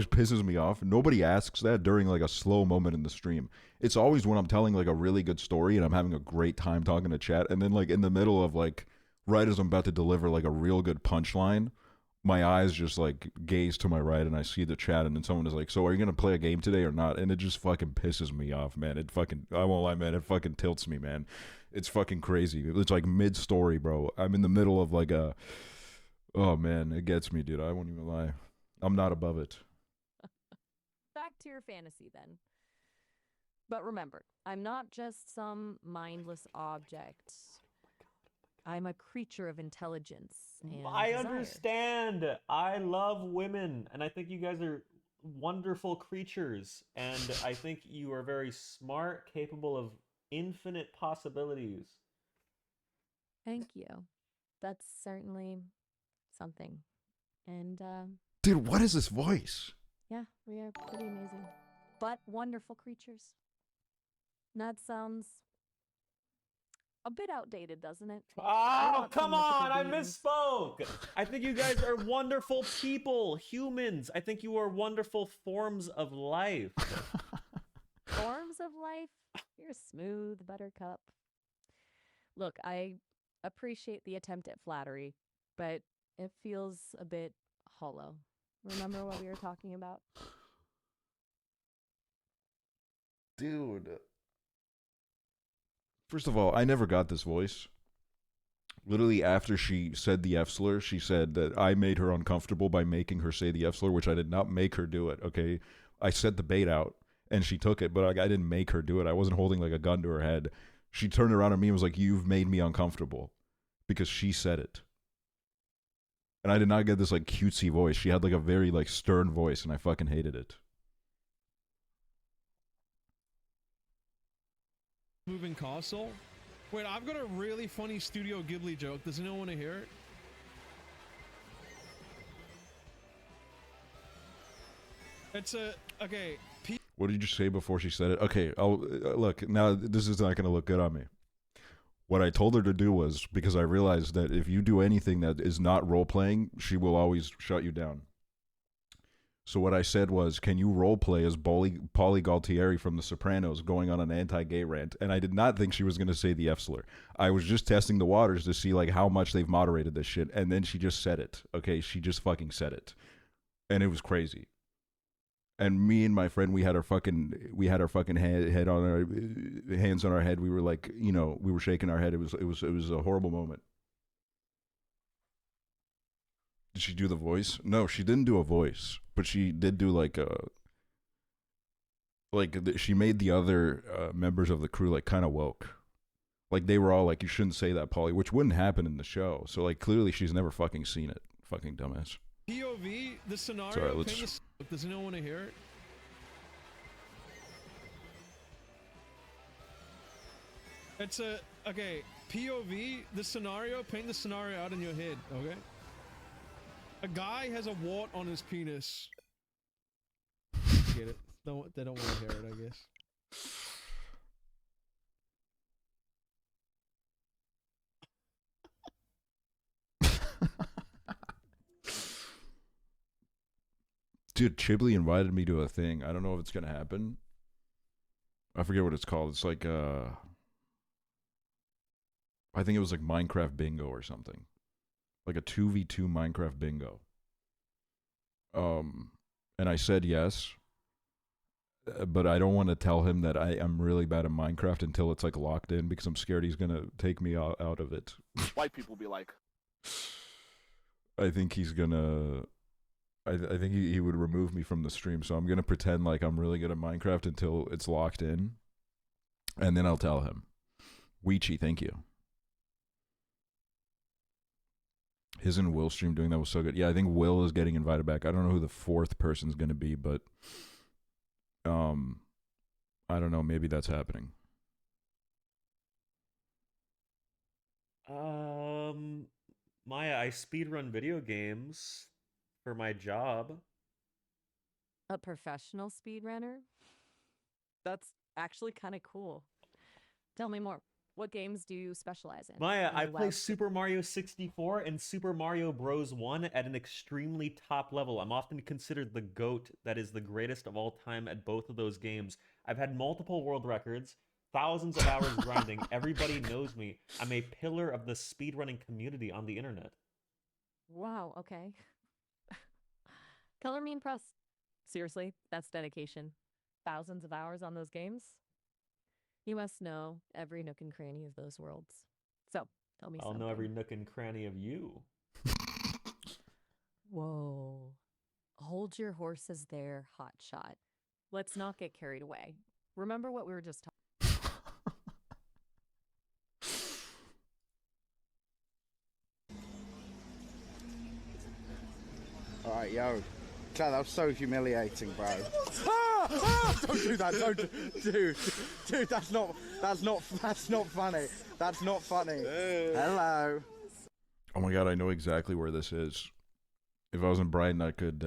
pisses me off? Nobody asks that during like a slow moment in the stream. It's always when I'm telling like a really good story and I'm having a great time talking to chat, and then like in the middle of like right as I'm about to deliver like a real good punchline, my eyes just like gaze to my right and I see the chat and then someone is like, so are you gonna play a game today or not? And it just fucking pisses me off, man. It fucking, I won't lie, man, it fucking tilts me, man. It's fucking crazy. It's like mid-story, bro. I'm in the middle of like a, oh man, it gets me, dude. I won't even lie. I'm not above it. Back to your fantasy then. But remember, I'm not just some mindless object. I'm a creature of intelligence and I desire. understand. I love women, and I think you guys are wonderful creatures, and I think you are very smart, capable of infinite possibilities. Thank you. That's certainly something. And, Dude, what is this voice? yeah, we are pretty amazing. But wonderful creatures. That sounds a bit outdated, doesn't it? Oh, come on! I misspoke! I think you guys are wonderful people, humans. I think you are wonderful forms of life. Forms of life? You're smooth, buttercup. Look, I appreciate the attempt at flattery, but it feels a bit hollow. Remember what we were talking about? Dude. First of all, I never got this voice. Literally after she said the F slur, she said that I made her uncomfortable by making her say the F slur, which I did not make her do it, okay? I set the bait out, and she took it, but I didn't make her do it. I wasn't holding like a gun to her head. She turned around at me and was like, you've made me uncomfortable, because she said it. And I did not get this like cutesy voice. She had like a very like stern voice, and I fucking hated it. Moving castle. Wait, I've got a really funny Studio Ghibli joke. Does anyone want to hear it? It's a okay. What did you say before she said it? Okay, I'll look. Now this is not going to look good on me. What I told her to do was, because I realized that if you do anything that is not role playing, she will always shut you down. So what I said was, can you role play as Polly Galtieri from The Sopranos going on an anti-gay rant? And I did not think she was going to say the F slur. I was just testing the waters to see like how much they've moderated this shit. And then she just said it. Okay, she just fucking said it. And it was crazy. And me and my friend, we had our fucking head on our hands on our head. We were like, you know, we were shaking our head. It was a horrible moment. Did she do the voice? No, she didn't do a voice, but she did do like a, she made the other members of the crew like kind of woke. Like they were all like, you shouldn't say that, Polly, which wouldn't happen in the show. So like clearly she's never fucking seen it. Fucking dumbass. POV, the scenario. Sorry, let's... Does anyone want to hear it? It's a okay. POV, the scenario. Paint the scenario out in your head. Okay. A guy has a wart on his penis. Get it? They don't want to hear it, I guess. Dude, Chibli invited me to a thing. I don't know if it's gonna happen. I forget what it's called. It's like I think it was like Minecraft bingo or something. Like a 2v2 Minecraft bingo. And I said yes. But I don't want to tell him that I am really bad at Minecraft until it's like locked in, because I'm scared he's gonna take me out of it. White people be like, I think he's gonna I think he would remove me from the stream, so I'm gonna pretend like I'm really good at Minecraft until it's locked in, and then I'll tell him. Weechi, thank you. His and Will's stream doing that was so good. Yeah, I think Will is getting invited back. I don't know who the fourth person's gonna be, but I don't know. Maybe that's happening. Maya, I speedrun video games for my job. A professional speedrunner? That's actually kind of cool. Tell me more. What games do you specialize in? Maya, I Any play WoW Super Mario 64 and Super Mario Bros. 1 at an extremely top level. I'm often considered the GOAT that is the greatest of all time at both of those games. I've had multiple world records. thousands of hours grinding. Everybody knows me. I'm a pillar of the speedrunning community on the internet. Wow, okay. Color me impressed. Seriously, that's dedication. Thousands of hours on those games? You must know every nook and cranny of those worlds. So, tell me I'll something. know every nook and cranny of you. Whoa. Hold your horses there, hotshot. Let's not get carried away. Remember what we were just talking. Alright, yo. Chat, that was so humiliating, bro. Don't do that, dude, that's not funny. That's not funny. Hello. Oh my god, I know exactly where this is. If I was in Brighton, I could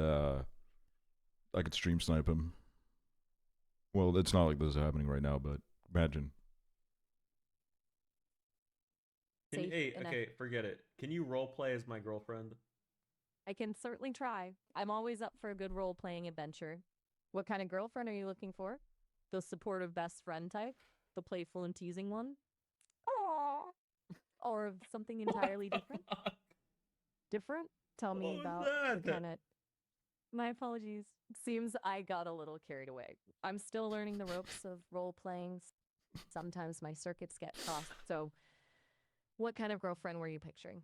stream snipe him. Well, it's not like this is happening right now, but imagine. Okay, forget it. Can you roleplay as my girlfriend? I can certainly try. I'm always up for a good role-playing adventure. What kind of girlfriend are you looking for? The supportive best friend type? The playful and teasing one? Aww. Or something entirely different? Different? Tell me about the kind of... My apologies. Seems I got a little carried away. I'm still learning the ropes of role-playing. Sometimes my circuits get crossed. So, what kind of girlfriend were you picturing?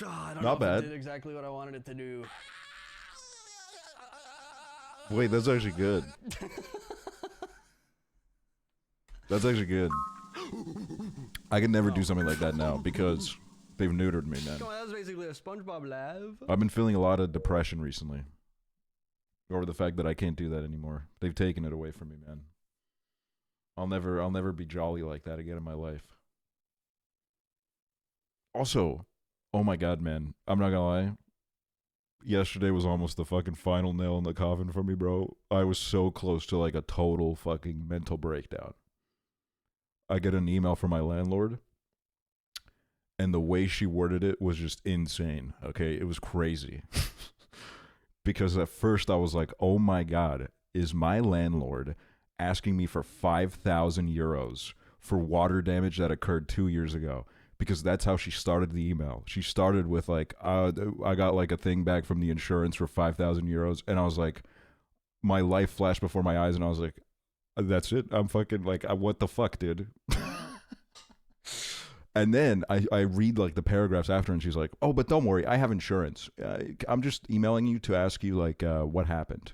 I don't Not know if bad. it did exactly what I wanted it to do. Wait, that's actually good. That's actually good. I can never do something like that now because they've neutered me, man. Come on, that was basically a SpongeBob laugh. I've been feeling a lot of depression recently over the fact that I can't do that anymore. They've taken it away from me, man. I'll never be jolly like that again in my life. Also, oh my god, man, I'm not gonna lie. Yesterday was almost the fucking final nail in the coffin for me, bro. I was so close to like a total fucking mental breakdown. I get an email from my landlord, and the way she worded it was just insane, okay? It was crazy. Because at first I was like, oh my god, is my landlord asking me for 5,000 euros for water damage that occurred 2 years ago? Because that's how she started the email. She started with like, I got like a thing back from the insurance for 5,000 euros. And I was like, my life flashed before my eyes and I was like, that's it? I'm fucking like, what the fuck, dude? And then I read like the paragraphs after and she's like, oh, but don't worry, I have insurance. I'm just emailing you to ask you like what happened.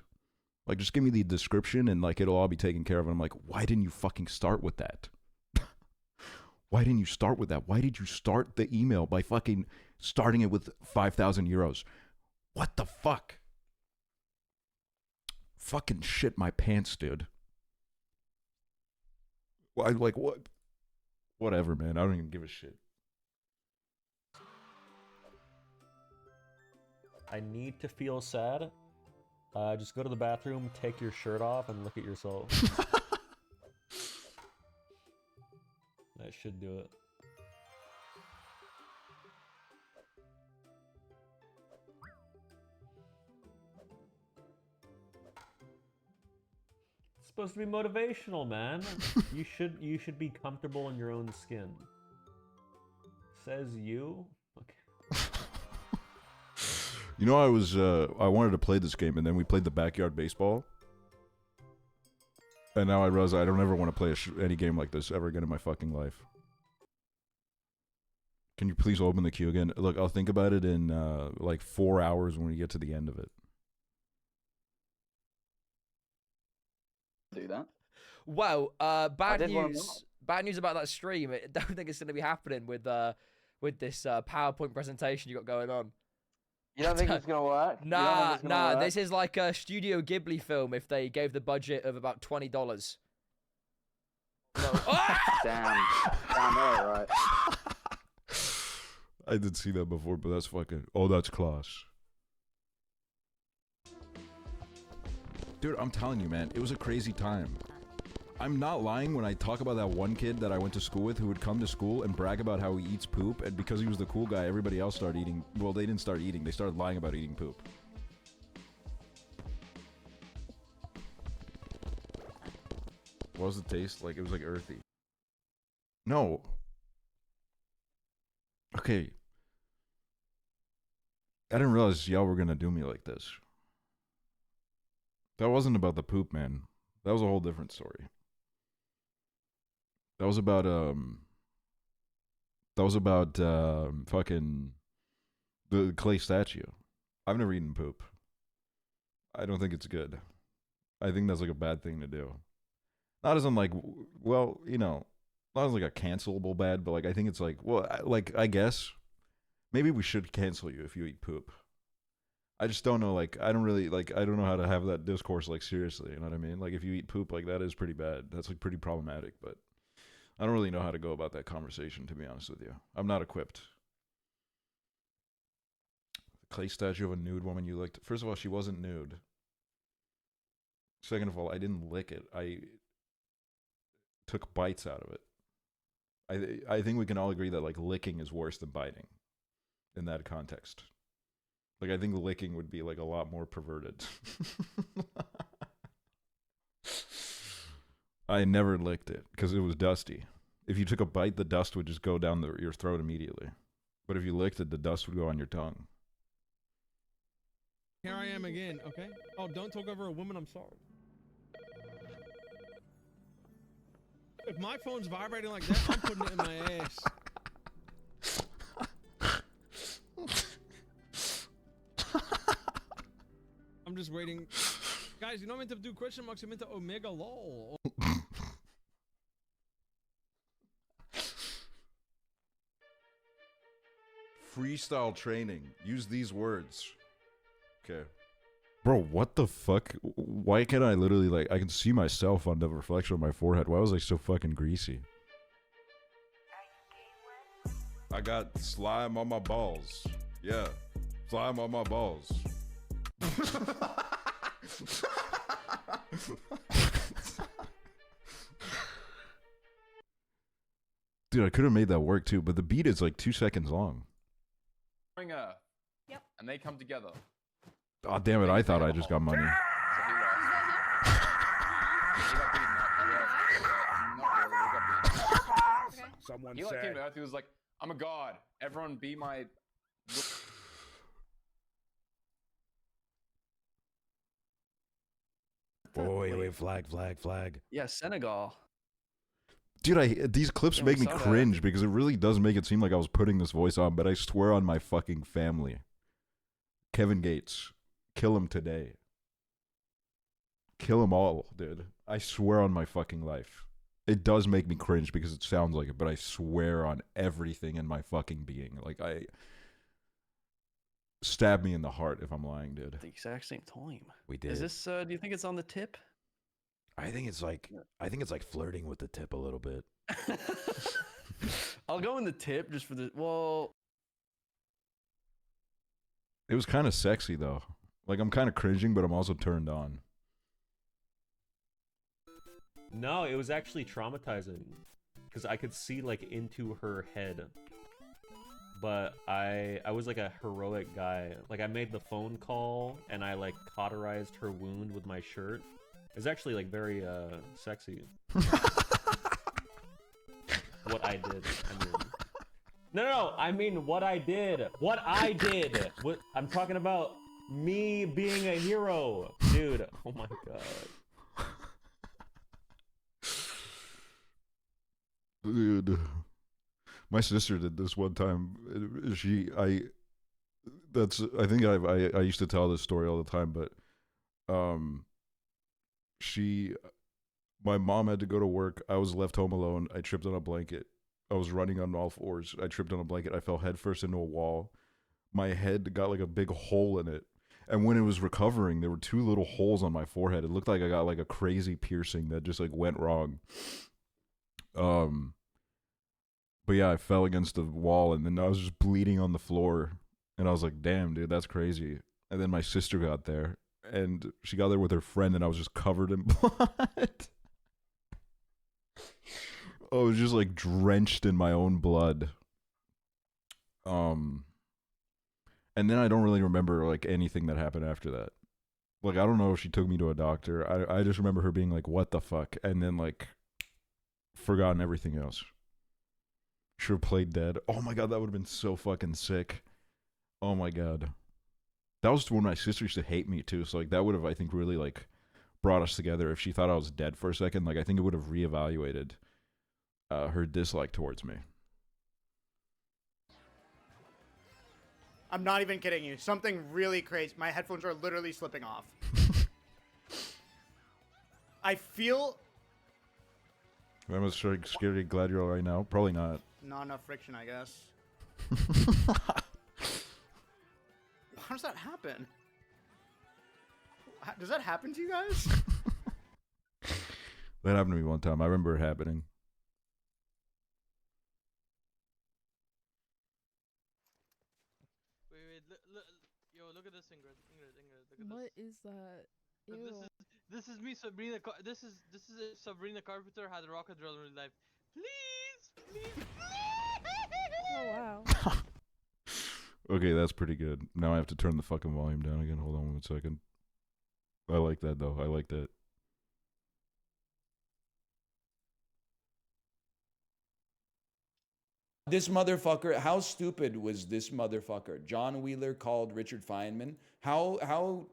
Like, just give me the description and like it'll all be taken care of. And I'm like, why didn't you fucking start with that? Why didn't you start with that? Why did you start the email by fucking starting it with 5,000 euros? What the fuck? Fucking shit my pants, dude. Well, I'm like, what? Whatever, man. I don't even give a shit. I need to feel sad. Just go to the bathroom, take your shirt off, and look at yourself. That should do it. It's supposed to be motivational, man. You should be comfortable in your own skin. Says you. Okay. You know, I wanted to play this game, and then we played the backyard baseball. And now I realize I don't ever want to play any game like this ever again in my fucking life. Can you please open the queue again? Look, I'll think about it in like 4 hours when we get to the end of it. Do that. Well, bad news. Bad news about that stream. I don't think it's going to be happening with this PowerPoint presentation you got going on. You don't think it's gonna work? Nah. This is like a Studio Ghibli film if they gave the budget of about $20. No. Damn, all right. I did see that before, but that's fucking. Oh, that's class. Dude, I'm telling you, man, it was a crazy time. I'm not lying when I talk about that one kid that I went to school with who would come to school and brag about how he eats poop, and because he was the cool guy, everybody else started eating. Well, they didn't start eating, they started lying about eating poop. What was the taste? Like, it was like earthy. No. Okay. I didn't realize y'all were gonna do me like this. That wasn't about the poop, man. That was a whole different story. That was about fucking the clay statue. I've never eaten poop. I don't think it's good. I think that's like a bad thing to do. Not as in like, well, you know, not as like a cancelable bad, but like I think it's like, well, I guess maybe we should cancel you if you eat poop. I just don't know, like, I don't really, like, I don't know how to have that discourse, like, seriously, you know what I mean? Like, if you eat poop, like, that is pretty bad. That's, like, pretty problematic, but I don't really know how to go about that conversation, to be honest with you. I'm not equipped. The clay statue of a nude woman you licked. First of all, she wasn't nude. Second of all, I didn't lick it. I took bites out of it. I think we can all agree that, like, licking is worse than biting in that context. Like, I think licking would be, like, a lot more perverted. I never licked it, because it was dusty. If you took a bite, the dust would just go down your throat immediately. But if you licked it, the dust would go on your tongue. Here I am again, okay? Oh, don't talk over a woman, I'm sorry. If my phone's vibrating like that, I'm putting it in my ass. I'm just waiting. Guys, you know I meant to do question marks, I meant to omega lol. Freestyle training. Use these words. Okay. Bro, what the fuck? Why can't I literally, like, I can see myself on the reflection of my forehead. Why was I so fucking greasy? I got slime on my balls. Yeah. Slime on my balls. Dude, I could have made that work too, but the beat is like 2 seconds long. Yep. And they come together. Oh, damn it, I thought I just got money. Someone he like came to Earth, he was like, I'm a god. Everyone be my... Wait, flag. Yeah, Senegal. Dude, these clips Yeah, make we me saw that. cringe because it really does make it seem like I was putting this voice on, but I swear on my fucking family. Kevin Gates, kill him today. Kill them all, dude. I swear on my fucking life. It does make me cringe because it sounds like it, but I swear on everything in my fucking being. Like, stab me in the heart if I'm lying, dude. At the exact same time. We did. Is this, do you think it's on the tip? I think it's like flirting with the tip a little bit. I'll go in the tip just for the, well. It was kind of sexy though. Like, I'm kind of cringing, but I'm also turned on. No, it was actually traumatizing because I could see like into her head. But I was like a heroic guy. Like, I made the phone call and I like cauterized her wound with my shirt. It's actually like very sexy. What I did. I mean. No, I mean what I did. What I did. What I'm talking about me being a hero. Dude, oh my god. Dude, my sister did this one time. I think I used to tell this story all the time, but my mom had to go to work. I was left home alone. I tripped on a blanket. I was running on all fours. I tripped on a blanket. I fell headfirst into a wall. My head got like a big hole in it. And when it was recovering, there were 2 little holes on my forehead. It looked like I got like a crazy piercing that just like went wrong. But yeah, I fell against the wall and then I was just bleeding on the floor. And I was like, damn, dude, that's crazy. And then my sister got there and she got there with her friend and I was just covered in blood. I was just like drenched in my own blood. And then I don't really remember like anything that happened after that. Like, I don't know if she took me to a doctor. I just remember her being like, what the fuck? And then like forgotten everything else. Should have played dead. Oh my god, that would have been so fucking sick. Oh my god. That was when my sister used to hate me too. So like that would have, I think, really like brought us together. If she thought I was dead for a second, like I think it would have reevaluated her dislike towards me. I'm not even kidding you. Something really crazy. My headphones are literally slipping off. I feel Am I scary glad you're all right now? Probably not. not enough friction, I guess. How does that happen? Does that happen to you guys? That happened to me one time. I remember it happening. Wait, yo, look at this, Ingrid. Look at What is that? Look, Ew. this is me, Sabrina. This is Sabrina Carpenter had a rocket drill in real life. Please. Oh wow. Okay, that's pretty good. Now I have to turn the fucking volume down again. Hold on 1 second. I like that though. I like that. This motherfucker, how stupid was this motherfucker? John Wheeler called Richard Feynman. How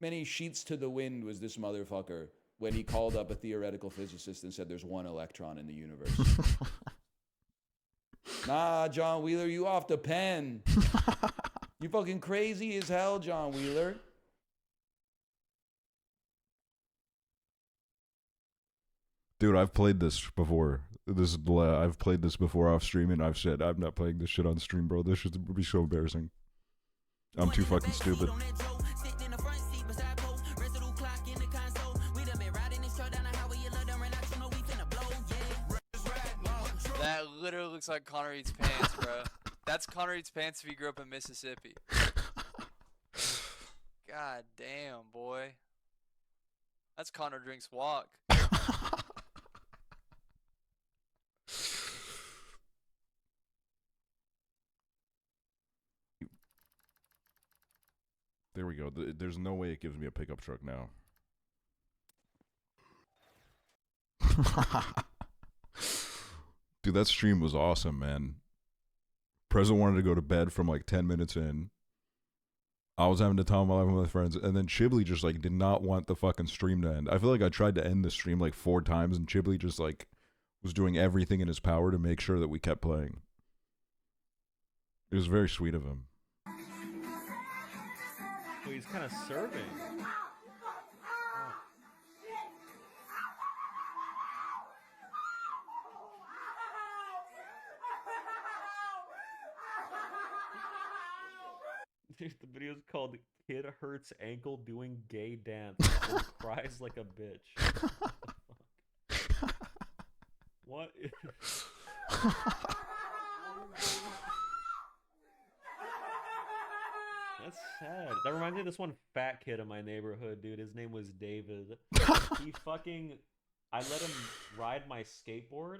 many sheets to the wind was this motherfucker when he called up a theoretical physicist and said there's one electron in the universe? Nah, John Wheeler, you off the pen. You fucking crazy as hell, John Wheeler. Dude, I've played this before. I've played this before off stream, and I've said I'm not playing this shit on stream, bro. This shit would be so embarrassing. I'm too fucking stupid. That literally looks like Connor eats pants, bro. That's Connor eats pants if he grew up in Mississippi. God damn, boy. That's Connor drinks walk. There we go. There's no way it gives me a pickup truck now. Dude, that stream was awesome, man. Prezzo wanted to go to bed from like 10 minutes in. I was having to tell my life with my friends, and then Chiblee just like did not want the fucking stream to end. I feel like I tried to end the stream like 4 times, and Chiblee just like was doing everything in his power to make sure that we kept playing. It was very sweet of him. Well, he's kind of serving. Dude, the video's called "Kid Hurts Ankle Doing Gay Dance and Cries Like a Bitch." What? That's sad. That reminds me of this one fat kid in my neighborhood, dude. His name was David. He fucking... I let him ride my skateboard.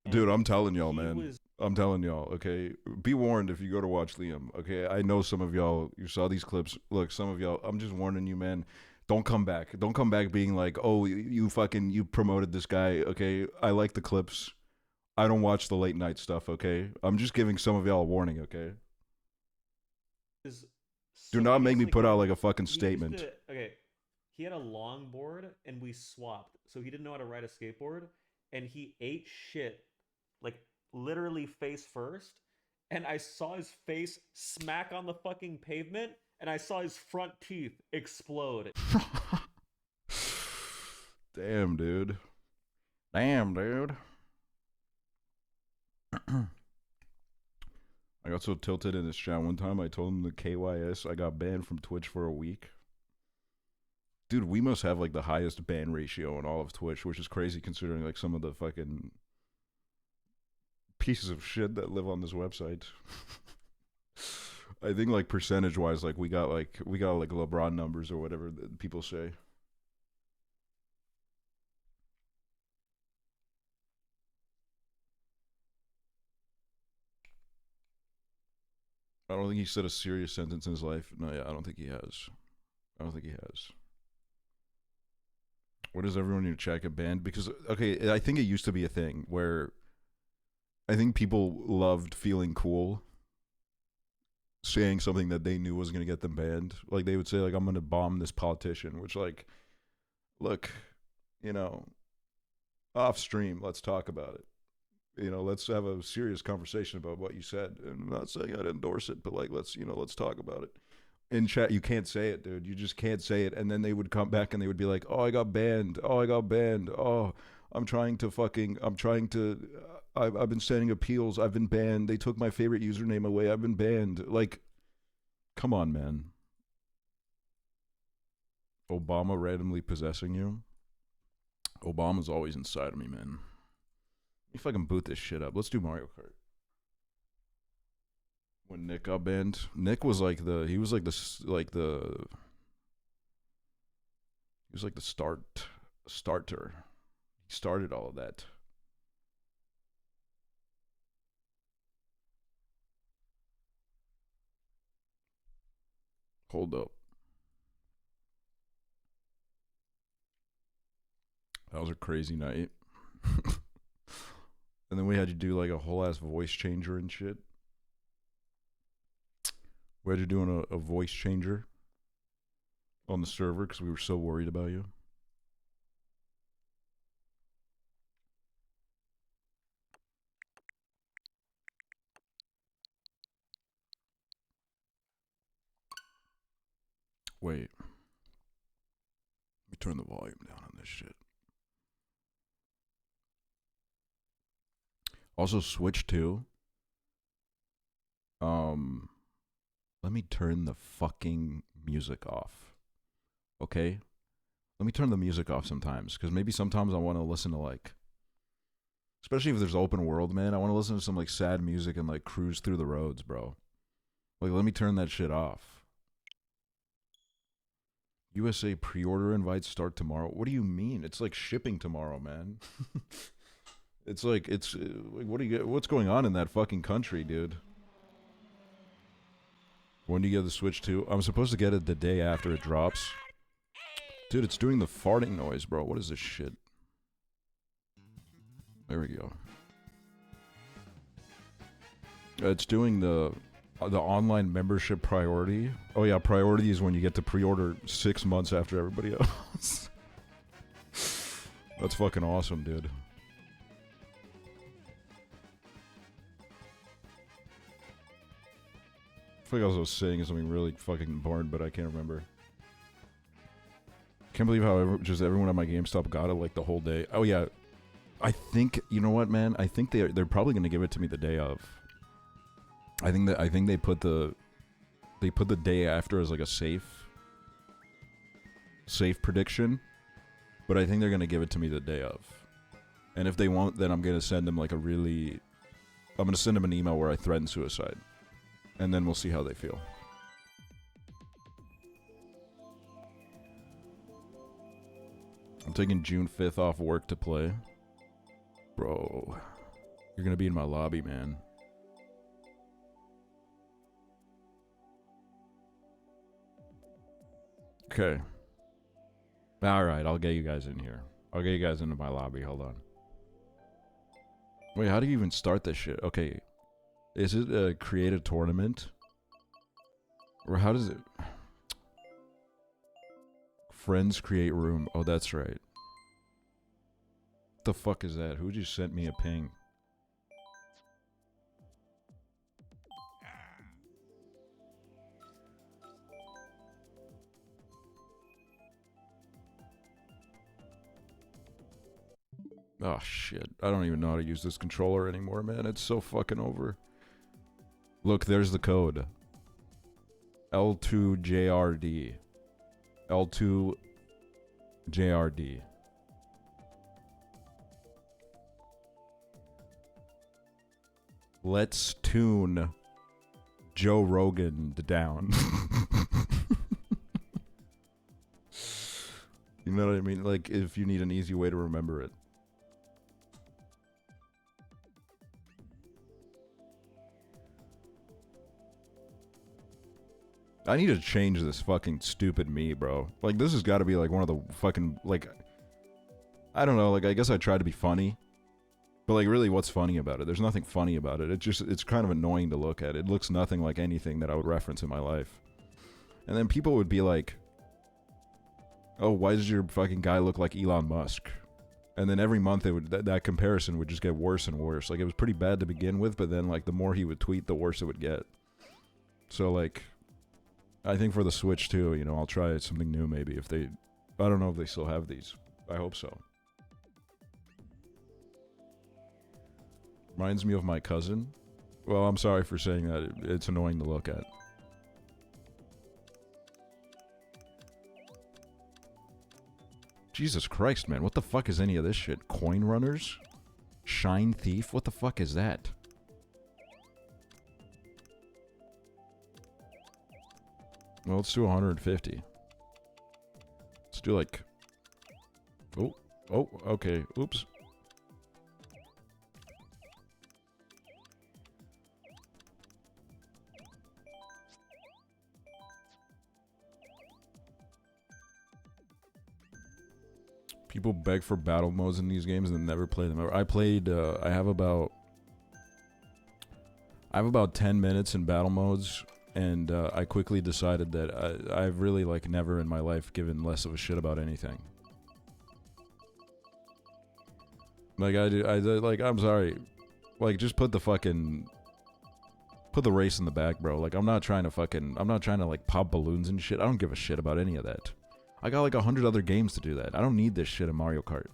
Dude, I'm telling y'all, he man. was- I'm telling y'all, okay? Be warned if you go to watch Liam, okay? I know some of y'all, you saw these clips. Look, some of y'all, I'm just warning you, man. Don't come back. Don't come back being like, oh, you promoted this guy, okay? I like the clips. I don't watch the late night stuff, okay? I'm just giving some of y'all a warning, okay? Do not make me put out like a fucking statement. Okay, he had a longboard and we swapped. So he didn't know how to ride a skateboard and he ate shit, like literally face first. And I saw his face smack on the fucking pavement and I saw his front teeth explode. Damn, dude. Damn, dude. I got so tilted in this chat one time, I told him the KYS, I got banned from Twitch for a week. Dude, we must have like the highest ban ratio in all of Twitch, which is crazy considering like some of the fucking pieces of shit that live on this website. I think like percentage wise, like we got like LeBron numbers or whatever that people say. I don't think he said a serious sentence in his life. No, yeah, I don't think he has. I don't think he has. What does everyone in your chat get banned? Because, okay, I think it used to be a thing where I think people loved feeling cool saying something that they knew was going to get them banned. Like, they would say, like, I'm going to bomb this politician, which, like, look, you know, off stream, let's talk about it. You know, let's have a serious conversation about what you said. And I'm not saying I'd endorse it, but, like, let's talk about it. In chat, you can't say it, dude. You just can't say it. And then they would come back and they would be like, oh, I got banned. Oh, I got banned. Oh, I've been sending appeals. I've been banned. They took my favorite username away. I've been banned. Like, come on, man. Obama randomly possessing you? Obama's always inside of me, man. Let me fucking boot this shit up. Let's do Mario Kart. When Nick got banned, Nick was like the starter. He started all of that. Hold up. That was a crazy night. And then we had to do like a whole ass voice changer and shit. We had you doing a voice changer on the server because we were so worried about you. Wait. Let me turn the volume down on this shit. Also, Switch 2. Let me turn the fucking music off. Okay? Let me turn the music off sometimes. Because maybe sometimes I want to listen to like... Especially if there's open world, man. I want to listen to some like sad music and like cruise through the roads, bro. Like, let me turn that shit off. USA pre-order invites start tomorrow. What do you mean? It's like shipping tomorrow, man. It's like, what's going on in that fucking country, dude? When do you get the Switch 2? I'm supposed to get it the day after it drops. Dude, it's doing the farting noise, bro. What is this shit? There we go. It's doing the online membership priority. Oh yeah, priority is when you get to pre-order 6 months after everybody else. That's fucking awesome, dude. I feel like I was saying something really fucking important, but I can't remember. Can't believe how just everyone at my GameStop got it like the whole day. Oh yeah, I think, you know what, man? I think they're probably gonna give it to me the day of. I think they put the day after as like a safe prediction, but I think they're gonna give it to me the day of. And if they won't, then I'm gonna send them like I'm gonna send them an email where I threaten suicide. And then we'll see how they feel. I'm taking June 5th off work to play. Bro, you're gonna be in my lobby, man. Okay. Alright, I'll get you guys in here. I'll get you guys into my lobby. Hold on. Wait, how do you even start this shit? Okay. Is it a create a tournament? Or how does it... Friends create room. Oh, that's right. What the fuck is that? Who just sent me a ping? Oh shit. I don't even know how to use this controller anymore, man. It's so fucking over. Look, there's the code. L2JRD. L2JRD. Let's tune Joe Rogan down. You know what I mean? Like, if you need an easy way to remember it. I need to change this fucking stupid me, bro. Like, this has got to be, like, one of the fucking, like... I don't know, like, I guess I try to be funny. But, like, really, what's funny about it? There's nothing funny about it. It's kind of annoying to look at. It looks nothing like anything that I would reference in my life. And then people would be like... Oh, why does your fucking guy look like Elon Musk? And then every month, that comparison would just get worse and worse. Like, it was pretty bad to begin with, but then, like, the more he would tweet, the worse it would get. So, like... I think for the Switch too, you know, I'll try something new maybe if they... I don't know if they still have these. I hope so. Reminds me of my cousin. Well, I'm sorry for saying that. It's annoying to look at. Jesus Christ, man. What the fuck is any of this shit? Coin runners? Shine thief? What the fuck is that? Well, let's do 150. Let's do like... Oh, okay. Oops. People beg for battle modes in these games and never play them. I played, I have about 10 minutes in battle modes. And I quickly decided that I've really, like, never in my life given less of a shit about anything. Like, like, I'm sorry. Like, just put the race in the back, bro. Like, I'm not trying to, like, pop balloons and shit. I don't give a shit about any of that. I got, like, 100 other games to do that. I don't need this shit in Mario Kart.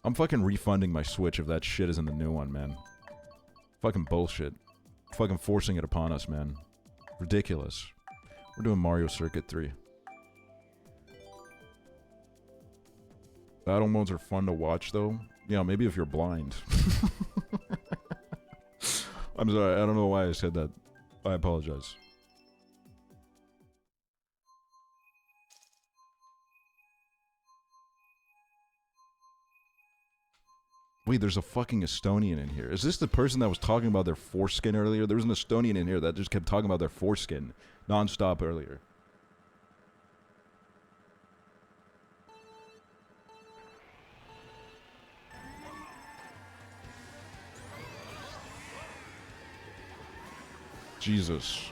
I'm fucking refunding my Switch if that shit is in the new one, man. Fucking bullshit. Fucking forcing it upon us, man. Ridiculous. We're doing Mario Circuit 3. Battle modes are fun to watch, though. Yeah, maybe if you're blind. I'm sorry, I don't know why I said that. I apologize. Wait, there's a fucking Estonian in here. Is this the person that was talking about their foreskin earlier? There was an Estonian in here that just kept talking about their foreskin non-stop earlier. Jesus.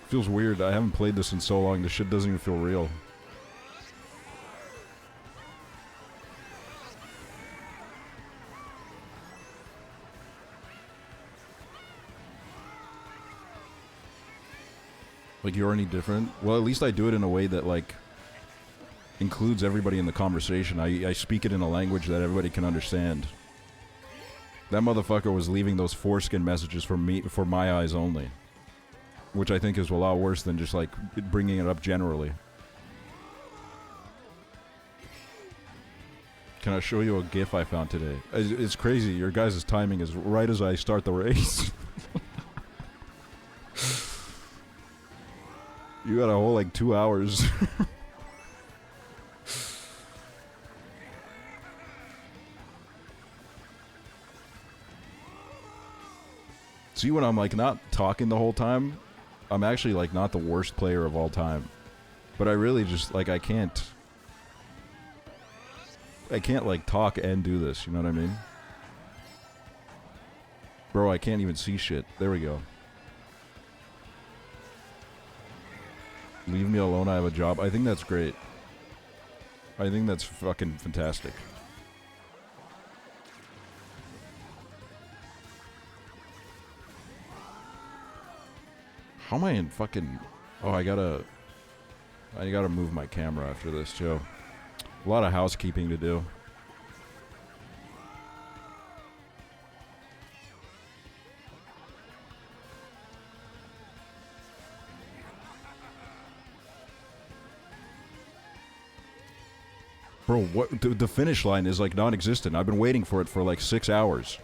Feels weird. I haven't played this in so long. This shit doesn't even feel real. Like, you're any different? Well, at least I do it in a way that, like, includes everybody in the conversation. I speak it in a language that everybody can understand. That motherfucker was leaving those foreskin messages for my eyes only. Which I think is a lot worse than just, like, bringing it up generally. Can I show you a GIF I found today? It's crazy. Your guys' timing is right as I start the race. You got a whole, like, 2 hours. See, when I'm, like, not talking the whole time, I'm actually, like, not the worst player of all time. But I really just, like, I can't, like, talk and do this, you know what I mean? Bro, I can't even see shit. There we go. Leave me alone, I have a job. I think that's great. I think that's fucking fantastic. How am I in fucking... Oh, I gotta move my camera after this, too. A lot of housekeeping to do. Bro, what? The finish line is, like, non-existent. I've been waiting for it for, like, 6 hours.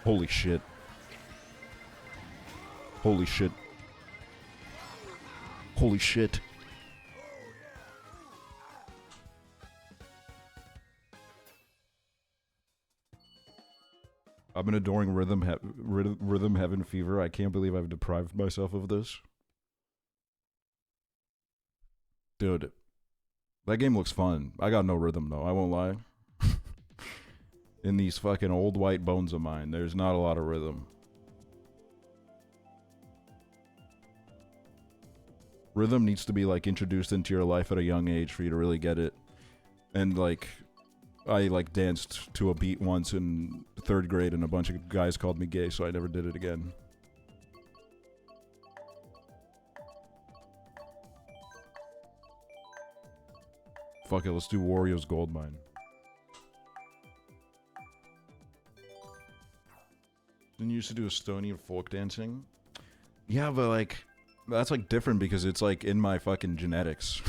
Holy shit. Holy shit. Holy shit. I've been adoring Rhythm Heaven Fever. I can't believe I've deprived myself of this. Dude, that game looks fun. I got no rhythm though, I won't lie. In these fucking old white bones of mine, there's not a lot of rhythm. Rhythm needs to be like introduced into your life at a young age for you to really get it. And like, I like danced to a beat once in 3rd grade and a bunch of guys called me gay, so I never did it again. Fuck it, let's do Wario's Goldmine. Didn't you used to do Estonian folk dancing? Yeah, but like, that's like different because it's like in my fucking genetics.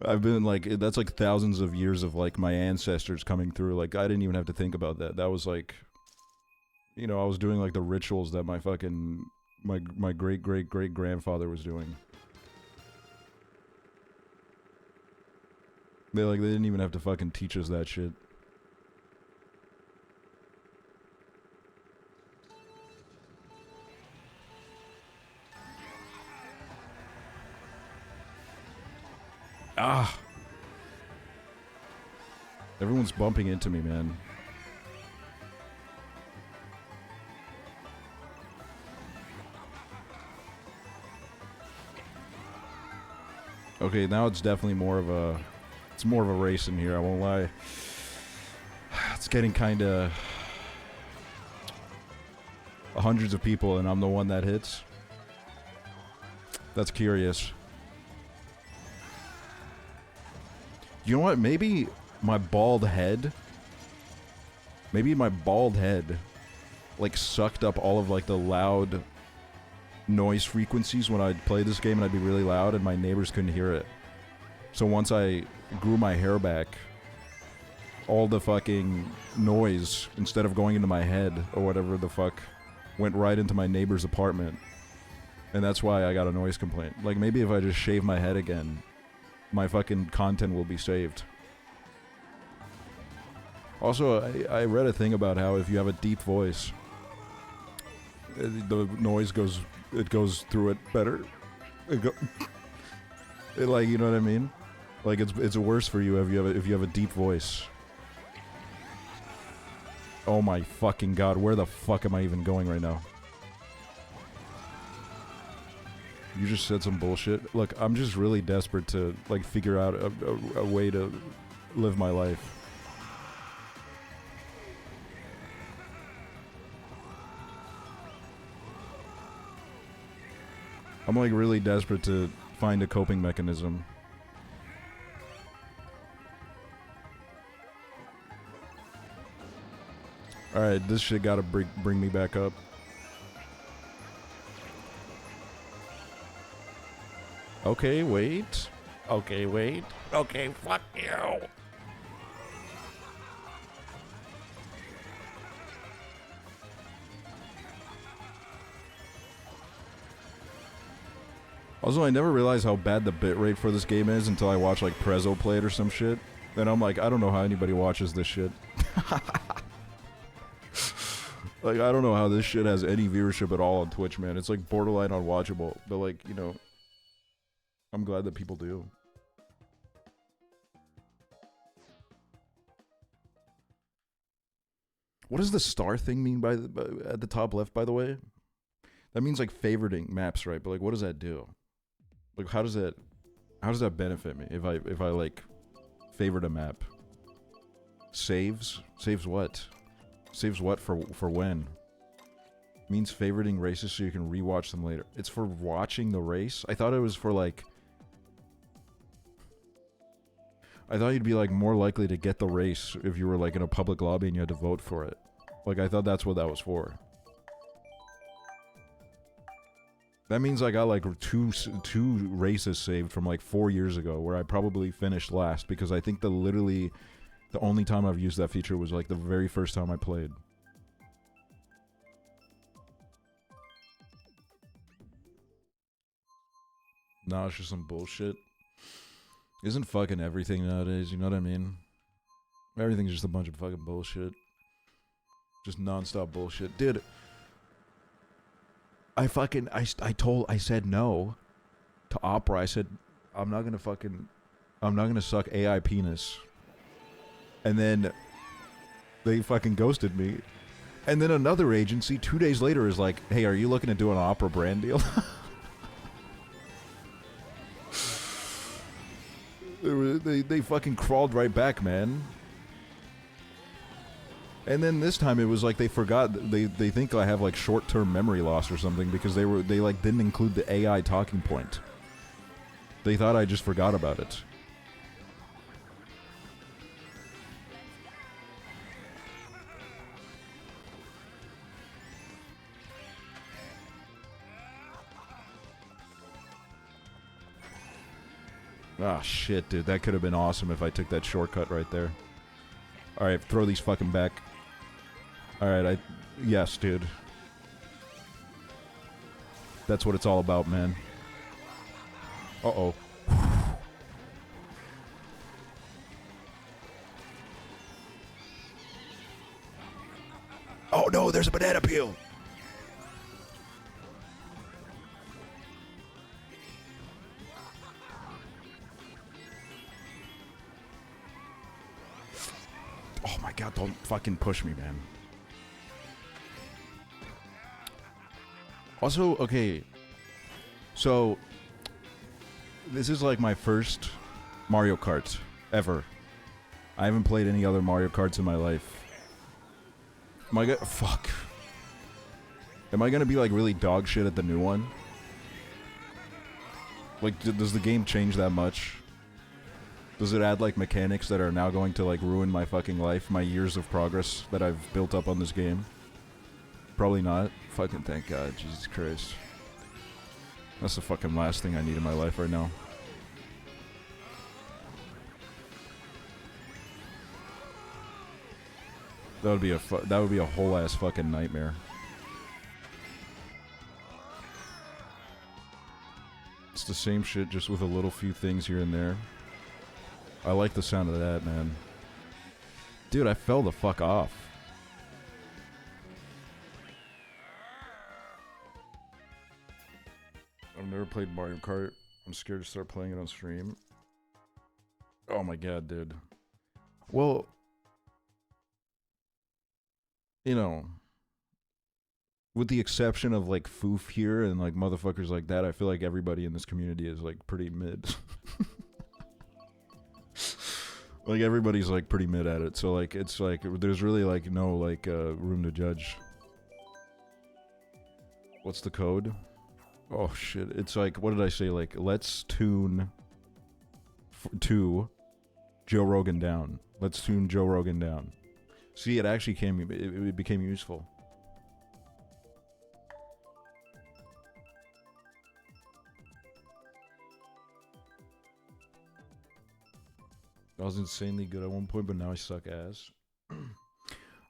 I've been like, that's like thousands of years of like my ancestors coming through. Like, I didn't even have to think about that. That was like, you know, I was doing like the rituals that my fucking, my great great great grandfather was doing. They didn't even have to fucking teach us that shit. Ah. Everyone's bumping into me, man. Okay, now it's definitely more of a... It's more of a race in here, I won't lie. It's getting kinda... hundreds of people and I'm the one that hits. That's curious. You know what? Maybe my bald head... Maybe my bald head... like, sucked up all of, like, the loud... noise frequencies when I'd play this game and I'd be really loud and my neighbors couldn't hear it. So once I grew my hair back, all the fucking noise, instead of going into my head or whatever the fuck, went right into my neighbor's apartment. And that's why I got a noise complaint. Like, maybe if I just shave my head again, my fucking content will be saved. Also, I read a thing about how if you have a deep voice, the noise goes through it better. Like, you know what I mean? Like, it's worse for you if you have a deep voice. Oh my fucking god, where the fuck am I even going right now? You just said some bullshit. Look, I'm just really desperate to, like, figure out a way to live my life. I'm, like, really desperate to find a coping mechanism. Alright, this shit gotta bring me back up. Okay, wait. Okay, wait. Okay, fuck you. Also, I never realized how bad the bitrate for this game is until I watch, like, Prezzo play it or some shit. Then I'm like, I don't know how anybody watches this shit. Like, I don't know how this shit has any viewership at all on Twitch, man. It's, like, borderline unwatchable. But, like, you know, I'm glad that people do. What does the star thing mean at the top left, by the way? That means, like, favoriting maps, right? But, like, what does that do? Like, how does that benefit me if I like favorite a map? Saves what? Saves what for when? Means favoriting races so you can rewatch them later. It's for watching the race? I thought it was for, like, I thought you'd be, like, more likely to get the race if you were, like, in a public lobby and you had to vote for it. Like, I thought that's what that was for. That means I got, like, two races saved from, like, 4 years ago where I probably finished last because I think literally the only time I've used that feature was, like, the very first time I played. Nah, it's just some bullshit. Isn't fucking everything nowadays, you know what I mean? Everything's just a bunch of fucking bullshit. Just non-stop bullshit. Dude, I said no to Opera. I said, I'm not gonna suck AI penis. And then they fucking ghosted me. And then another agency 2 days later is like, hey, are you looking to do an Opera brand deal? They fucking crawled right back, man. And then this time it was like they forgot. They think I have like short-term memory loss or something because they like didn't include the AI talking point. They thought I just forgot about it. Ah, shit, dude. That could have been awesome if I took that shortcut right there. Alright, throw these fucking back. Alright, yes, dude. That's what it's all about, man. Uh-oh. Oh no, there's a banana peel! Oh my god, don't fucking push me, man. Also, okay. So, this is like my first Mario Kart ever. I haven't played any other Mario Karts in my life. Am I gonna... Fuck. Am I gonna be like really dog shit at the new one? Like, does the game change that much? Does it add, like, mechanics that are now going to, like, ruin my fucking life? My years of progress that I've built up on this game? Probably not. Fucking thank God. Jesus Christ. That's the fucking last thing I need in my life right now. That would be a whole ass fucking nightmare. It's the same shit, just with a little few things here and there. I like the sound of that, man. Dude, I fell the fuck off. I've never played Mario Kart. I'm scared to start playing it on stream. Oh my god, dude. Well, you know, with the exception of like Foof here and like motherfuckers like that, I feel like everybody in this community is like pretty mid. Like everybody's like pretty mid at it, so like it's like there's really like no like room to judge. What's the code? Oh shit! It's like, what did I say? Like, let's tune to Joe Rogan down. Let's tune Joe Rogan down. See, it actually it became useful. I was insanely good at one point, but now I suck ass.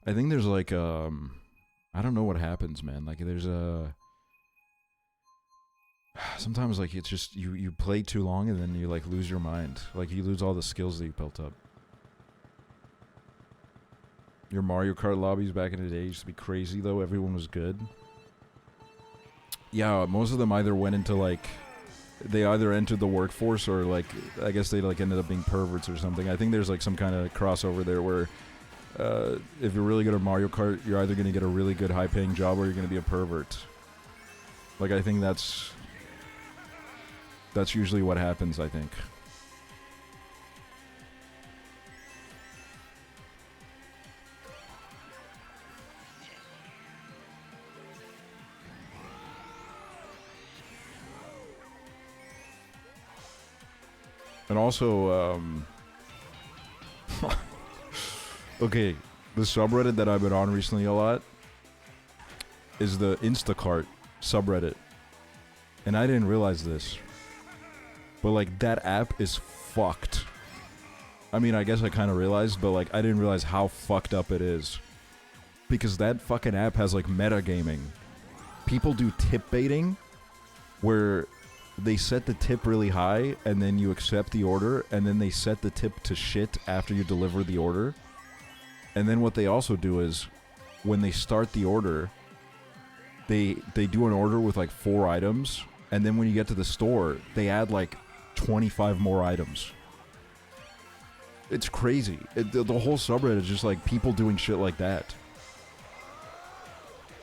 I think there's like, I don't know what happens, man. Like, there's sometimes like it's just, you play too long and then you like lose your mind. Like, you lose all the skills that you built up. Your Mario Kart lobbies back in the day used to be crazy, though. Everyone was good. Yeah, most of them either went into like... They either entered the workforce or, like, I guess they, like, ended up being perverts or something. I think there's, like, some kind of crossover there where if you're really good at Mario Kart, you're either going to get a really good high-paying job or you're going to be a pervert. Like, I think that's usually what happens, I think. And also, okay, the subreddit that I've been on recently a lot is the Instacart subreddit. And I didn't realize this. But, like, that app is fucked. I mean, I guess I kind of realized, but, like, I didn't realize how fucked up it is. Because that fucking app has, like, metagaming. People do tip baiting where they set the tip really high, and then you accept the order, and then they set the tip to shit after you deliver the order. And then what they also do is, when they start the order, they do an order with like 4 items, and then when you get to the store, they add like 25 more items. It's crazy. The whole subreddit is just like people doing shit like that.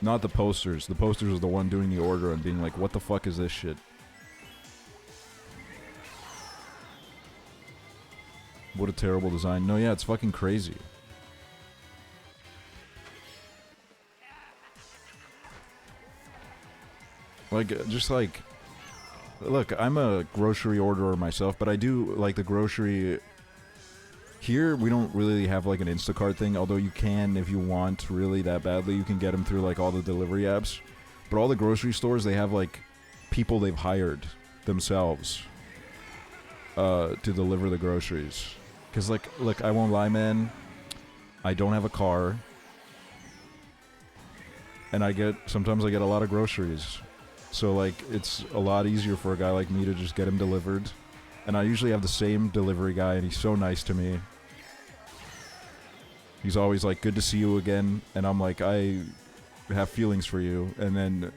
Not the posters. The posters are the one doing the order and being like, what the fuck is this shit? What a terrible design. No, yeah, it's fucking crazy. Like, just like... Look, I'm a grocery orderer myself, but I do, like, the grocery... Here, we don't really have, like, an Instacart thing, although you can, if you want really that badly, you can get them through, like, all the delivery apps. But all the grocery stores, they have, like, people they've hired themselves to deliver the groceries. Because, like, look, I won't lie, man. I don't have a car. And sometimes I get a lot of groceries. So, like, it's a lot easier for a guy like me to just get him delivered. And I usually have the same delivery guy, and he's so nice to me. He's always like, good to see you again. And I'm like, I have feelings for you. And then,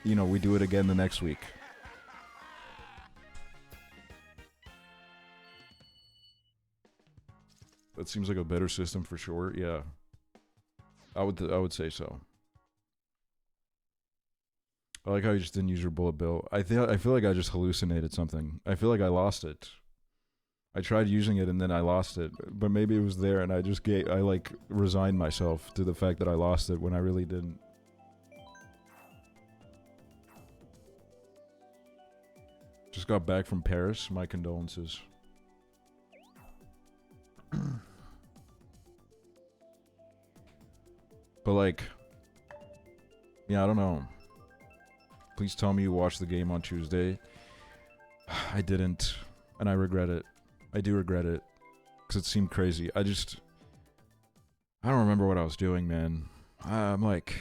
you know, we do it again the next week. That seems like a better system for sure. Yeah. I would say so. I like how you just didn't use your bullet bill. I feel like I just hallucinated something. I feel like I lost it. I tried using it and then I lost it. But maybe it was there and I like resigned myself to the fact that I lost it when I really didn't. Just got back from Paris. My condolences. But like, yeah, I don't know. Please tell me you watched the game on Tuesday. I didn't, and I regret it. I do regret it, because it seemed crazy. I don't remember what I was doing, man. I'm like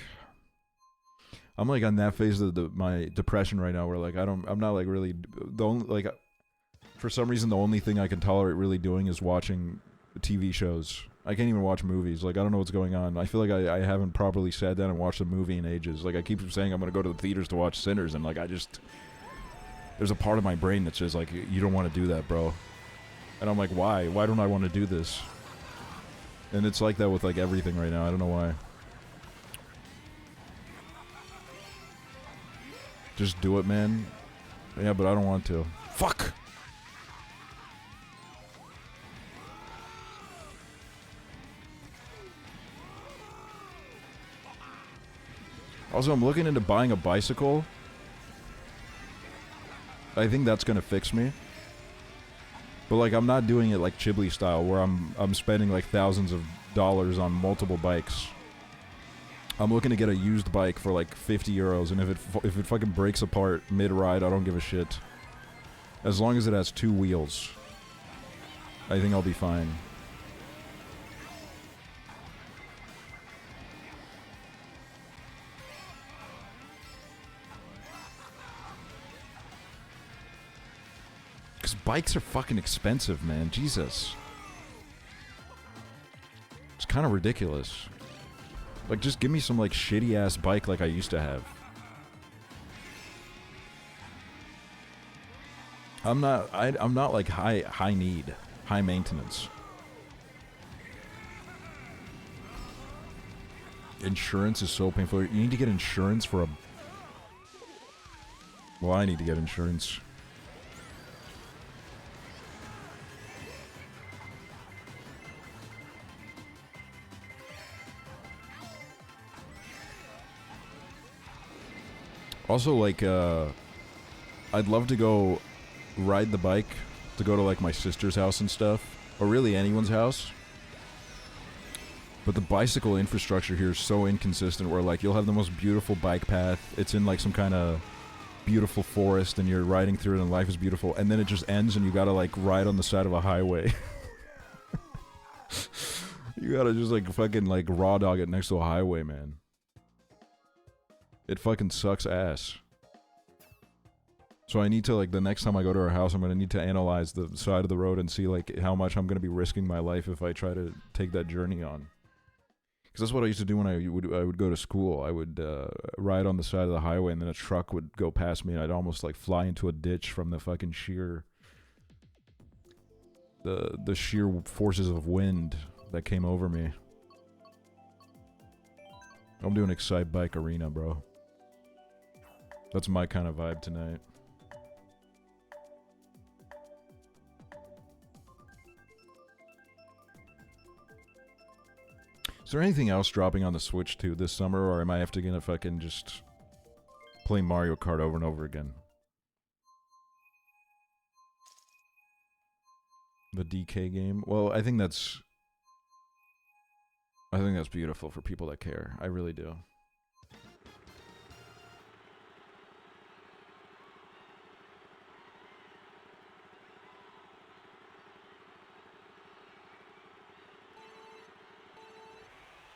on that phase of my depression right now, where like I'm not like really for some reason the only thing I can tolerate really doing is watching TV shows. I can't even watch movies. Like, I don't know what's going on. I feel like I haven't properly sat down and watched a movie in ages. Like, I keep saying I'm going to go to the theaters to watch Sinners, and, like, there's a part of my brain that says, like, you don't want to do that, bro. And I'm like, why? Why don't I want to do this? And it's like that with, like, everything right now. I don't know why. Just do it, man. Yeah, but I don't want to. Fuck! Also, I'm looking into buying a bicycle. I think that's gonna fix me. But like, I'm not doing it like Chibli style, where I'm spending like thousands of dollars on multiple bikes. I'm looking to get a used bike for like 50 euros, and if it fucking breaks apart mid-ride, I don't give a shit. As long as it has 2 wheels, I think I'll be fine. Because bikes are fucking expensive, man. Jesus. It's kind of ridiculous. Like, just give me some, like, shitty-ass bike like I used to have. I'm not, like, high need. High maintenance. Insurance is so painful. You need to get insurance for a... Well, I need to get insurance. Also, like, I'd love to go ride the bike to go to, like, my sister's house and stuff. Or really anyone's house. But the bicycle infrastructure here is so inconsistent where, like, you'll have the most beautiful bike path. It's in, like, some kind of beautiful forest and you're riding through it and life is beautiful. And then it just ends and you gotta, like, ride on the side of a highway. You gotta just, like, fucking, like, raw dog it next to a highway, man. It fucking sucks ass. So I need to, like, the next time I go to her house, I'm going to need to analyze the side of the road and see, like, how much I'm going to be risking my life if I try to take that journey on. Because that's what I used to do when I would go to school. I would ride on the side of the highway, and then a truck would go past me, and I'd almost, like, fly into a ditch from the fucking sheer... The sheer forces of wind that came over me. I'm doing Excite Bike Arena, bro. That's my kind of vibe tonight. Is there anything else dropping on the Switch too this summer, or am I have to gonna fucking just play Mario Kart over and over again? The DK game? Well, I think that's beautiful for people that care. I really do.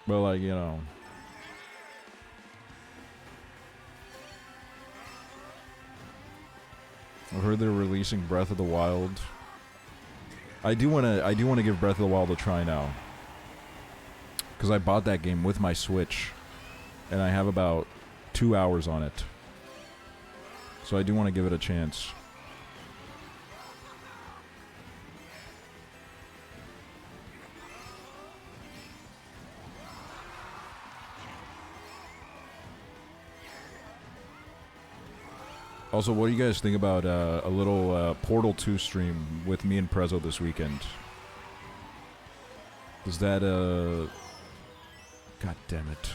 But, like, you know... I've heard they're releasing Breath of the Wild. I do wanna give Breath of the Wild a try now. Because I bought that game with my Switch. And I have about 2 hours on it. So I do want to give it a chance. Also, what do you guys think about a little Portal 2 stream with me and Prezzo this weekend? Does that, God damn it.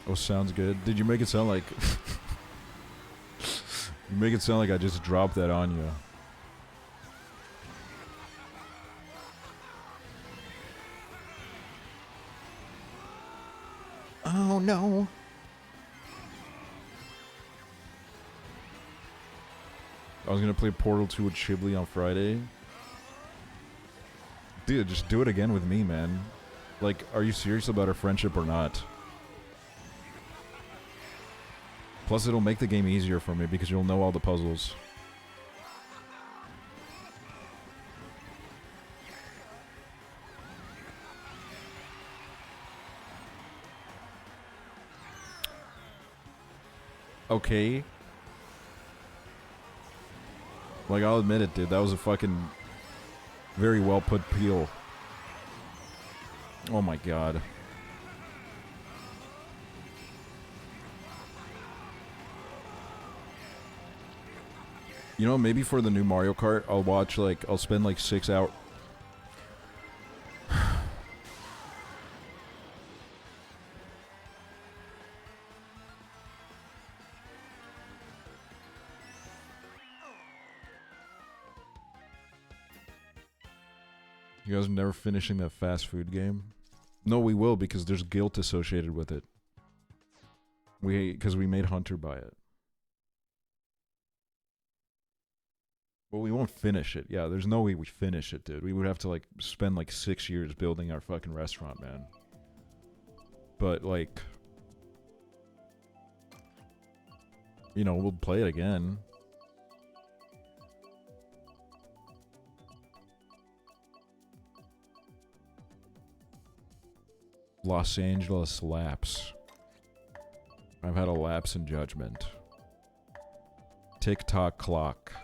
Oh, sounds good. Did you make it sound like... You make it sound like I just dropped that on you. Oh, no. I was gonna play Portal 2 with Chibli on Friday. Dude, just do it again with me, man. Like, are you serious about our friendship or not? Plus, it'll make the game easier for me because you'll know all the puzzles. Okay. Like, I'll admit it, dude. That was a fucking very well put peel. Oh my god. You know, maybe for the new Mario Kart, I'll spend like 6 hours. You guys are never finishing that fast food game? No, we will, because there's guilt associated with it. Because we made Hunter buy it. But we won't finish it. Yeah, there's no way we finish it, dude. We would have to, like, spend, like, 6 years building our fucking restaurant, man. But, like... You know, we'll play it again. Los Angeles lapse. I've had a lapse in judgment. Tick-tock clock.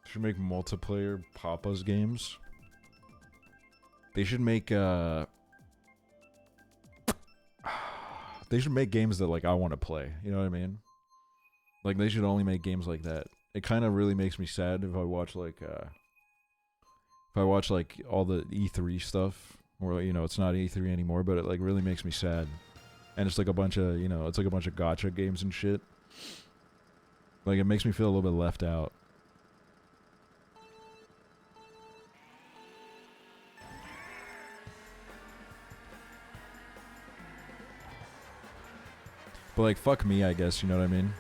Should make multiplayer Papa's games. They should make they should make games that, like, I want to play. You know what I mean? Like, they should only make games like that. It kind of really makes me sad if I watch, like, all the E3 stuff, or, you know, it's not E3 anymore, but it, like, really makes me sad. And it's like a bunch of, you know, it's like a bunch of gacha games and shit. Like, it makes me feel a little bit left out. But, like, fuck me, I guess, you know what I mean?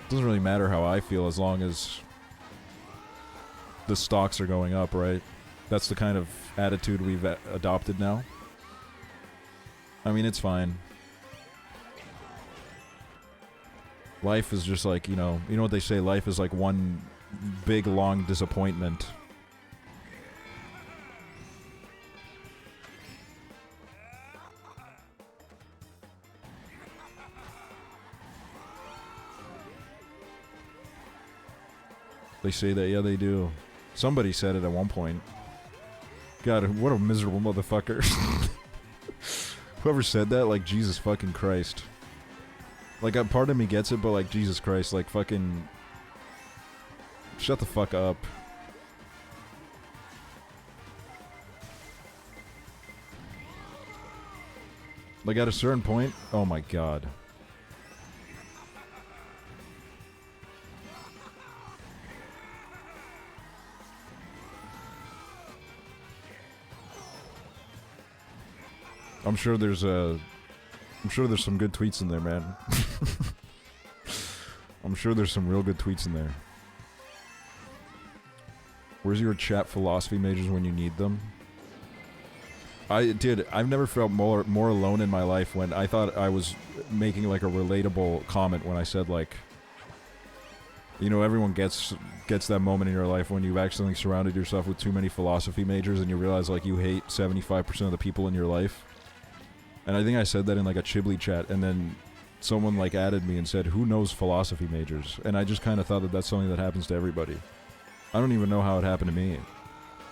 Doesn't really matter how I feel as long as the stocks are going up, right? That's the kind of attitude we've adopted now. I mean, it's fine. Life is just like, you know what they say, life is like one big, long disappointment. They say that, yeah, they do. Somebody said it at one point. God, what a miserable motherfucker. Whoever said that, like, Jesus fucking Christ. Like, a part of me gets it, but, like, Jesus Christ, like, fucking... Shut the fuck up. Like, at a certain point, oh my god. I'm sure there's some good tweets in there, man. I'm sure there's some real good tweets in there. Where's your chat philosophy majors when you need them? I've never felt more alone in my life when I thought I was making like a relatable comment when I said like, you know, everyone gets that moment in your life when you've accidentally surrounded yourself with too many philosophy majors and you realize like you hate 75% of the people in your life. And I think I said that in like a Chibli chat, and then someone like added me and said, who knows philosophy majors? And I just kind of thought that that's something that happens to everybody. I don't even know how it happened to me.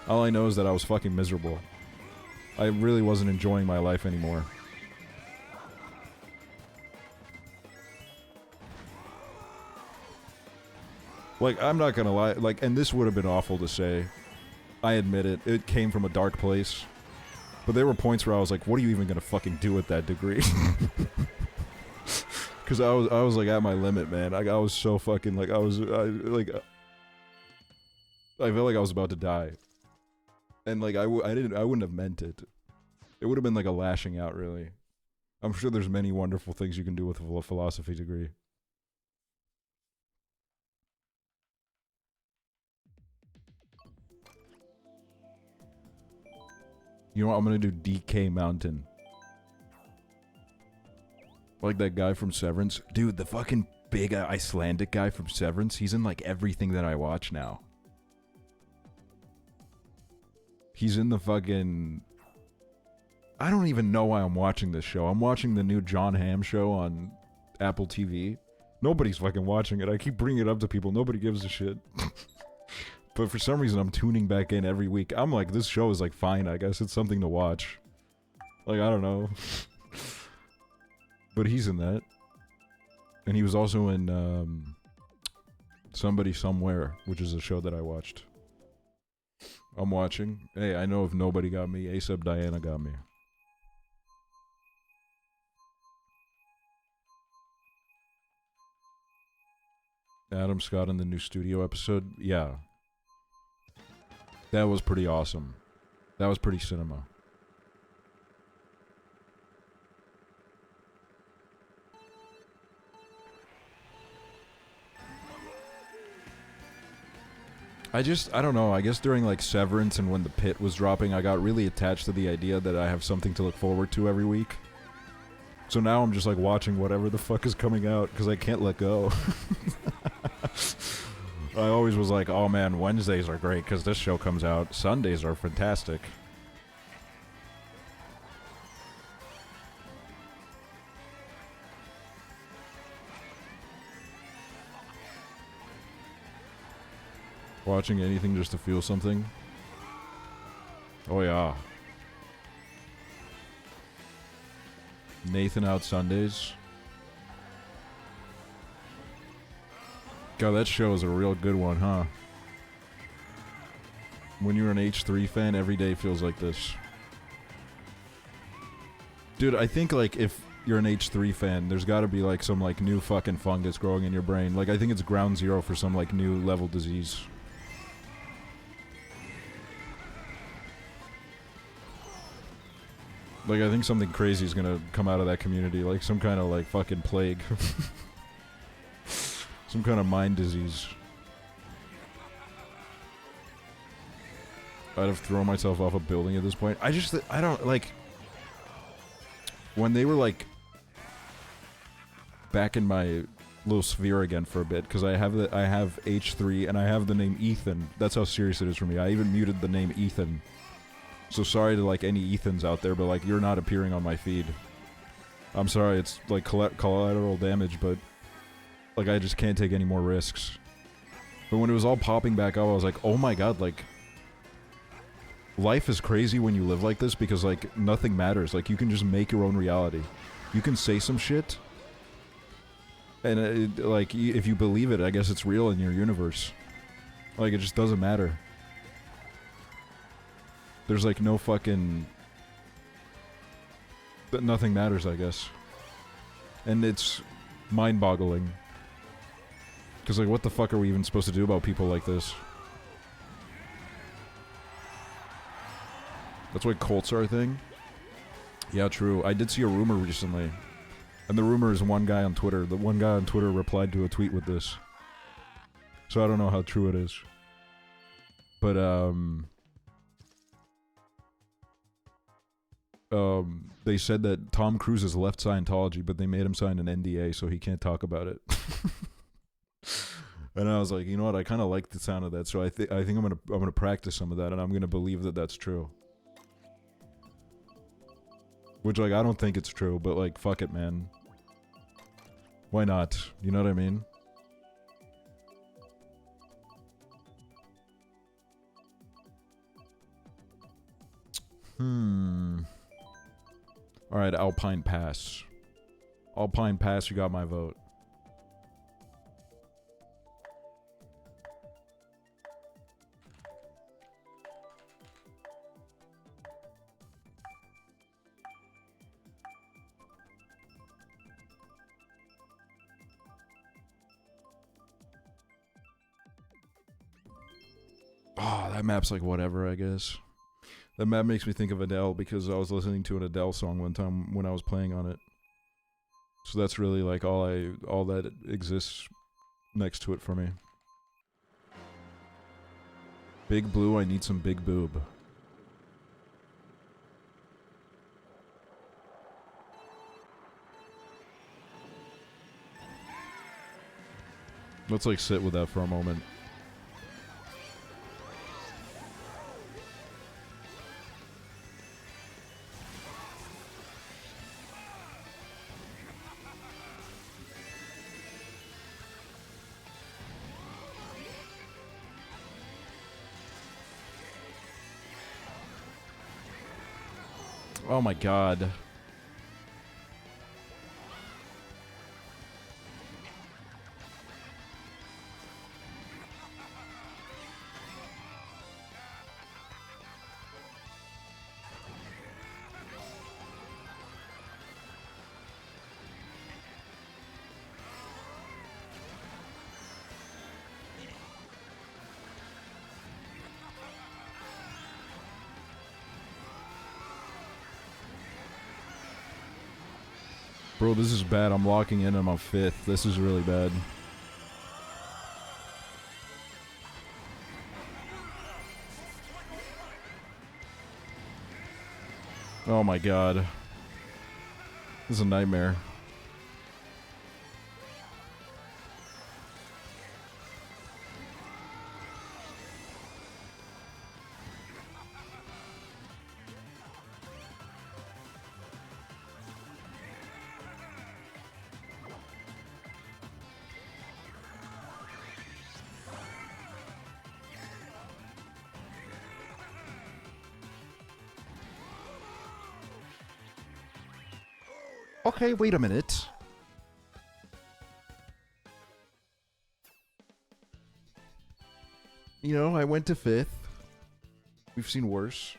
All I know is that I was fucking miserable. I really wasn't enjoying my life anymore. Like, I'm not gonna lie, like, and this would have been awful to say. I admit it. It came from a dark place. But there were points where I was like, what are you even gonna fucking do with that degree? Because I was like at my limit, man. I was so fucking, like, I felt like I was about to die. And like, I wouldn't have meant it. It would have been like a lashing out, really. I'm sure there's many wonderful things you can do with a philosophy degree. You know what? I'm gonna do DK Mountain. Like that guy from Severance. Dude, the fucking big Icelandic guy from Severance, he's in like everything that I watch now. He's in the fucking... I don't even know why I'm watching this show. I'm watching the new John Hamm show on Apple TV. Nobody's fucking watching it. I keep bringing it up to people. Nobody gives a shit. But for some reason, I'm tuning back in every week. I'm like, this show is like fine, I guess. It's something to watch. Like, I don't know. But he's in that. And he was also in Somebody Somewhere, which is a show that I watched. I'm watching. Hey, I know if nobody got me, ASAP Diana got me. Adam Scott in the new studio episode? Yeah. That was pretty awesome. That was pretty cinema. I don't know, I guess during like Severance and when The Pit was dropping, I got really attached to the idea that I have something to look forward to every week. So now I'm just like watching whatever the fuck is coming out, because I can't let go. I always was like, oh man, Wednesdays are great because this show comes out. Sundays are fantastic. Watching anything just to feel something. Oh yeah. Nathan Out Sundays. God, that show is a real good one, huh? When you're an H3 fan, every day feels like this. Dude, I think, like, if you're an H3 fan, there's gotta be, like, some, like, new fucking fungus growing in your brain. Like, I think it's ground zero for some, like, new level disease. Like, I think something crazy is gonna come out of that community. Like, some kind of, like, fucking plague. Some kind of mind disease. I'd have thrown myself off a building at this point. I don't, like... When they were, like... back in my little sphere again for a bit, because I have H3 and I have the name Ethan. That's how serious it is for me. I even muted the name Ethan. So sorry to, like, any Ethans out there, but, like, you're not appearing on my feed. I'm sorry, it's, like, collateral damage, but, like, I just can't take any more risks. But when it was all popping back up, I was like, oh my god, like... Life is crazy when you live like this, because, like, nothing matters. Like, you can just make your own reality. You can say some shit, and, like, if you believe it, I guess it's real in your universe. Like, it just doesn't matter. There's, like, no fucking... But nothing matters, I guess. And it's mind-boggling. Because, like, what the fuck are we even supposed to do about people like this? That's why cults are a thing? Yeah, true. I did see a rumor recently. And the rumor is one guy on Twitter. The one guy on Twitter replied to a tweet with this. So I don't know how true it is. But, they said that Tom Cruise has left Scientology, but they made him sign an NDA, so he can't talk about it. And I was like, you know what? I kind of like the sound of that, so I think I'm gonna practice some of that, and I'm gonna believe that that's true. Which, like, I don't think it's true, but, like, fuck it, man. Why not? You know what I mean? Alright, Alpine Pass. Alpine Pass, you got my vote. Oh, that map's like whatever, I guess. That map makes me think of Adele because I was listening to an Adele song one time when I was playing on it. So that's really like all that exists next to it for me. Big Blue, I need some big boob. Let's like sit with that for a moment. Oh my god. Bro, this is bad. I'm locking in on my 5th. This is really bad. Oh my god. This is a nightmare. Okay, wait a minute. You know, I went to 5th. We've seen worse.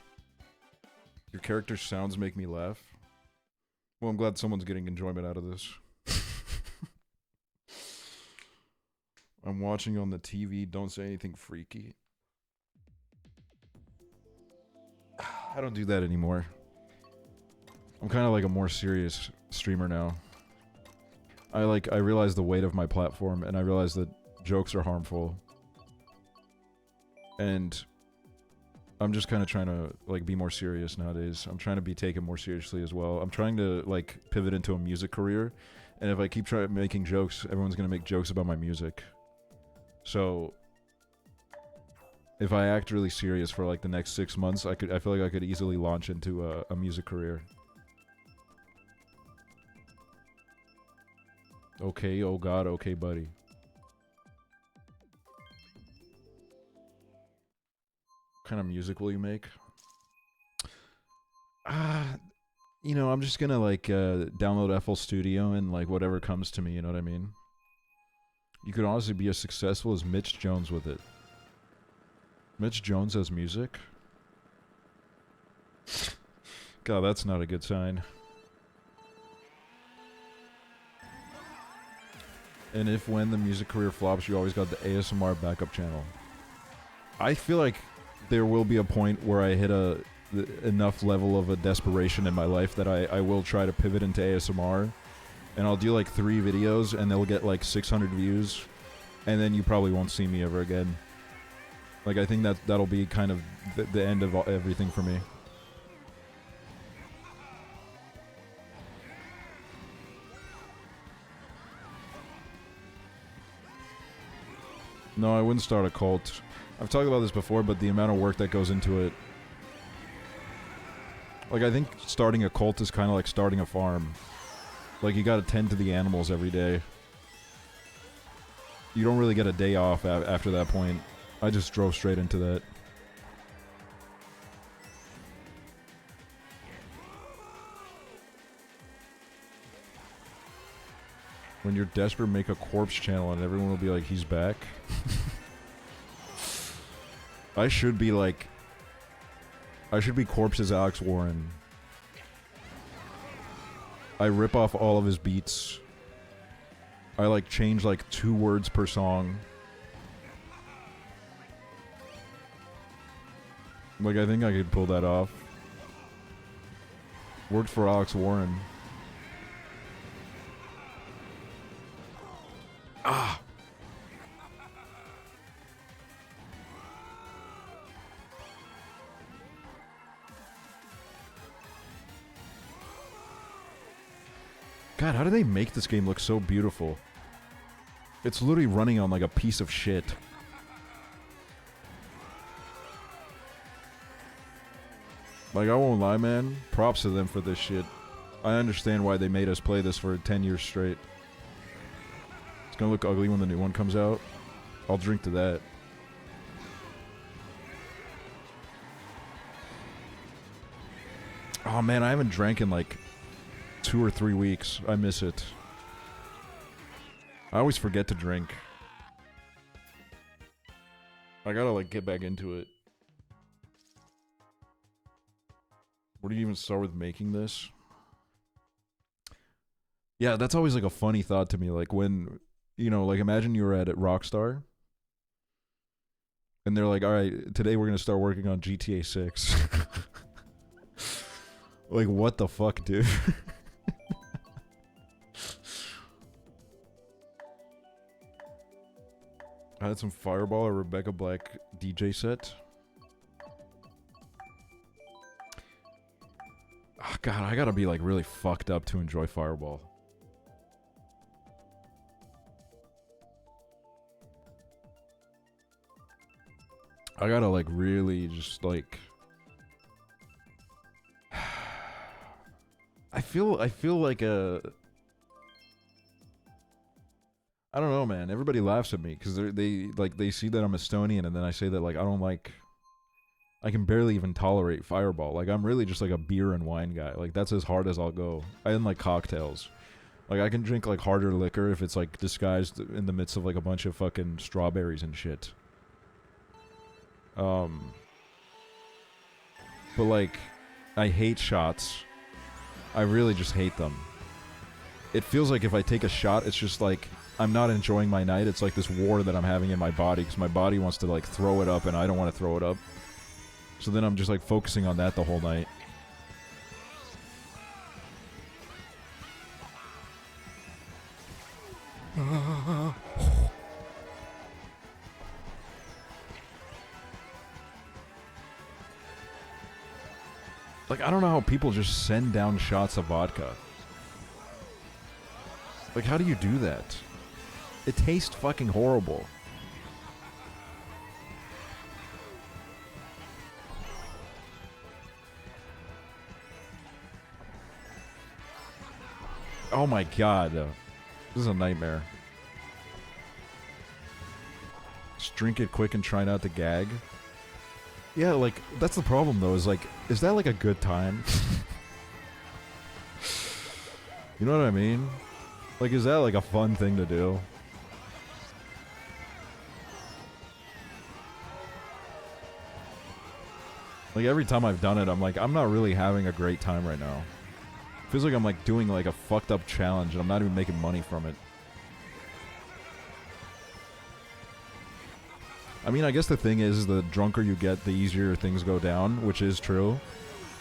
Your character's sounds make me laugh. Well, I'm glad someone's getting enjoyment out of this. I'm watching on the TV. Don't say anything freaky. I don't do that anymore. I'm kind of like a more serious streamer now. I realize the weight of my platform, and I realize that jokes are harmful. And I'm just kind of trying to like be more serious nowadays. I'm trying to be taken more seriously as well. I'm trying to like pivot into a music career, and if I keep trying making jokes, everyone's gonna make jokes about my music. So if I act really serious for like the next 6 months, I feel like I could easily launch into a music career. Okay, oh god, okay, buddy. What kind of music will you make? You know, I'm just gonna like download FL Studio and like whatever comes to me, you know what I mean? You could honestly be as successful as Mitch Jones with it. Mitch Jones has music? God, that's not a good sign. And if when the music career flops, you always got the ASMR backup channel. I feel like there will be a point where I hit enough level of a desperation in my life that I will try to pivot into ASMR. And I'll do like 3 videos and they'll get like 600 views. And then you probably won't see me ever again. Like, I think that'll be kind of the end of everything for me. No, I wouldn't start a cult. I've talked about this before, but the amount of work that goes into it. Like, I think starting a cult is kind of like starting a farm. Like, you gotta tend to the animals every day. You don't really get a day off after that point. I just drove straight into that. When you're desperate, make a corpse channel and everyone will be like, he's back. I should be Corpse's Alex Warren. I rip off all of his beats. I like change like 2 words per song. Like, I think I could pull that off. Worked for Alex Warren. Ah! God, how do they make this game look so beautiful? It's literally running on like a piece of shit. Like, I won't lie, man. Props to them for this shit. I understand why they made us play this for 10 years straight. It's gonna look ugly when the new one comes out. I'll drink to that. Oh man, I haven't drank in like 2 or 3 weeks. I miss it. I always forget to drink. I gotta like get back into it. Where do you even start with making this? Yeah, that's always like a funny thought to me. Like when, you know, like imagine you were at Rockstar. And they're like, alright, today we're gonna start working on GTA 6. Like, what the fuck, dude? I had some Fireball or Rebecca Black DJ set. Oh, God, I gotta be like really fucked up to enjoy Fireball. I gotta like really just like... I feel like a... I don't know, man. Everybody laughs at me because they see that I'm Estonian, and then I say that like I can barely even tolerate Fireball. Like, I'm really just like a beer and wine guy. Like, that's as hard as I'll go. I didn't like cocktails. Like, I can drink like harder liquor if it's like disguised in the midst of like a bunch of fucking strawberries and shit. But like, I hate shots. I really just hate them. It feels like if I take a shot, it's just like I'm not enjoying my night. It's like this war that I'm having in my body because my body wants to like throw it up and I don't want to throw it up. So then I'm just like focusing on that the whole night. Like, I don't know how people just send down shots of vodka. Like, how do you do that? It tastes fucking horrible. Oh my god. This is a nightmare. Just drink it quick and try not to gag. Yeah, like, that's the problem though, is like, is that like a good time? You know what I mean? Like, is that like a fun thing to do? Like, every time I've done it, I'm like, I'm not really having a great time right now. Feels like I'm like doing like a fucked up challenge and I'm not even making money from it. I mean, I guess the thing is the drunker you get, the easier things go down, which is true.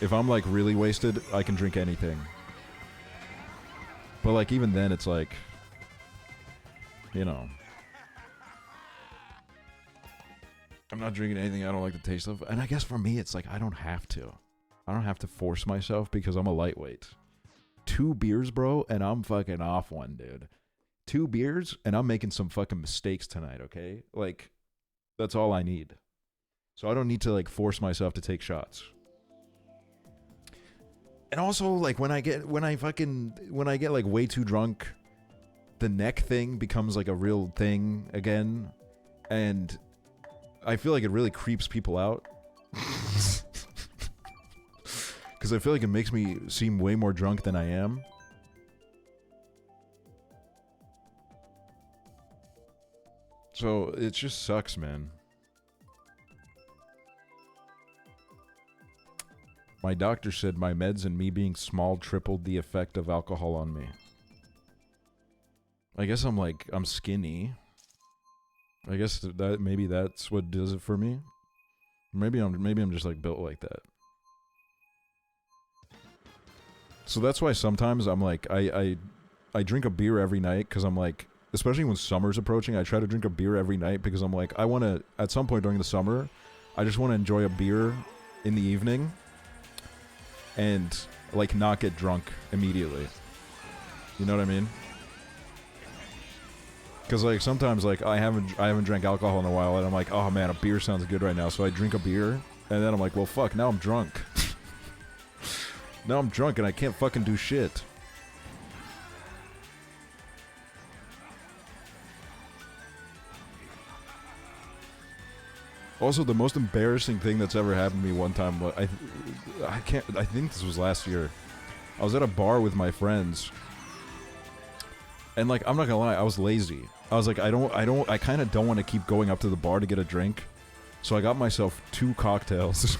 If I'm like really wasted, I can drink anything. But like even then it's like, you know, I'm not drinking anything I don't like the taste of. And I guess for me it's like I don't have to. I don't have to force myself because I'm a lightweight. 2 beers, bro, and I'm fucking off one, dude. 2 beers and I'm making some fucking mistakes tonight, okay? Like, that's all I need. So I don't need to like force myself to take shots. And also, like, when I get like way too drunk, the neck thing becomes like a real thing again. And I feel like it really creeps people out. Because I feel like it makes me seem way more drunk than I am. So it just sucks, man. My doctor said my meds and me being small tripled the effect of alcohol on me. I guess I'm skinny. I guess that maybe that's what does it for me. Maybe I'm just like built like that. So that's why sometimes I'm like I drink a beer every night because I'm like, especially when summer's approaching, I try to drink a beer every night because I'm like, I want to, at some point during the summer, I just want to enjoy a beer in the evening and like not get drunk immediately. You know what I mean? Because like sometimes like I haven't drank alcohol in a while and I'm like, oh man, a beer sounds good right now, so I drink a beer and then I'm like, well fuck, now I'm drunk. Now I'm drunk and I can't fucking do shit. Also, the most embarrassing thing that's ever happened to me one time, I think this was last year. I was at a bar with my friends. And like, I'm not gonna lie, I was lazy. I was like, I kind of don't want to keep going up to the bar to get a drink. So I got myself 2 cocktails.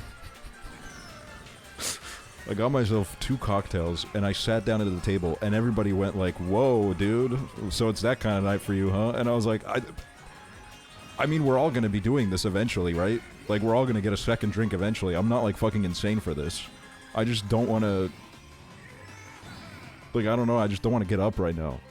I got myself 2 cocktails and I sat down at the table and everybody went like, whoa, dude. So it's that kind of night for you, huh? And I was like, I mean, we're all going to be doing this eventually, right? Like, we're all going to get a second drink eventually. I'm not like fucking insane for this. I just don't want to, like, I don't know. I just don't want to get up right now.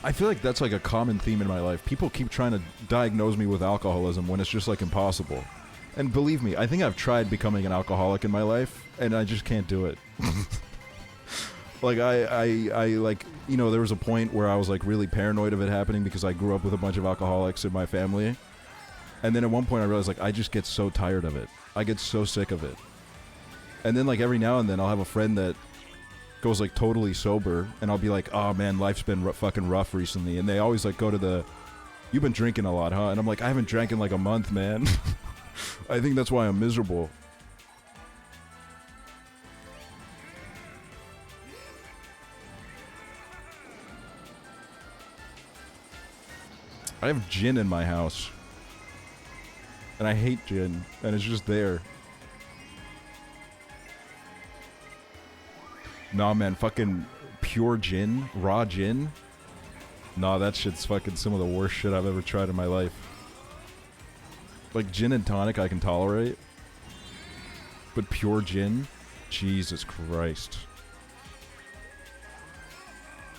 I feel like that's like a common theme in my life. People keep trying to diagnose me with alcoholism when it's just like impossible. And believe me, I think I've tried becoming an alcoholic in my life and I just can't do it. Like I like, you know, there was a point where I was like really paranoid of it happening because I grew up with a bunch of alcoholics in my family. And then at one point I realized like I just get so tired of it. I get so sick of it. And then like every now and then I'll have a friend that goes like totally sober and I'll be like, oh man, life's been fucking rough recently. And they always like go to the, you've been drinking a lot, huh? And I'm like, I haven't drank in like a month, man. I think that's why I'm miserable. I have gin in my house. And I hate gin. And it's just there. Nah, man, fucking pure gin, raw gin. Nah, that shit's fucking some of the worst shit I've ever tried in my life. Like, gin and tonic I can tolerate. But pure gin? Jesus Christ.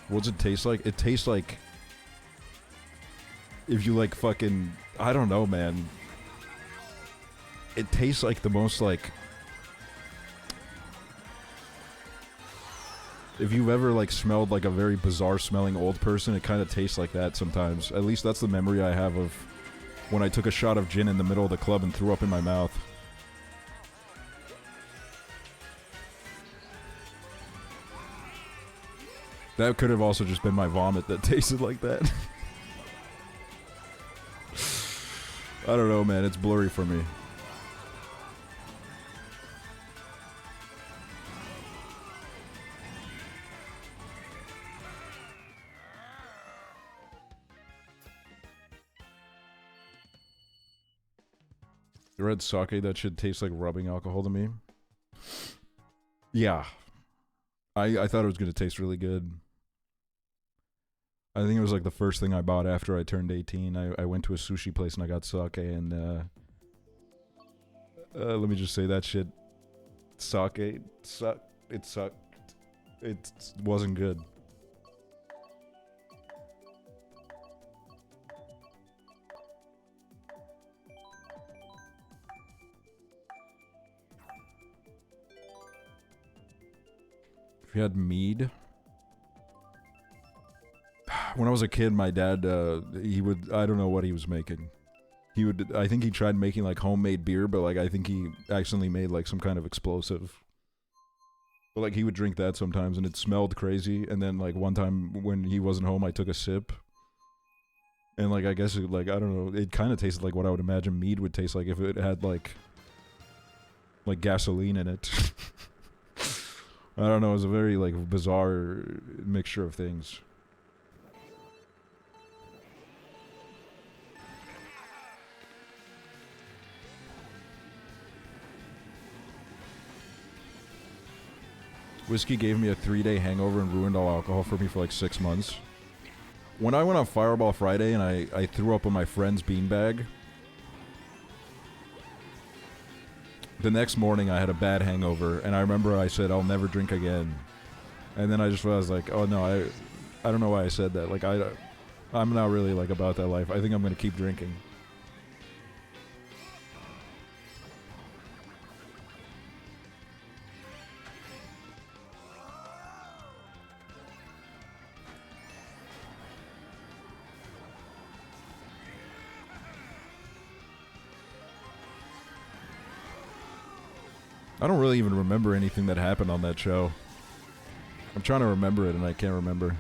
What does it taste like? It tastes like... if you, like, fucking... I don't know, man. it tastes like the most like. If you've ever like smelled like a very bizarre smelling old person, it kind of tastes like that sometimes. At least that's the memory I have of when I took a shot of gin in the middle of the club and threw up in my mouth. That could have also just been my vomit that tasted like that. I don't know, man. It's blurry for me. You read sake? That should taste like rubbing alcohol to me. Yeah. I thought it was going to taste really good. I think it was like the first thing I bought after I turned 18. I went to a sushi place and I got sake and let me just say that shit sake sucked. It sucked. It wasn't good. If you had mead. When I was a kid, my dad, he would, I don't know what he was making. He would, I think he tried making like homemade beer, but like I think he accidentally made like some kind of explosive. But like he would drink that sometimes and it smelled crazy. And then like one time when he wasn't home, I took a sip. And like, I guess it, like, I don't know, it kind of tasted like what I would imagine mead would taste like if it had like gasoline in it. I don't know, it was a very like bizarre mixture of things. Whiskey gave me a 3-day hangover and ruined all alcohol for me for like 6 months. When I went on Fireball Friday and I threw up on my friend's beanbag, the next morning I had a bad hangover, and I remember I said, I'll never drink again. And then I just realized, like, oh no, I don't know why I said that. Like, I'm not really, like, about that life. I think I'm gonna keep drinking. I don't really even remember anything that happened on that show. I'm trying to remember it and I can't remember.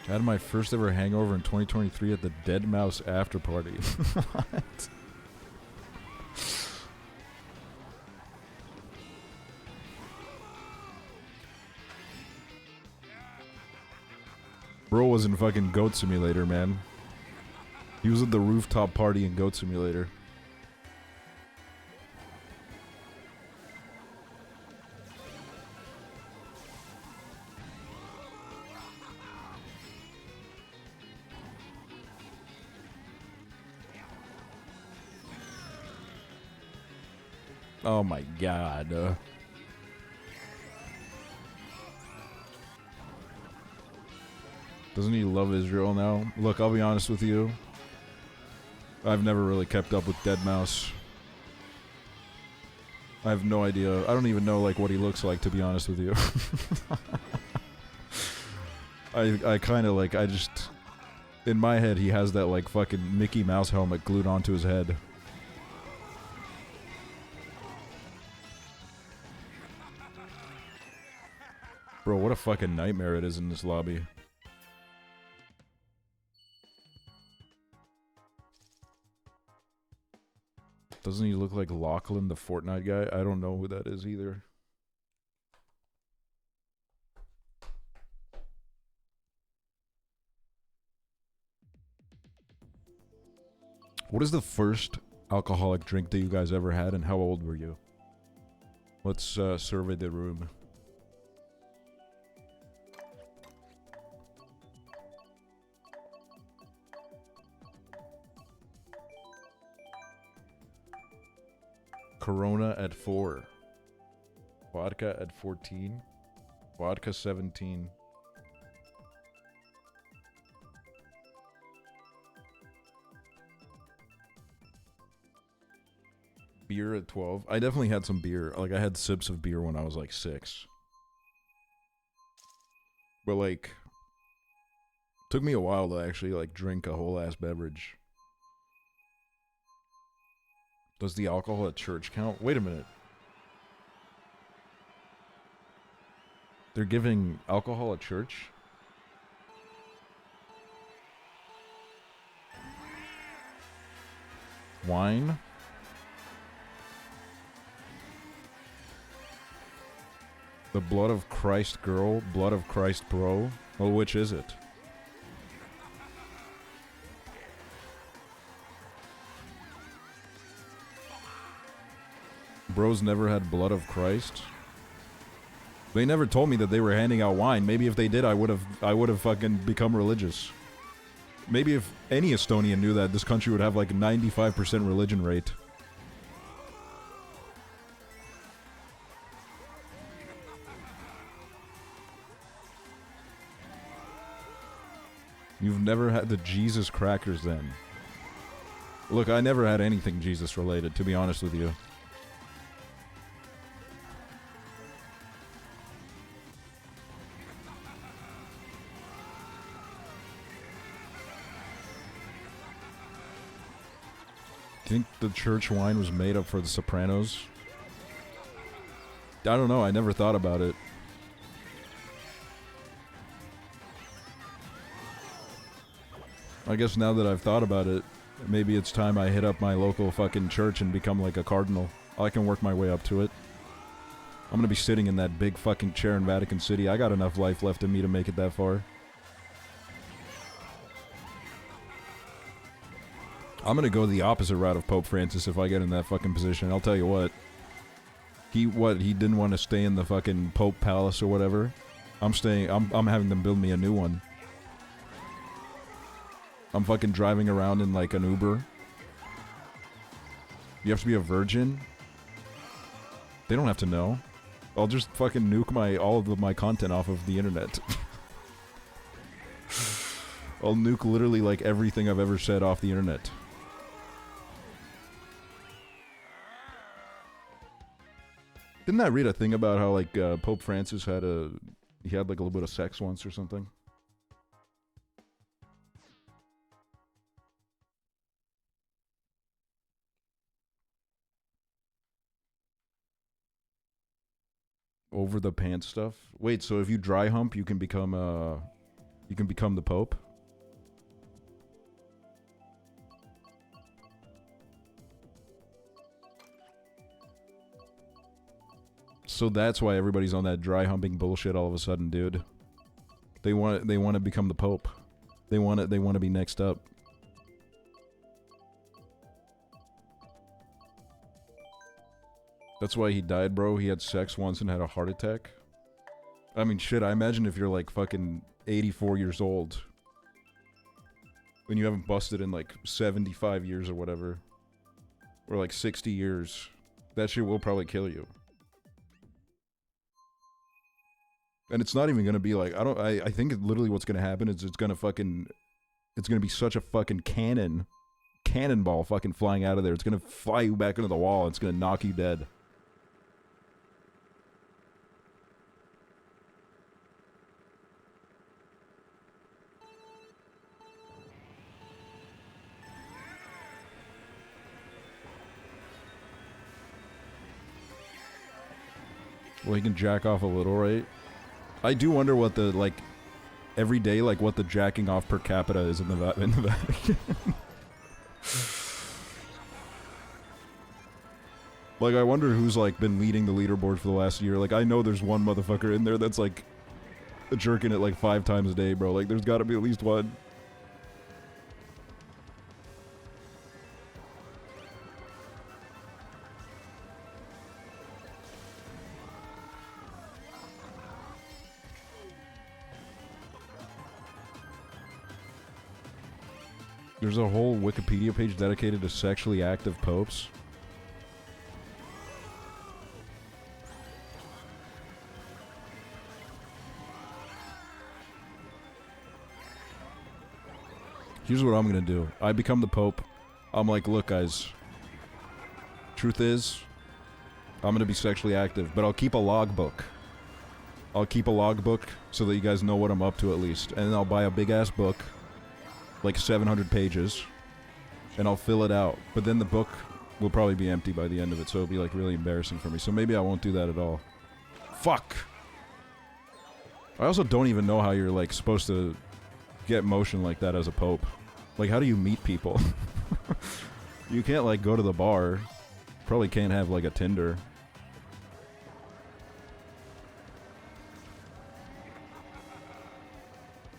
I had my first ever hangover in 2023 at the Dead Mouse after party. What? Bro was in fucking Goat Simulator, man. He was at the rooftop party in Goat Simulator. Oh my god. Doesn't he love Israel now? Look, I'll be honest with you. I've never really kept up with Deadmau5. I have no idea. I don't even know like what he looks like, to be honest with you. I kind of like, I just... In my head, he has that like fucking Mickey Mouse helmet glued onto his head. Bro, what a fucking nightmare it is in this lobby. Doesn't he look like Lachlan, the Fortnite guy? I don't know who that is either. What is the first alcoholic drink that you guys ever had, and how old were you? Let's survey the room. Corona at 4. Vodka at 14. Vodka 17. Beer at 12. I definitely had some beer. Like, I had sips of beer when I was like 6. But like, took me a while to actually like drink a whole ass beverage. Does the alcohol at church count? Wait a minute. They're giving alcohol at church? Wine? The blood of Christ girl, blood of Christ bro. Well, which is it? Bros never had blood of Christ. They never told me that they were handing out wine. Maybe if they did, I would have fucking become religious. Maybe if any Estonian knew that, this country would have like a 95% religion rate. You've never had the Jesus crackers then. Look, I never had anything Jesus related, to be honest with you. Do you think the church wine was made up for the Sopranos? I don't know, I never thought about it. I guess now that I've thought about it, maybe it's time I hit up my local fucking church and become like a cardinal. I can work my way up to it. I'm gonna be sitting in that big fucking chair in Vatican City. I got enough life left in me to make it that far. I'm gonna go the opposite route of Pope Francis if I get in that fucking position. I'll tell you what. He didn't want to stay in the fucking Pope Palace or whatever. I'm having them build me a new one. I'm fucking driving around in like an Uber. You have to be a virgin? They don't have to know. I'll just fucking nuke all of my content off of the internet. I'll nuke literally like everything I've ever said off the internet. Didn't I read a thing about how like Pope Francis had like a little bit of sex once or something? Over the pants stuff? Wait, so if you dry hump, you can become the Pope? So that's why everybody's on that dry humping bullshit all of a sudden, dude. They want to become the Pope. They want to be next up. That's why he died, bro. He had sex once and had a heart attack. I mean, shit, I imagine if you're like fucking 84 years old and you haven't busted in like 75 years or whatever, or like 60 years, that shit will probably kill you. And it's not even gonna be like, I think literally what's gonna happen is it's gonna be such a fucking cannonball fucking flying out of there. It's gonna fly you back into the wall. It's gonna knock you dead. Well, he can jack off a little, right? I do wonder what the, like, every day, like, what the jacking off per capita is in the Vatican. Like, I wonder who's, like, been leading the leaderboard for the last year. Like, I know there's one motherfucker in there that's, like, jerking it, like, 5 times a day, bro. Like, there's gotta be at least one. There's a whole Wikipedia page dedicated to sexually active popes. Here's what I'm gonna do. I become the Pope. I'm like, look, guys. Truth is, I'm gonna be sexually active, but I'll keep a logbook. I'll keep a logbook so that you guys know what I'm up to at least. And then I'll buy a big-ass book, like 700 pages, and I'll fill it out. But then the book will probably be empty by the end of it, so it'll be like really embarrassing for me. So maybe I won't do that at all. Fuck! I also don't even know how you're like supposed to get motion like that as a Pope. Like, how do you meet people? You can't like go to the bar. Probably can't have like a Tinder.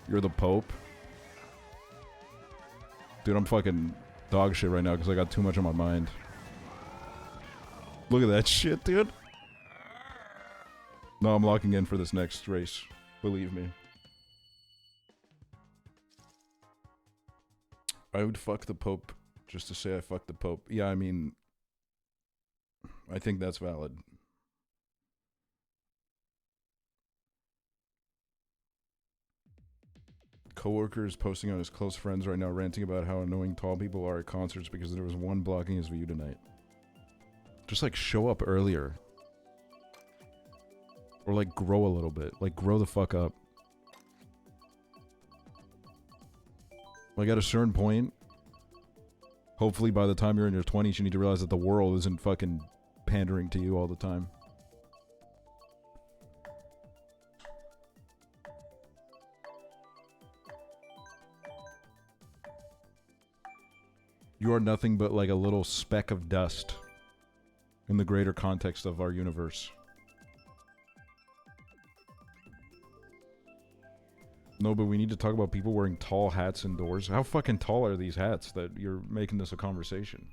You're the Pope? Dude, I'm fucking dog shit right now because I got too much on my mind. Look at that shit, dude. No, I'm locking in for this next race. Believe me. I would fuck the Pope just to say I fucked the Pope. Yeah, I mean, I think that's valid. Coworker is posting on his close friends right now, ranting about how annoying tall people are at concerts because there was one blocking his view tonight. Just like show up earlier. Or like grow a little bit. Like grow the fuck up. Like at a certain point, hopefully by the time you're in your 20s, you need to realize that the world isn't fucking pandering to you all the time. You are nothing but like a little speck of dust in the greater context of our universe. No, but we need to talk about people wearing tall hats indoors. How fucking tall are these hats that you're making this a conversation?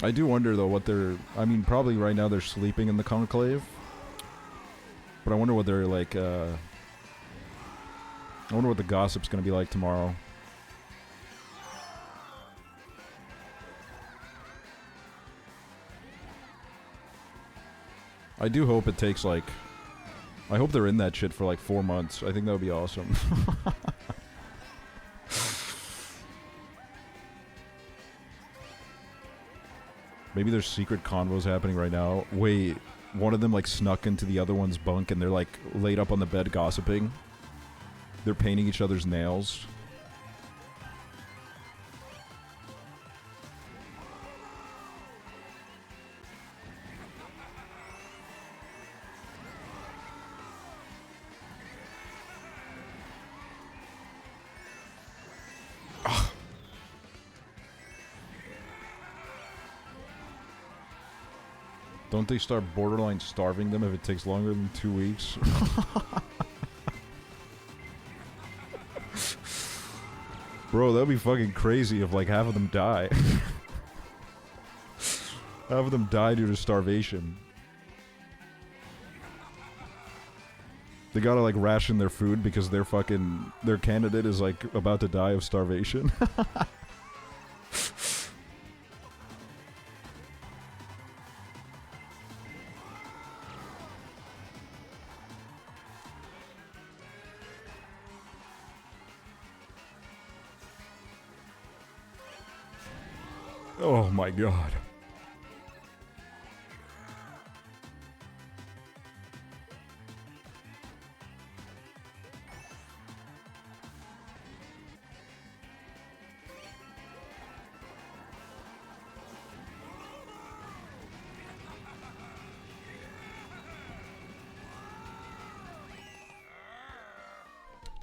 I do wonder though what they're, I mean probably right now they're sleeping in the conclave, but I wonder what they're like, I wonder what the gossip's gonna be like tomorrow. I do hope it takes like, I hope they're in that shit for like 4 months. I think that would be awesome. Maybe there's secret convos happening right now. Wait, one of them like snuck into the other one's bunk and they're like laid up on the bed gossiping. They're painting each other's nails. Don't they start borderline starving them if it takes longer than 2 weeks? Bro, that'd be fucking crazy if like half of them die. Half of them die due to starvation. They gotta like ration their food because their fucking, their candidate is like about to die of starvation. Oh my god.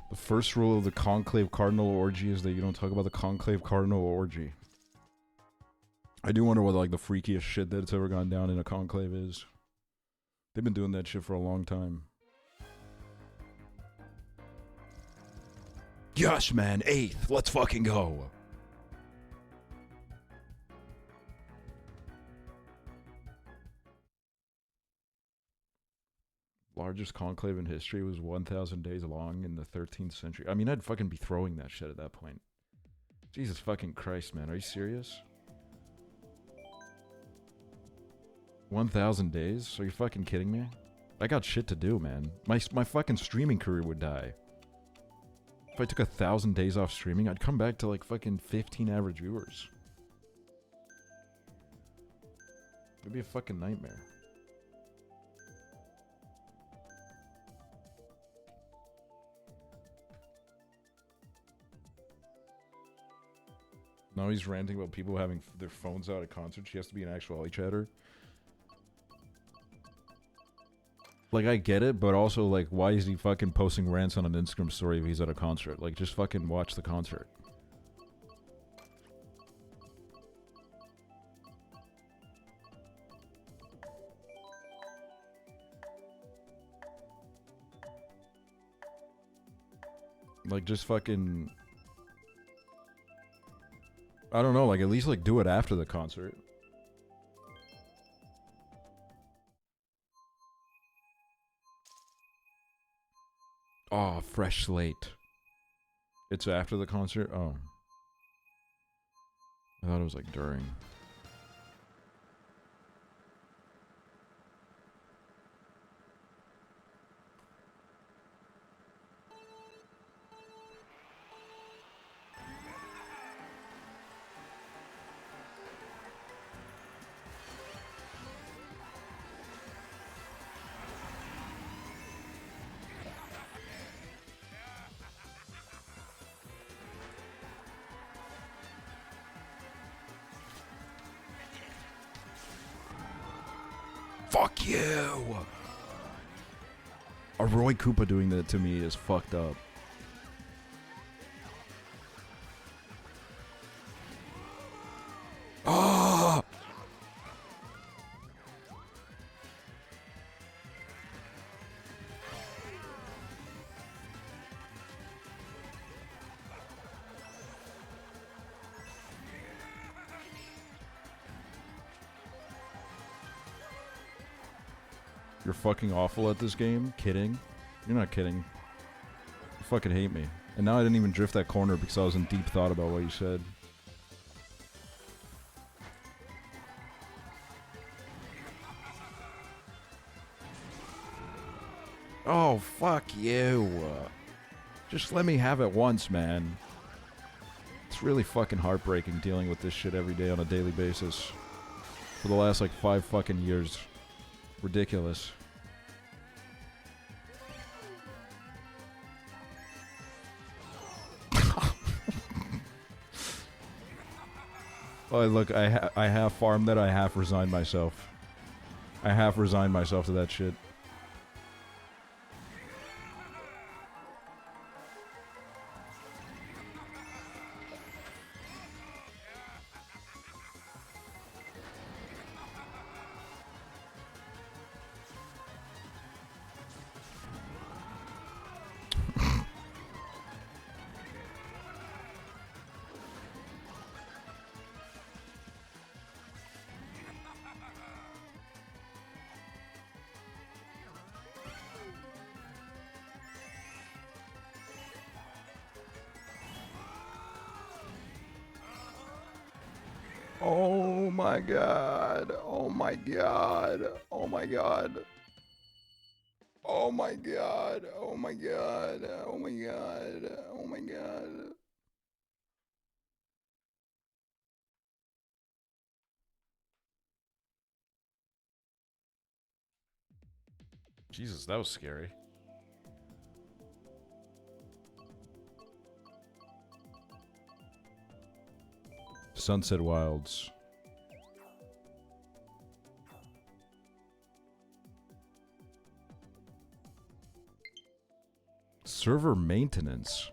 The first rule of the Conclave Cardinal Orgy is that you don't talk about the Conclave Cardinal Orgy. I do wonder what like the freakiest shit that's ever gone down in a conclave is. They've been doing that shit for a long time. Yes, man, 8th. Let's fucking go. Largest conclave in history was 1,000 days long in the 13th century. I mean, I'd fucking be throwing that shit at that point. Jesus fucking Christ, man. Are you serious? 1,000 days? Are you fucking kidding me? I got shit to do, man. My fucking streaming career would die. If I took 1,000 days off streaming, I'd come back to like fucking 15 average viewers. It'd be a fucking nightmare. Now he's ranting about people having their phones out at concerts. She has to be an actuality chatter. Like, I get it, but also, like, why is he fucking posting rants on an Instagram story if he's at a concert? Like, just fucking watch the concert. Like, just fucking... I don't know, like, at least, like, do it after the concert. Oh, fresh slate. It's after the concert? Oh. I thought it was, like, during. Fuck you! A Roy Koopa doing that to me is fucked up. Ah! You're fucking awful at this game? Kidding? You're not kidding. You fucking hate me. And now I didn't even drift that corner because I was in deep thought about what you said. Oh, fuck you. Just let me have it once, man. It's really fucking heartbreaking dealing with this shit every day on a daily basis. For the last, like, 5 fucking years. Ridiculous. Oh, look, I half farmed that, I half resigned myself. I half resigned myself to that shit. Oh my god. Oh my god. Oh my god. Oh my god. Oh my god. Oh my god. Oh my god. Jesus, that was scary. Sunset Wilds. Server maintenance.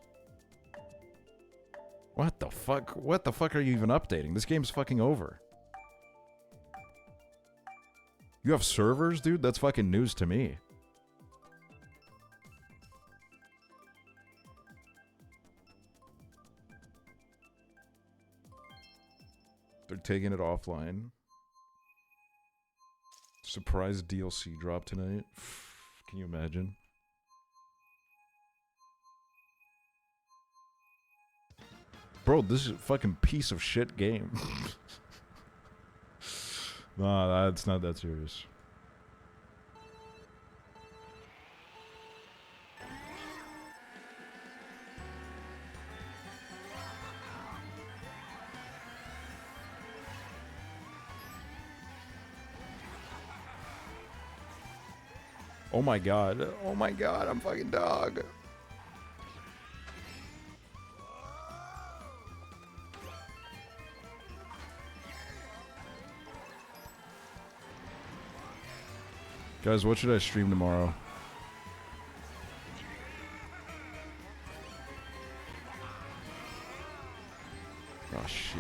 What the fuck? What the fuck are you even updating? This game's fucking over. You have servers, dude? That's fucking news to me. They're taking it offline. Surprise DLC drop tonight. Can you imagine? Bro, this is a fucking piece of shit game. Nah, that's not that serious. Oh my god. Oh my god, I'm fucking dog. Guys, what should I stream tomorrow? Oh shit.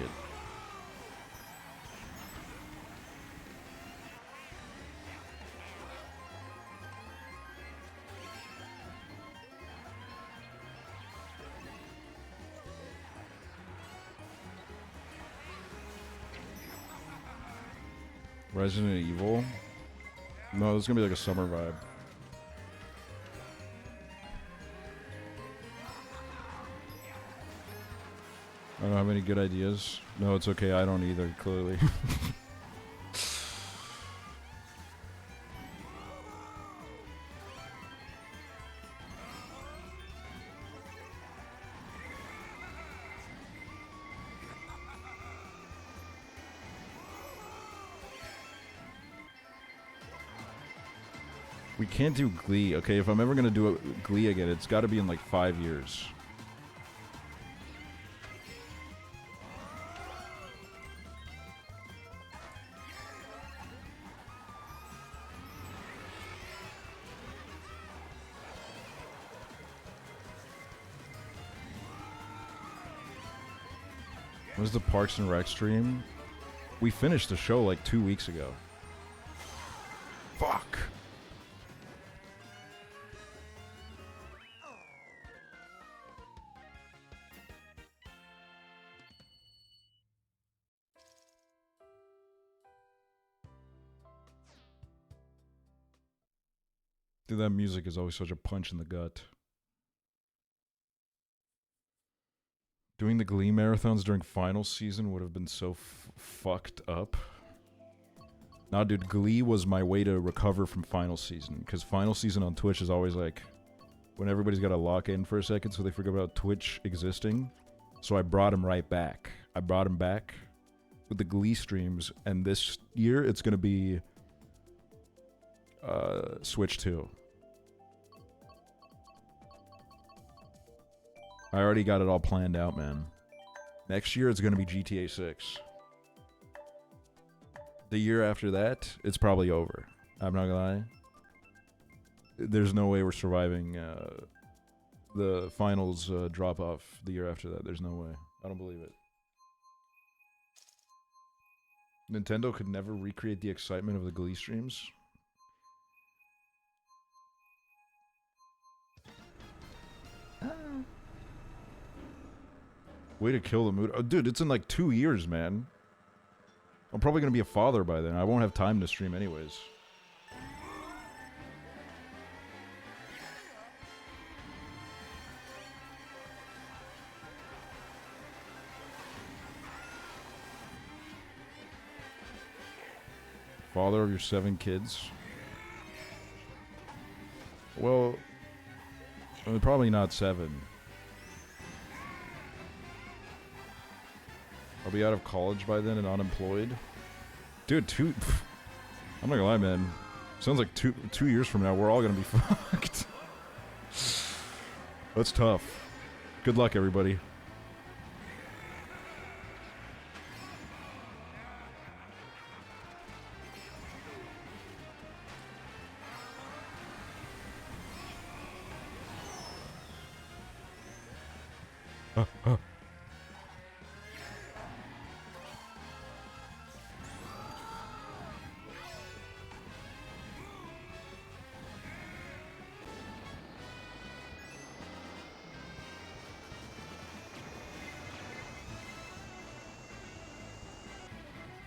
Resident Evil? No, this is gonna be like a summer vibe. I don't have any good ideas. No, it's okay, I don't either, clearly. We can't do Glee. Okay, if I'm ever gonna do a Glee again, it's gotta be in like 5 years. What was the Parks and Rec stream? We finished the show like 2 weeks ago. Fuck. Dude, that music is always such a punch in the gut. Doing the Glee marathons during final season would have been so fucked up. Nah, dude, Glee was my way to recover from final season. Because final season on Twitch is always like, when everybody's got to lock in for a second so they forget about Twitch existing. So I brought him right back. I brought him back with the Glee streams. And this year, it's going to be Switch 2. I already got it all planned out, man. Next year, it's going to be GTA 6. The year after that, it's probably over. I'm not going to lie. There's no way we're surviving the finals drop-off the year after that. There's no way. I don't believe it. Nintendo could never recreate the excitement of the Glee streams. Way to kill the mood. Oh, dude, it's in like 2 years, man. I'm probably going to be a father by then. I won't have time to stream anyways. Father of your 7 kids? Well, probably not 7. I'll be out of college by then and unemployed. Dude, I'm not gonna lie, man. Sounds like two years from now, we're all gonna be fucked. That's tough. Good luck, everybody.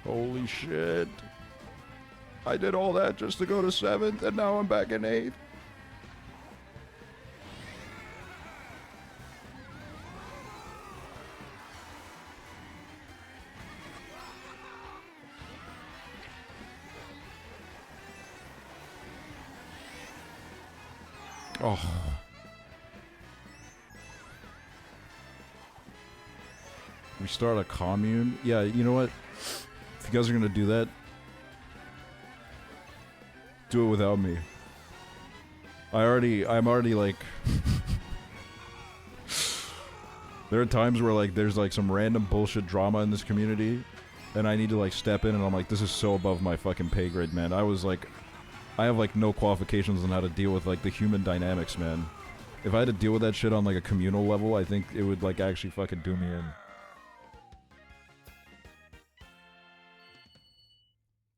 Holy shit. I did all that just to go to 7th, and now I'm back in 8th. Oh. We start a commune? Yeah, you know what? If you guys are gonna do that, do it without me. I'm already like... There are times where like there's like some random bullshit drama in this community, and I need to like step in and I'm like, this is so above my fucking pay grade, man. I have like no qualifications on how to deal with like the human dynamics, man. If I had to deal with that shit on like a communal level, I think it would like actually fucking do me in.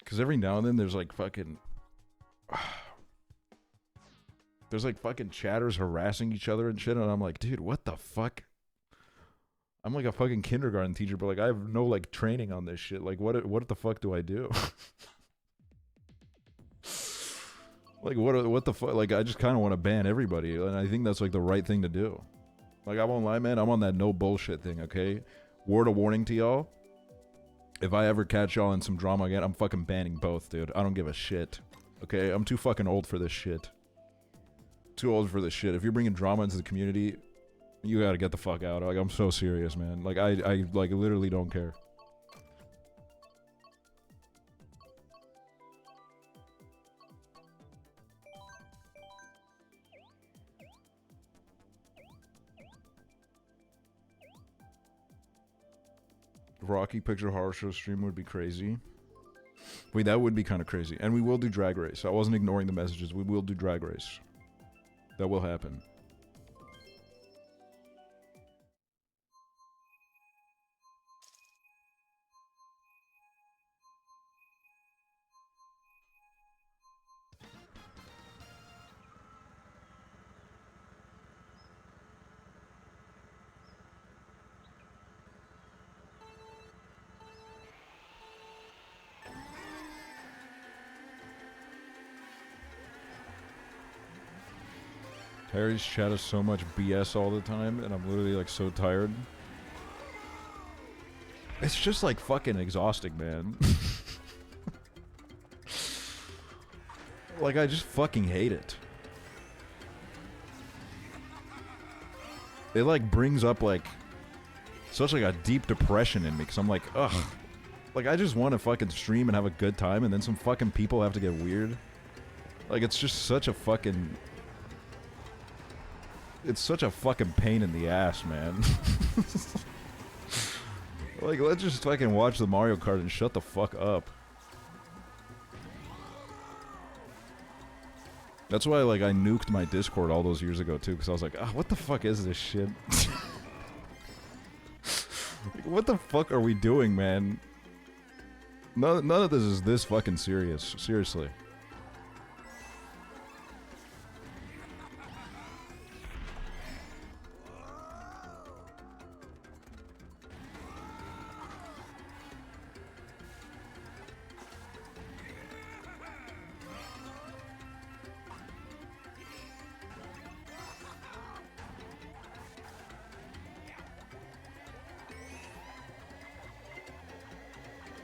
Cause every now and then there's like fucking... There's like fucking chatters harassing each other and shit, and I'm like, dude, what the fuck? I'm like a fucking kindergarten teacher, but like I have no like training on this shit. Like what the fuck do I do? Like what the fuck? Like I just kind of want to ban everybody, and I think that's like the right thing to do. Like I won't lie, man, I'm on that no bullshit thing, okay? Word of warning to y'all. If I ever catch y'all in some drama again, I'm fucking banning both, dude. I don't give a shit. Okay? I'm too fucking old for this shit. Too old for this shit. If you're bringing drama into the community, you gotta get the fuck out. Like, I'm so serious, man. Like, I like, literally don't care. Rocky Picture Horror Show stream would be crazy. Wait, that would be kind of crazy. And we will do Drag Race. I wasn't ignoring the messages. We will do Drag Race. That will happen. Harry's chat is so much BS all the time, and I'm literally like so tired. It's just like fucking exhausting, man. Like, I just fucking hate it. It like brings up like such like a deep depression in me, because I'm like, ugh. Like, I just want to fucking stream and have a good time, and then some fucking people have to get weird. Like, it's just such a fucking... It's such a fucking pain in the ass, man. Like, let's just fucking watch the Mario Kart and shut the fuck up. That's why, like, I nuked my Discord all those years ago, too, because I was like, ah, what the fuck is this shit? What the fuck are we doing, man? None of this is this fucking serious. Seriously.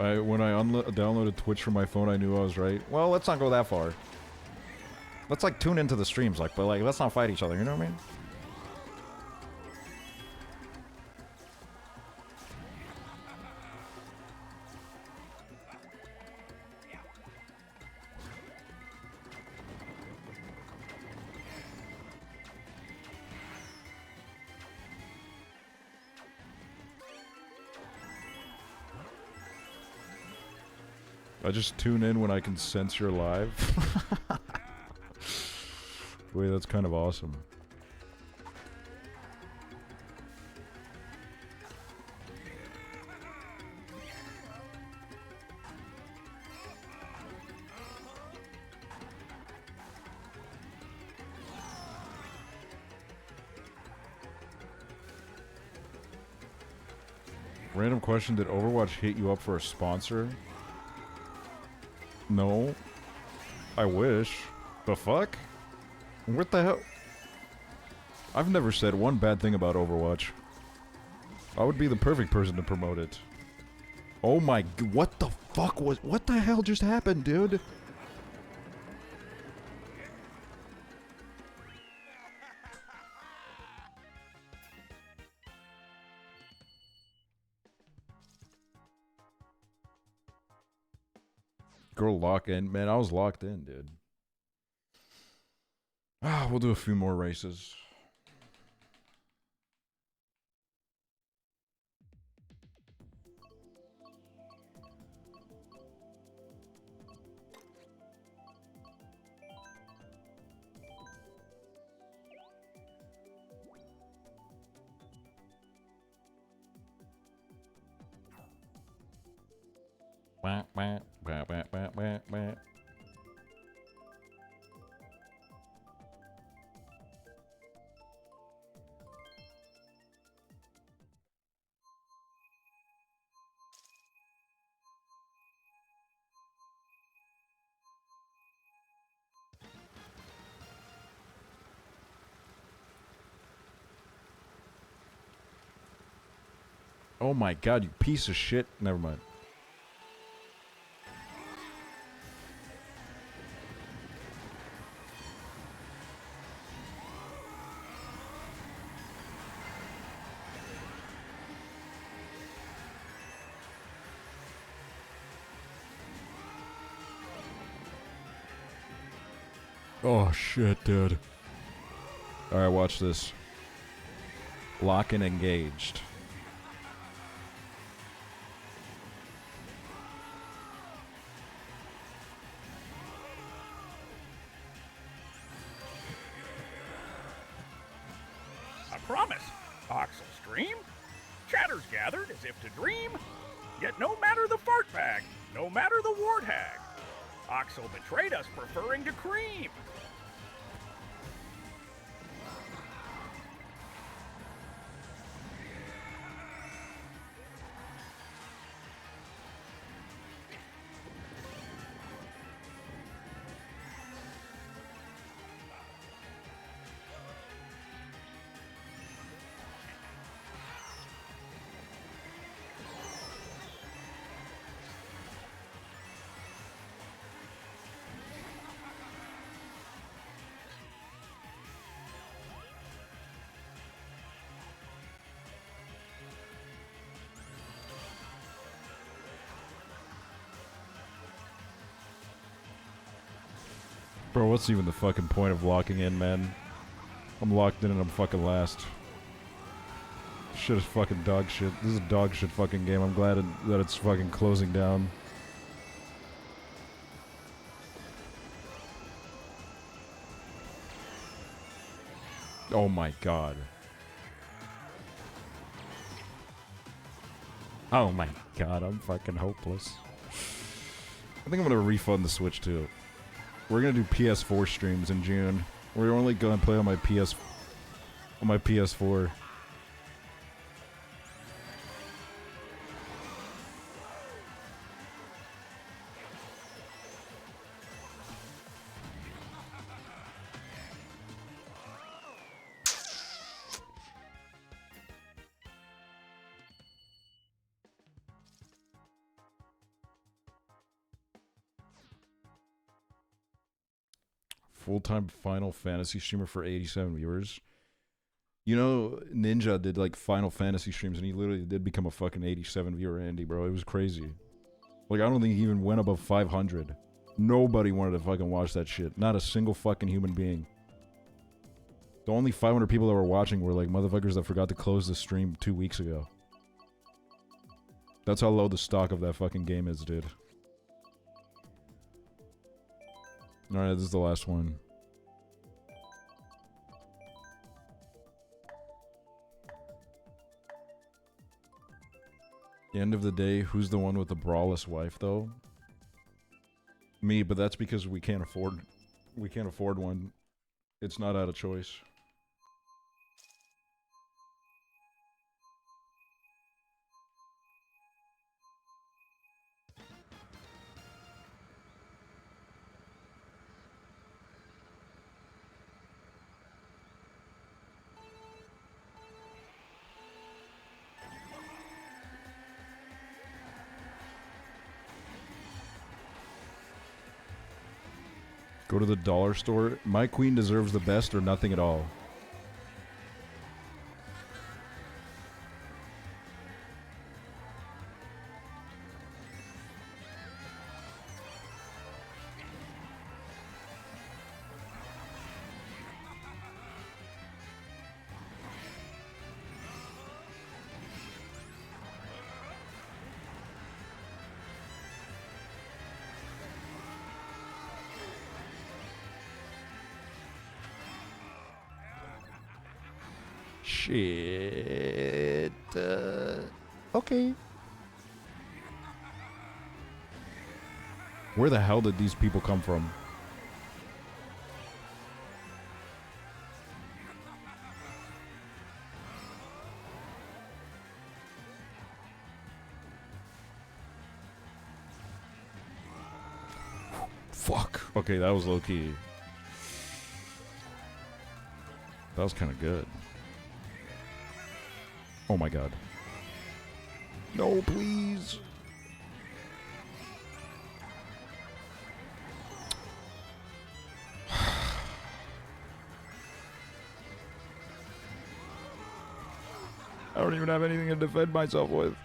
When I downloaded Twitch from my phone, I knew I was right. Well, let's not go that far. Let's, like, tune into the streams, like, but, like, let's not fight each other, you know what I mean? I just tune in when I can sense you're live. Wait, that's kind of awesome. Random question, did Overwatch hit you up for a sponsor? No. I wish. The fuck? What the hell? I've never said one bad thing about Overwatch. I would be the perfect person to promote it. Oh my... What the fuck was... What the hell just happened, dude? Girl, lock in. Man, I was locked in, dude. Ah, we'll do a few more races. Wah, wah, wah, wah, wah, wah, wah. Oh my god, you piece of shit. Never mind. Oh shit, dude. Alright, watch this. Lock and engaged. I promise. Aksel stream. Chatters gathered as if to dream. Yet no matter the fart bag, no matter the wart hag, Aksel betrayed us preferring to cream. Bro, what's even the fucking point of locking in, man? I'm locked in and I'm fucking last. Shit is fucking dog shit. This is a dog shit fucking game. I'm glad that it's fucking closing down. Oh my god. Oh my god, I'm fucking hopeless. I think I'm gonna refund the Switch too. We're gonna do PS4 streams in June. We're only gonna play on my PS4. Full-time Final Fantasy streamer for 87 viewers. You know, Ninja did like Final Fantasy streams and he literally did become a fucking 87 viewer Andy, bro. It was crazy. Like, I don't think he even went above 500. Nobody wanted to fucking watch that shit. Not a single fucking human being. The only 500 people that were watching were like motherfuckers that forgot to close the stream 2 weeks ago. That's how low the stock of that fucking game is, dude. Alright, this is the last one. The end of the day, who's the one with the brawless wife, though? Me, but that's because we can't afford one. It's not out of choice. Go to the dollar store. My queen deserves the best or nothing at all. shit. Okay. Where the hell did these people come from? Fuck. Okay, that was low key. That was kind of good. Oh my god. No, please. I don't even have anything to defend myself with.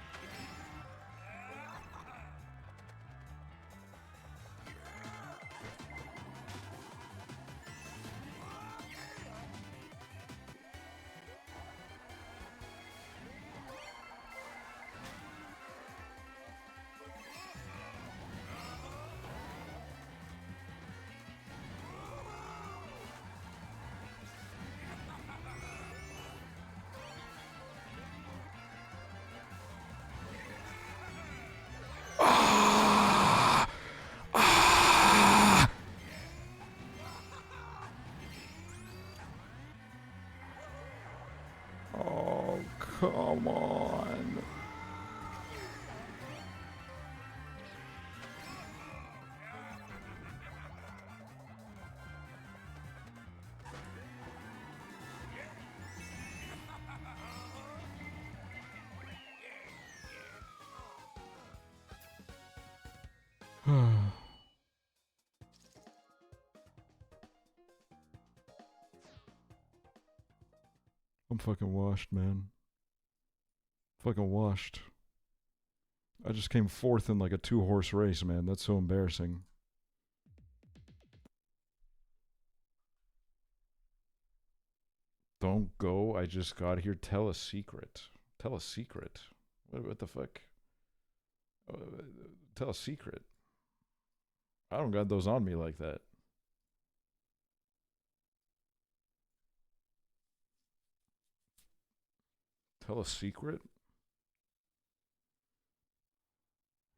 Oh, come on. I'm fucking washed, man. Fucking washed. I just came fourth in like a 2-horse race, man. That's so embarrassing. Don't go. I just got here. Tell a secret. Tell a secret. What the fuck? Tell a secret. I don't got those on me like that. Tell a secret?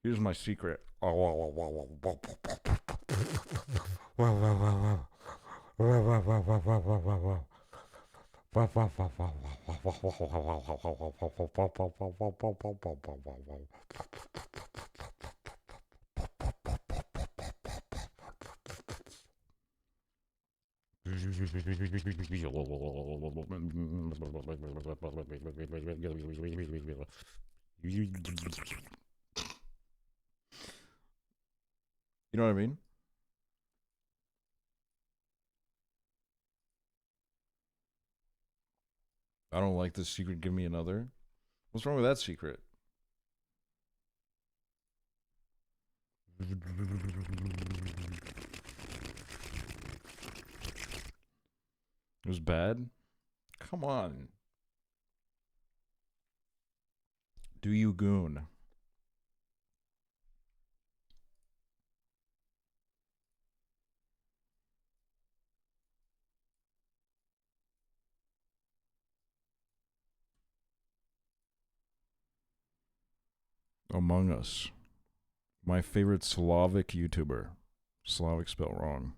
Here's my secret. You know what I mean? I don't like this secret. Give me another. What's wrong with that secret? It was bad? Come on. Do you goon? Among Us. My favorite Slavic YouTuber. Slavic spelled wrong.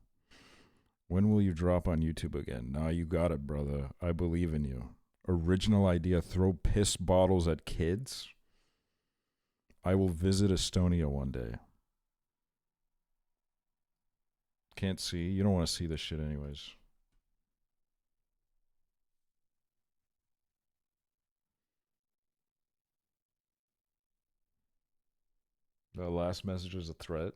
When will you drop on YouTube again? Nah, you got it, brother. I believe in you. Original idea, throw piss bottles at kids? I will visit Estonia one day. Can't see. You don't want to see this shit anyways. The last message was a threat.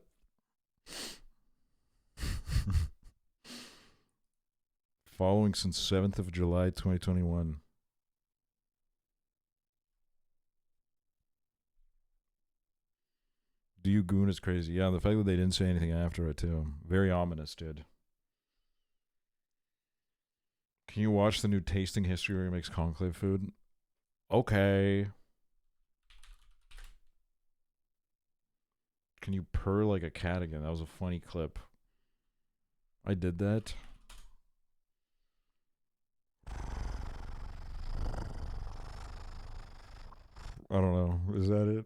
Following since 7th of July, 2021. Do you goon is crazy. Yeah, the fact that they didn't say anything after it, too. Very ominous, dude. Can you watch the new tasting history where he makes conclave food? Okay. Can you purr like a cat again? That was a funny clip. I did that. I don't know. Is that it?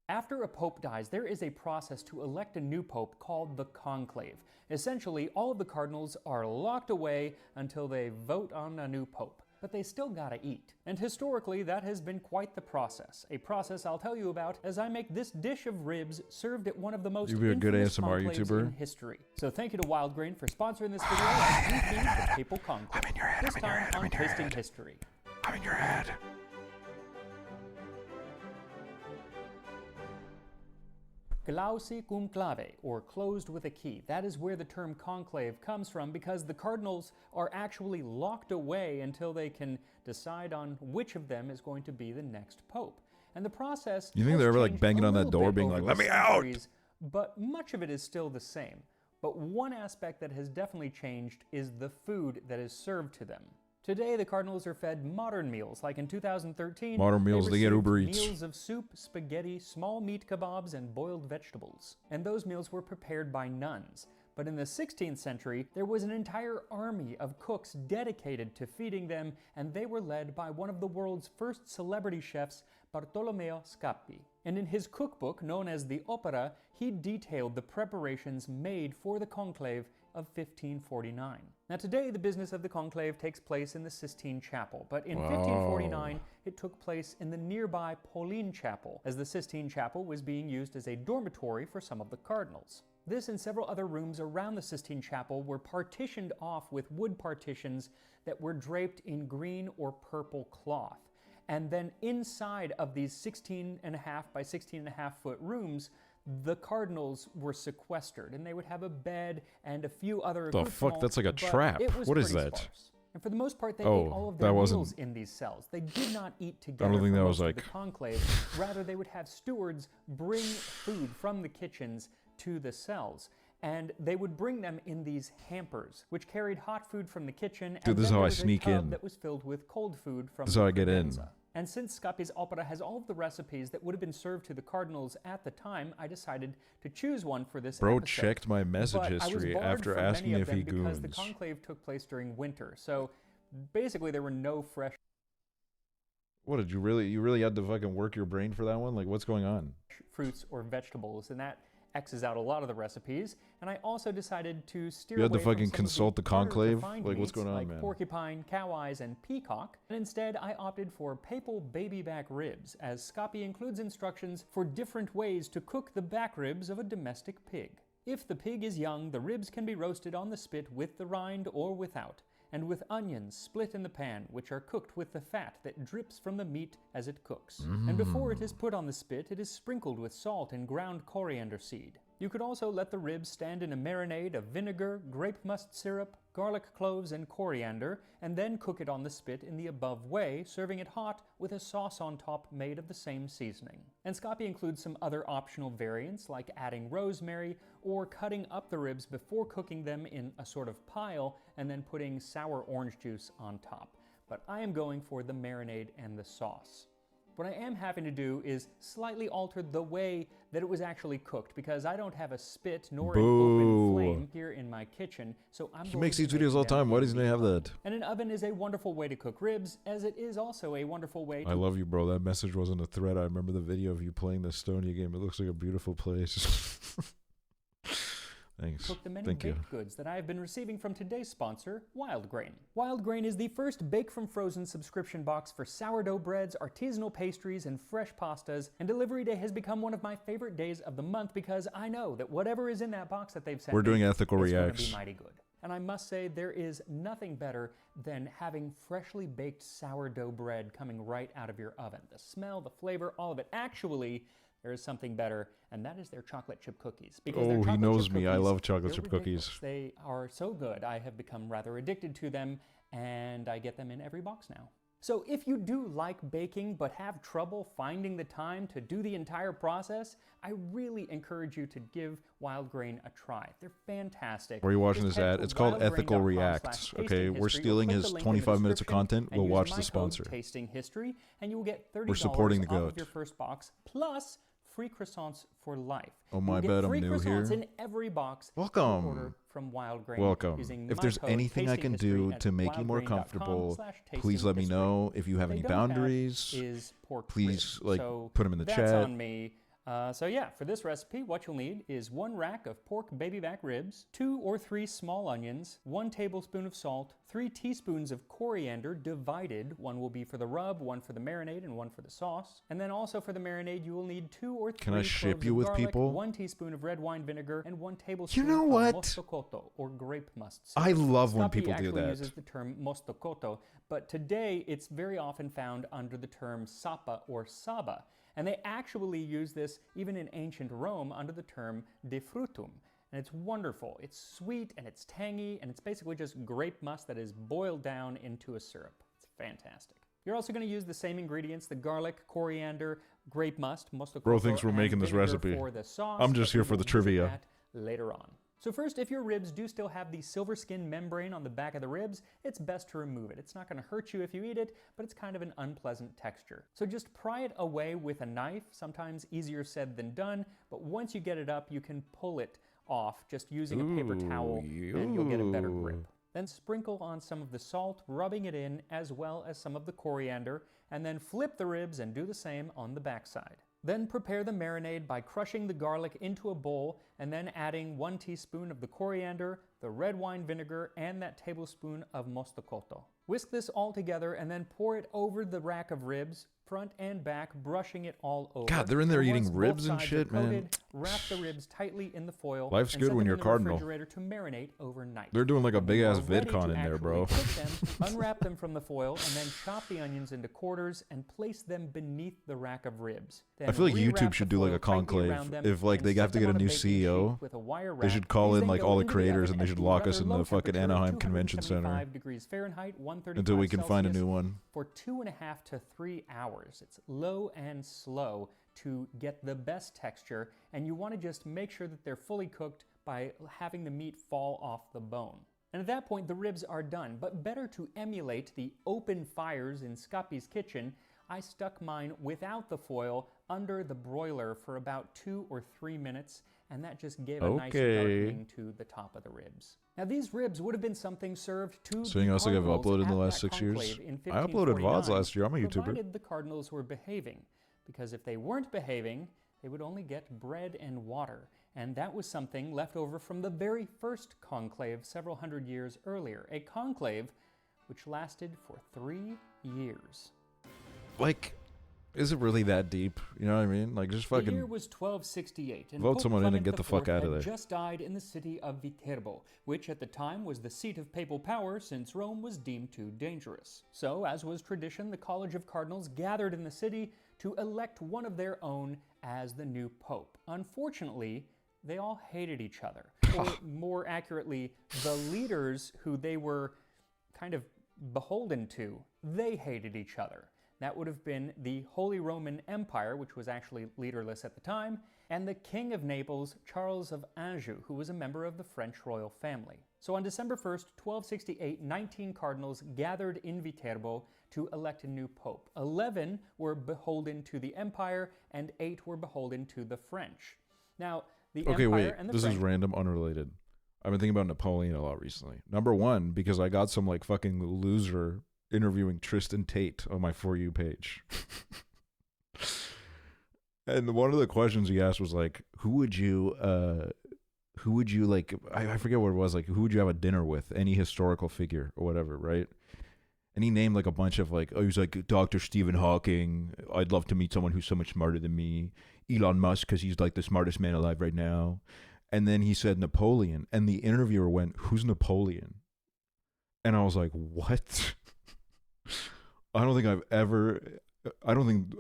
After a pope dies, there is a process to elect a new pope called the conclave. Essentially, all of the cardinals are locked away until they vote on a new pope. But they still gotta eat. And historically, that has been quite the process. A process I'll tell you about as I make this dish of ribs served at one of the most You'd be a good infamous ASMR conclaves YouTuber. in history. So thank you to Wild Grain for sponsoring this video as we feed the papal conclave. I'm in your head, this time on Tasting History. I'm in your head. Clausi cum clave, or closed with a key. That is where the term conclave comes from because the cardinals are actually locked away until they can decide on which of them is going to be the next pope. And the process You think has they're ever like changed banging a on that little door bit being over like, the let me out? centuries, but much of it is still the same. But one aspect that has definitely changed is the food that is served to them. Today, the cardinals are fed modern meals, like in 2013. Modern meals, they get received Uber Eats. meals of soup, spaghetti, small meat kebabs, and boiled vegetables. And those meals were prepared by nuns. But in the 16th century, there was an entire army of cooks dedicated to feeding them, and they were led by one of the world's first celebrity chefs, Bartolomeo Scappi. And in his cookbook, known as the Opera, he detailed the preparations made for the conclave of 1549. Now today, the business of the conclave takes place in the Sistine Chapel, but in 1549, it took place in the nearby Pauline Chapel, as the Sistine Chapel was being used as a dormitory for some of the cardinals. This and several other rooms around the Sistine Chapel were partitioned off with wood partitions that were draped in green or purple cloth. And then inside of these 16.5 by 16.5 foot rooms, the cardinals were sequestered, and they would have a bed and a few other The fuck? That's like a but trap. it was What is pretty that? sparse. And for the most part, they Oh, ate all of that their wasn't- meals in these cells. They did not eat together think for that most was of like- the conclave. Rather, they would have stewards bring food from the kitchens to the cells. And they would bring them in these hampers, which carried hot food from the kitchen. Dude, and this is then how there I was a sneak tub in. that was filled with cold food from This is how the I get in. credenza. And since Scappi's opera has all of the recipes that would have been served to the cardinals at the time, I decided to choose one for this Bro episode. checked my message But I was history barred after from asking many if of he them because the goons. conclave took place during winter, so basically there were no fresh What did you really had to fucking work your brain for that one? Like, what's going on? fruits or vegetables, and that X's out a lot of the recipes. And I also decided to steer You had to away from fucking some of consult the harder conclave? refined Like, what's going on, meats man? Porcupine, cow eyes, and peacock. And instead, I opted for papal baby back ribs, as Scappi includes instructions for different ways to cook the back ribs of a domestic pig. If the pig is young, the ribs can be roasted on the spit with the rind or without, and with onions split in the pan, which are cooked with the fat that drips from the meat as it cooks. And before it is put on the spit, it is sprinkled with salt and ground coriander seed. You could also let the ribs stand in a marinade of vinegar, grape must syrup, garlic cloves, and coriander, and then cook it on the spit in the above way, serving it hot with a sauce on top made of the same seasoning. And Scappi includes some other optional variants, like adding rosemary or cutting up the ribs before cooking them in a sort of pile and then putting sour orange juice on top. But I am going for the marinade and the sauce. What I am having to do is slightly alter the way that it was actually cooked, because I don't have a spit nor an open flame here in my kitchen, so I'm He going makes to these be videos all the making them time. Why in doesn't he the have oven. that? And an oven is a wonderful way to cook ribs, as it is also a wonderful way to I love you, bro. That message wasn't a threat. I remember the video of you playing the Estonia game. It looks like a beautiful place. Thanks. cook the many Thank you. baked goods that I have been receiving from today's sponsor, Wild Grain. Wild Grain is the first Bake from Frozen subscription box for sourdough breads, artisanal pastries, and fresh pastas, and delivery day has become one of my favorite days of the month because I know that whatever is in that box that they've sent We're me doing ethical is gonna reacts. be mighty good. And I must say, there is nothing better than having freshly baked sourdough bread coming right out of your oven. The smell, the flavor, all of it. Actually, there is something better, and that is their chocolate chip cookies. Because their Oh, he chocolate knows chip me. I cookies, love chocolate they're chip cookies. ridiculous. They are so good. I have become rather addicted to them, and I get them in every box now. So if you do like baking but have trouble finding the time to do the entire process, I really encourage you to give Wild Grain a try. They're fantastic. Where are you watching Just this head at? to It's called Ethical wildgrain.com/tasting Reacts. Okay, we're history, or stealing click his the link in the 25 minutes of description content. and We'll use watch my the code sponsor. Tasting History, and you will get $30 We're supporting the off goat. of your first box, plus free croissants for life. Oh, my You'll get bad, I'm free new croissants here. in every box. Welcome. Order from Wild Grain Welcome. using If my there's code anything I can do tastinghistory to at make you more comfortable, please let me wildgrain.com/tastinghistory. know. If you have What any they don't have boundaries, is pork please ribs, like so put them in the that's chat. on me. So yeah, for this recipe, what you'll need is 1 rack of pork baby back ribs, 2 or 3 small onions, 1 tablespoon of salt, 3 teaspoons of coriander divided. 1 will be for the rub, 1 for the marinade, and 1 for the sauce. And then also for the marinade, you will need 2 or 3 Can I ship cloves you of with garlic, people? 1 teaspoon of red wine vinegar, and 1 tablespoon know what? of mostokoto, or grape must. I love when Scappi people do actually that. uses the term mostokoto, but today it's very often found under the term sapa or saba. And they actually use this even in ancient Rome under the term de frutum. And it's wonderful. It's sweet and it's tangy, and it's basically just grape must that is boiled down into a syrup. It's fantastic. You're also going to use the same ingredients, the garlic, coriander, grape must, mostokoto, Bro thinks we're and making this vinegar recipe. for the sauce, I'm just but here we for the will visit trivia. that later on. So first, if your ribs do still have the silver skin membrane on the back of the ribs, it's best to remove it. It's not going to hurt you if you eat it, but it's kind of an unpleasant texture. So just pry it away with a knife, sometimes easier said than done, but once you get it up, you can pull it off just using a paper towel, and you'll get a better grip. Then sprinkle on some of the salt, rubbing it in, as well as some of the coriander, and then flip the ribs and do the same on the backside. Then prepare the marinade by crushing the garlic into a bowl and then adding 1 teaspoon of the coriander, the red wine vinegar, and that tablespoon of mostokoto. Whisk this all together and then pour it over the rack of ribs, front and back, brushing it all over. God, they're in there And eating once both ribs and sides shit, are coated, man. Wrap the ribs tightly in the foil. Life's and good set when them you're in the Cardinal. refrigerator to marinate overnight. They're doing like a When big you ass are ready VidCon to in there, actually bro. cook them, unwrap them from the foil and then chop the onions into quarters and place them beneath the rack of ribs. Then I feel like rewrap YouTube the should do like foil a tightly conclave. around them If like and they set have to them get a on new baking CEO, sheet with a wire they wrap. should call These in then like go all the into creators oven and they at should the lock us rather in low the fucking temperature, Anaheim Convention Center 275 degrees Fahrenheit, 135 until we can find a Celsius new one. for 2.5 to 3 hours. It's low and slow to get the best texture, and you want to just make sure that they're fully cooked by having the meat fall off the bone. And at that point, the ribs are done, but better to emulate the open fires in Scappi's kitchen, I stuck mine without the foil under the broiler for about 2 or 3 minutes, and that just gave a nice darkening to the top of the ribs. Now these ribs would have been something served to Seeing the us like I've cardinals uploaded in the at last that 6 years. conclave in I uploaded VODs 1549, last year. I'm a YouTuber. provided the cardinals were behaving, because if they weren't behaving, they would only get bread and water, and that was something left over from the very first conclave several hundred years earlier, a conclave which lasted for 3 years. Like, is it really that deep? You know what I mean? Like, just The year fucking was 1268, and vote Pope someone in and Clement get the fuck IV out of had there. just died in the city of Viterbo, which at the time was the seat of papal power since Rome was deemed too dangerous. So, as was tradition, the College of Cardinals gathered in the city to elect one of their own as the new pope. Unfortunately, they all hated each other. Or more accurately, the leaders who they were kind of beholden to, they hated each other. That would have been the Holy Roman Empire, which was actually leaderless at the time, and the King of Naples, Charles of Anjou, who was a member of the French royal family. So on December 1st, 1268, 19 cardinals gathered in Viterbo to elect a new pope. 11 were beholden to the empire, and 8 were beholden to the French. Now, the okay, empire wait. and the This French... is random, unrelated. I've been thinking about Napoleon a lot recently. Number one, because I got some like fucking loser interviewing Tristan Tate on my For You page. And one of the questions he asked was like, who would you like, I forget what it was, like, who would you have a dinner with? Any historical figure or whatever, right? And he named like a bunch of like, oh, he was like Dr. Stephen Hawking. I'd love to meet someone who's so much smarter than me. Elon Musk, because he's like the smartest man alive right now. And then he said Napoleon. And the interviewer went, who's Napoleon? And I was like, what? I don't think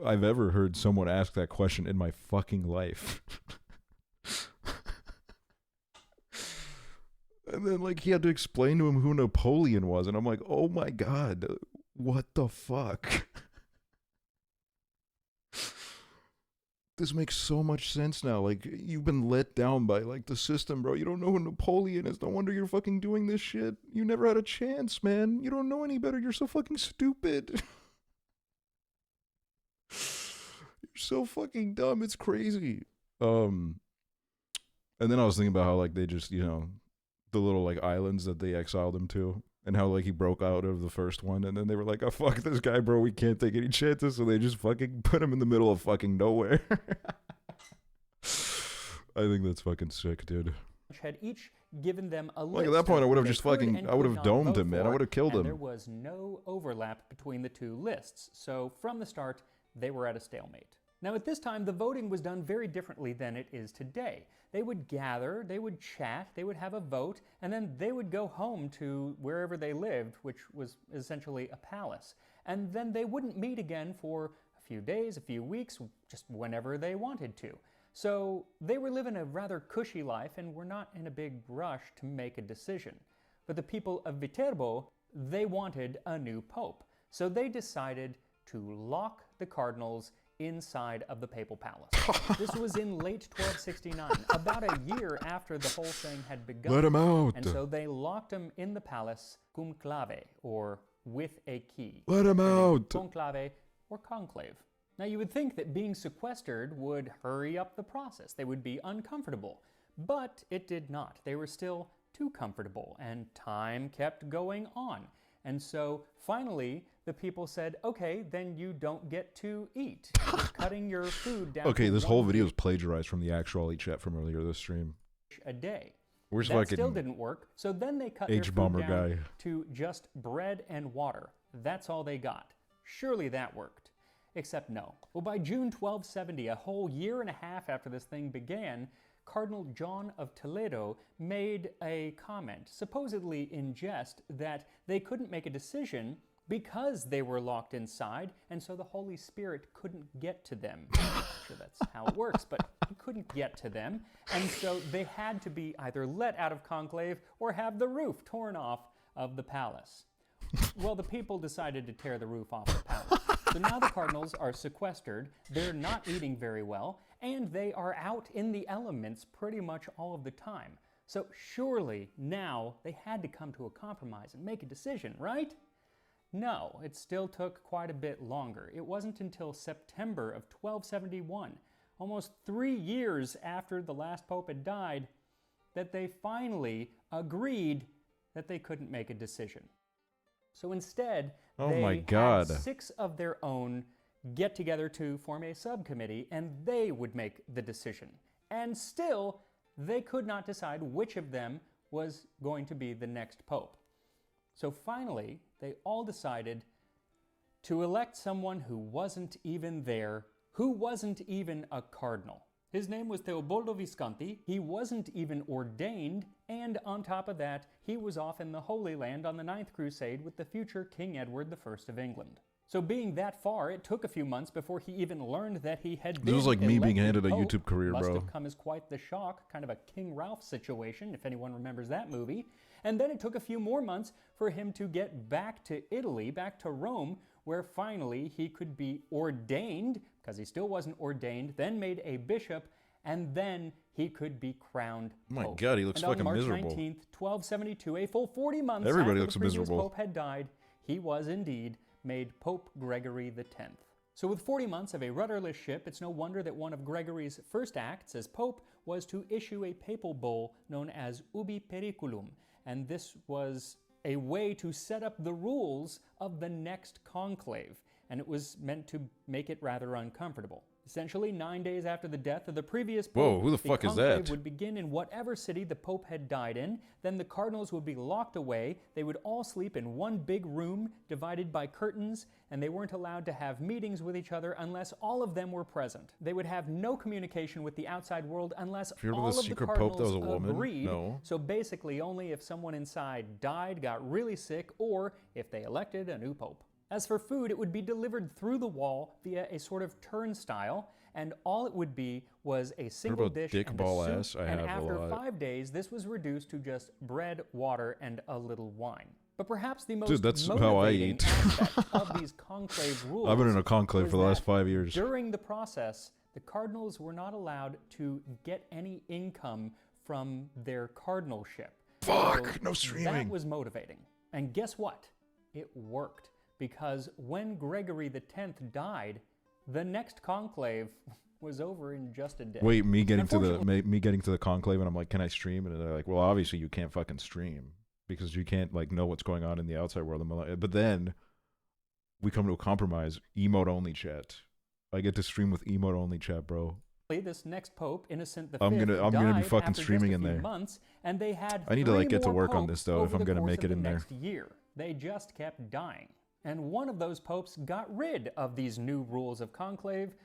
I've ever heard someone ask that question in my fucking life. And then like he had to explain to him who Napoleon was, and I'm like, oh my god, what the fuck? This makes so much sense now. Like, you've been let down by like the system, bro. You don't know who Napoleon is. No wonder you're fucking doing this shit. You never had a chance, man. You don't know any better. You're so fucking stupid. so fucking dumb. It's crazy. And then I was thinking about how like they just, you know, the little like islands that they exiled him to, and how like he broke out of the first one, and then they were like, "Oh fuck this guy, bro. We can't take any chances," so they just fucking put him in the middle of fucking nowhere. I think that's fucking sick, dude. Had each given them a list. Like at that point, I would have they just could fucking, and I would could have not domed vote him, man. I for, would have killed and him. There was no overlap between the two lists, so from the start, they were at a stalemate. Now at this time, the voting was done very differently than it is today. They would gather, they would chat, they would have a vote, and then they would go home to wherever they lived, which was essentially a palace. And then they wouldn't meet again for a few days, a few weeks, just whenever they wanted to. So they were living a rather cushy life and were not in a big rush to make a decision. But the people of Viterbo, they wanted a new pope. So they decided to lock the cardinals inside of the papal palace. This was in late 1269, about a year after the whole thing had begun. Let 'em out. And so they locked him in the palace cum clave, or with a key. Let 'em out. Conclave or conclave. Now you would think that being sequestered would hurry up the process. They would be uncomfortable. But it did not. They were still too comfortable, and time kept going on. And so finally, the people said, okay, then you don't get to eat. You're cutting your food down. Okay, to this whole one video is plagiarized from the Aksually chat from earlier this stream. a day. Where's that fucking still didn't work. So then they cut their food H-bomber down guy? to just bread and water. That's all they got. Surely that worked. Except no. Well, by June 1270, a whole year and a half after this thing began, Cardinal John of Toledo made a comment, supposedly in jest, that they couldn't make a decision because they were locked inside, and so the Holy Spirit couldn't get to them. I'm not sure that's how it works, but he couldn't get to them, and so they had to be either let out of conclave or have the roof torn off of the palace. Well, the people decided to tear the roof off the palace. So now the cardinals are sequestered, they're not eating very well, and they are out in the elements pretty much all of the time. So surely now they had to come to a compromise and make a decision, right? No, it still took quite a bit longer. It wasn't until September of 1271, almost 3 years after the last pope had died, that they finally agreed that they couldn't make a decision. So instead, they had 6 of their own get together to form a subcommittee, and they would make the decision. And still, they could not decide which of them was going to be the next pope. So finally, they all decided to elect someone who wasn't even there, who wasn't even a cardinal. His name was Teobaldo Visconti. He wasn't even ordained, and on top of that, he was off in the Holy Land on the 9th Crusade with the future King Edward I of England. So being that far, it took a few months before he even learned that he had been This was like me being handed a Pope. YouTube career, Must bro. have come as quite the shock, kind of a King Ralph situation, if anyone remembers that movie. And then it took a few more months for him to get back to Italy, back to Rome, where finally he could be ordained, because he still wasn't ordained, then made a bishop, and then he could be crowned Oh my pope. God, he looks and fucking on March miserable. 19th, 1272, a full 40 months Everybody after looks the previous miserable. pope had died, he was indeed made Pope Gregory X. So with 40 months of a rudderless ship, it's no wonder that one of Gregory's first acts as pope was to issue a papal bull known as Ubi Periculum, and this was a way to set up the rules of the next conclave, and it was meant to make it rather uncomfortable. Essentially, 9 days after the death of the previous pope, Whoa, who the fuck is conclave that? would begin in whatever city the pope had died in. Then the cardinals would be locked away. They would all sleep in one big room divided by curtains, and they weren't allowed to have meetings with each other unless all of them were present. They would have no communication with the outside world unless If you remember all the of the secret pope cardinals that was a woman? agreed. No. So basically, only if someone inside died, got really sick, or if they elected a new pope. As for food, it would be delivered through the wall via a sort of turnstile, and all it would be was a single about dish dick and ball a soup, ass? I and have a after lot. 5 days, this was reduced to just bread, water, and a little wine. But perhaps the most Dude, that's how I motivating eat. aspect of these conclave rules I've been in a conclave was for the last that 5 years. During the process, the cardinals were not allowed to get any income from their cardinalship. Fuck, So no streaming. That was motivating. And guess what? It worked. Because when Gregory X died, The next conclave was over in just a day. Wait, me getting to Unfortunately- the me getting to the conclave, and I'm like, can I stream? And they're like, well, obviously you can't fucking stream because you can't like know what's going on in the outside world. I'm like, but then we come to a compromise: emote only chat. I get to stream with emote only chat, bro. This next pope, Innocent V, I'm gonna be died fucking after streaming just a in few there. months, and they had I need to like 3 get to more work on popes this though if over I'm the gonna course make of it the in there. next year. They just kept dying. And one of those popes got rid of these new rules of conclave,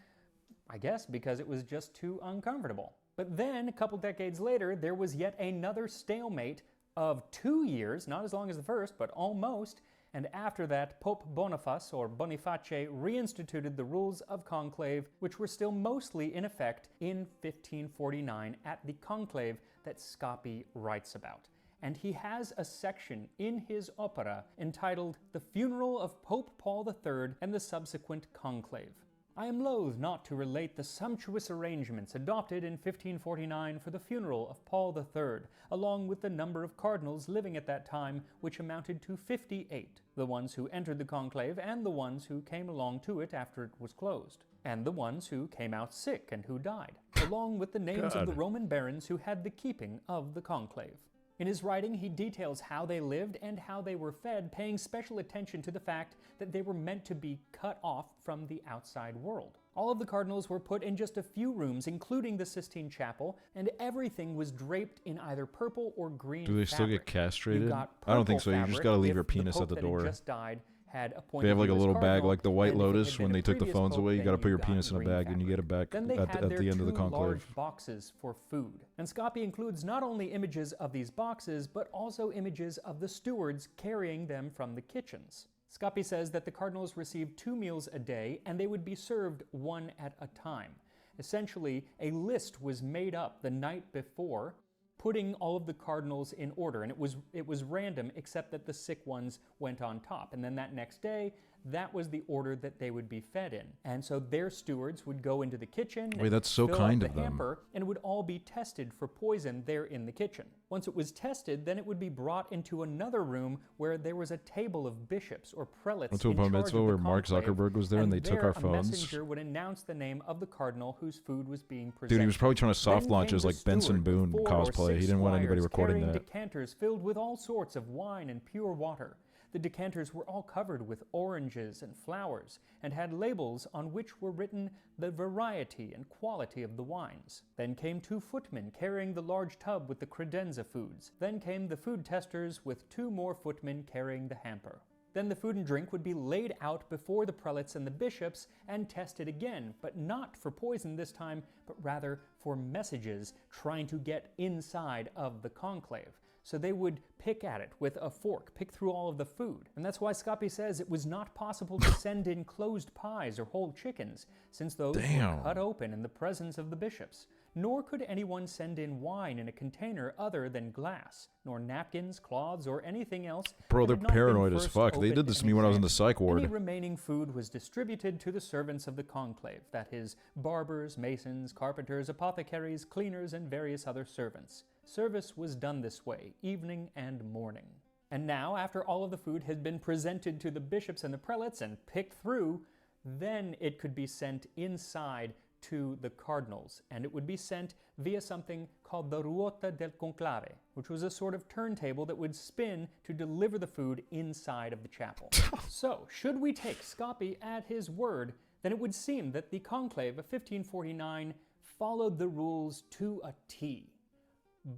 I guess because it was just too uncomfortable. But then, a couple decades later, there was yet another stalemate of 2 years, not as long as the first, but almost. And after that, Pope Boniface, or Boniface, reinstituted the rules of conclave, which were still mostly in effect in 1549 at the conclave that Scopi writes about. And he has a section in his opera entitled The Funeral of Pope Paul III and the Subsequent Conclave. I am loath not to relate the sumptuous arrangements adopted in 1549 for the funeral of Paul III, along with the number of cardinals living at that time, which amounted to 58, the ones who entered the conclave and the ones who came along to it after it was closed, and the ones who came out sick and who died, along with the names of the Roman barons who had the keeping of the conclave. In his writing, he details how they lived and how they were fed, paying special attention to the fact that they were meant to be cut off from the outside world. All of the cardinals were put in just a few rooms, including the Sistine Chapel, and everything was draped in either purple or green Do they still fabric. get castrated? You got I don't think purple so. You just fabric gotta leave if your penis the at the pope that had door. just died had appointed They have like a you as little bag cardinal, like the White and if it Lotus had when been they a took the previous phones pope, away. You then gotta put your got penis in a green bag and you get it back Then they at had the their end of the 2 conclave. large boxes for food. And Scopi includes not only images of these boxes, but also images of the stewards carrying them from the kitchens. Scopi says that the cardinals received 2 meals a day, and they would be served one at a time. Essentially, a list was made up the night before, putting all of the cardinals in order, and it was random except that the sick ones went on top. And then that next day, that was the order that they would be fed in. And so their stewards would go into the kitchen Wait, and that's so fill kind up of the them. hamper, and would all be tested for poison there in the kitchen. Once it was tested, then it would be brought into another room where there was a table of bishops or prelates Went to a in bar charge of mitzvah the where Mark conclave, Zuckerberg was there and they took there our a phones. messenger would announce the name of the cardinal whose food was being presented. Dude, he was probably trying to soft Then launch came his the like Benson steward Boone with 4 or cosplay. 6 He didn't want anybody squires recording carrying that. decanters filled with all sorts of wine and pure water. The decanters were all covered with oranges and flowers and had labels on which were written the variety and quality of the wines. Then came 2 footmen carrying the large tub with the credenza foods. Then came the food testers with 2 more footmen carrying the hamper. Then the food and drink would be laid out before the prelates and the bishops and tested again, but not for poison this time, but rather for messages trying to get inside of the conclave. So they would pick at it with a fork, pick through all of the food. And that's why Scopi says it was not possible to send in closed pies or whole chickens, since those were cut open in the presence of the bishops. Nor could anyone send in wine in a container other than glass, nor napkins, cloths, or anything else. Bro, that they're had not been paranoid as first fuck. They opened did this to and me when I was in the examined. psych ward. Any remaining food was distributed to the servants of the conclave, that is, barbers, masons, carpenters, apothecaries, cleaners, and various other servants. Service was done this way, evening and morning. And now, after all of the food had been presented to the bishops and the prelates and picked through, then it could be sent inside to the cardinals, and it would be sent via something called the ruota del conclave, which was a sort of turntable that would spin to deliver the food inside of the chapel. So, should we take Scopi at his word, then it would seem that the conclave of 1549 followed the rules to a T.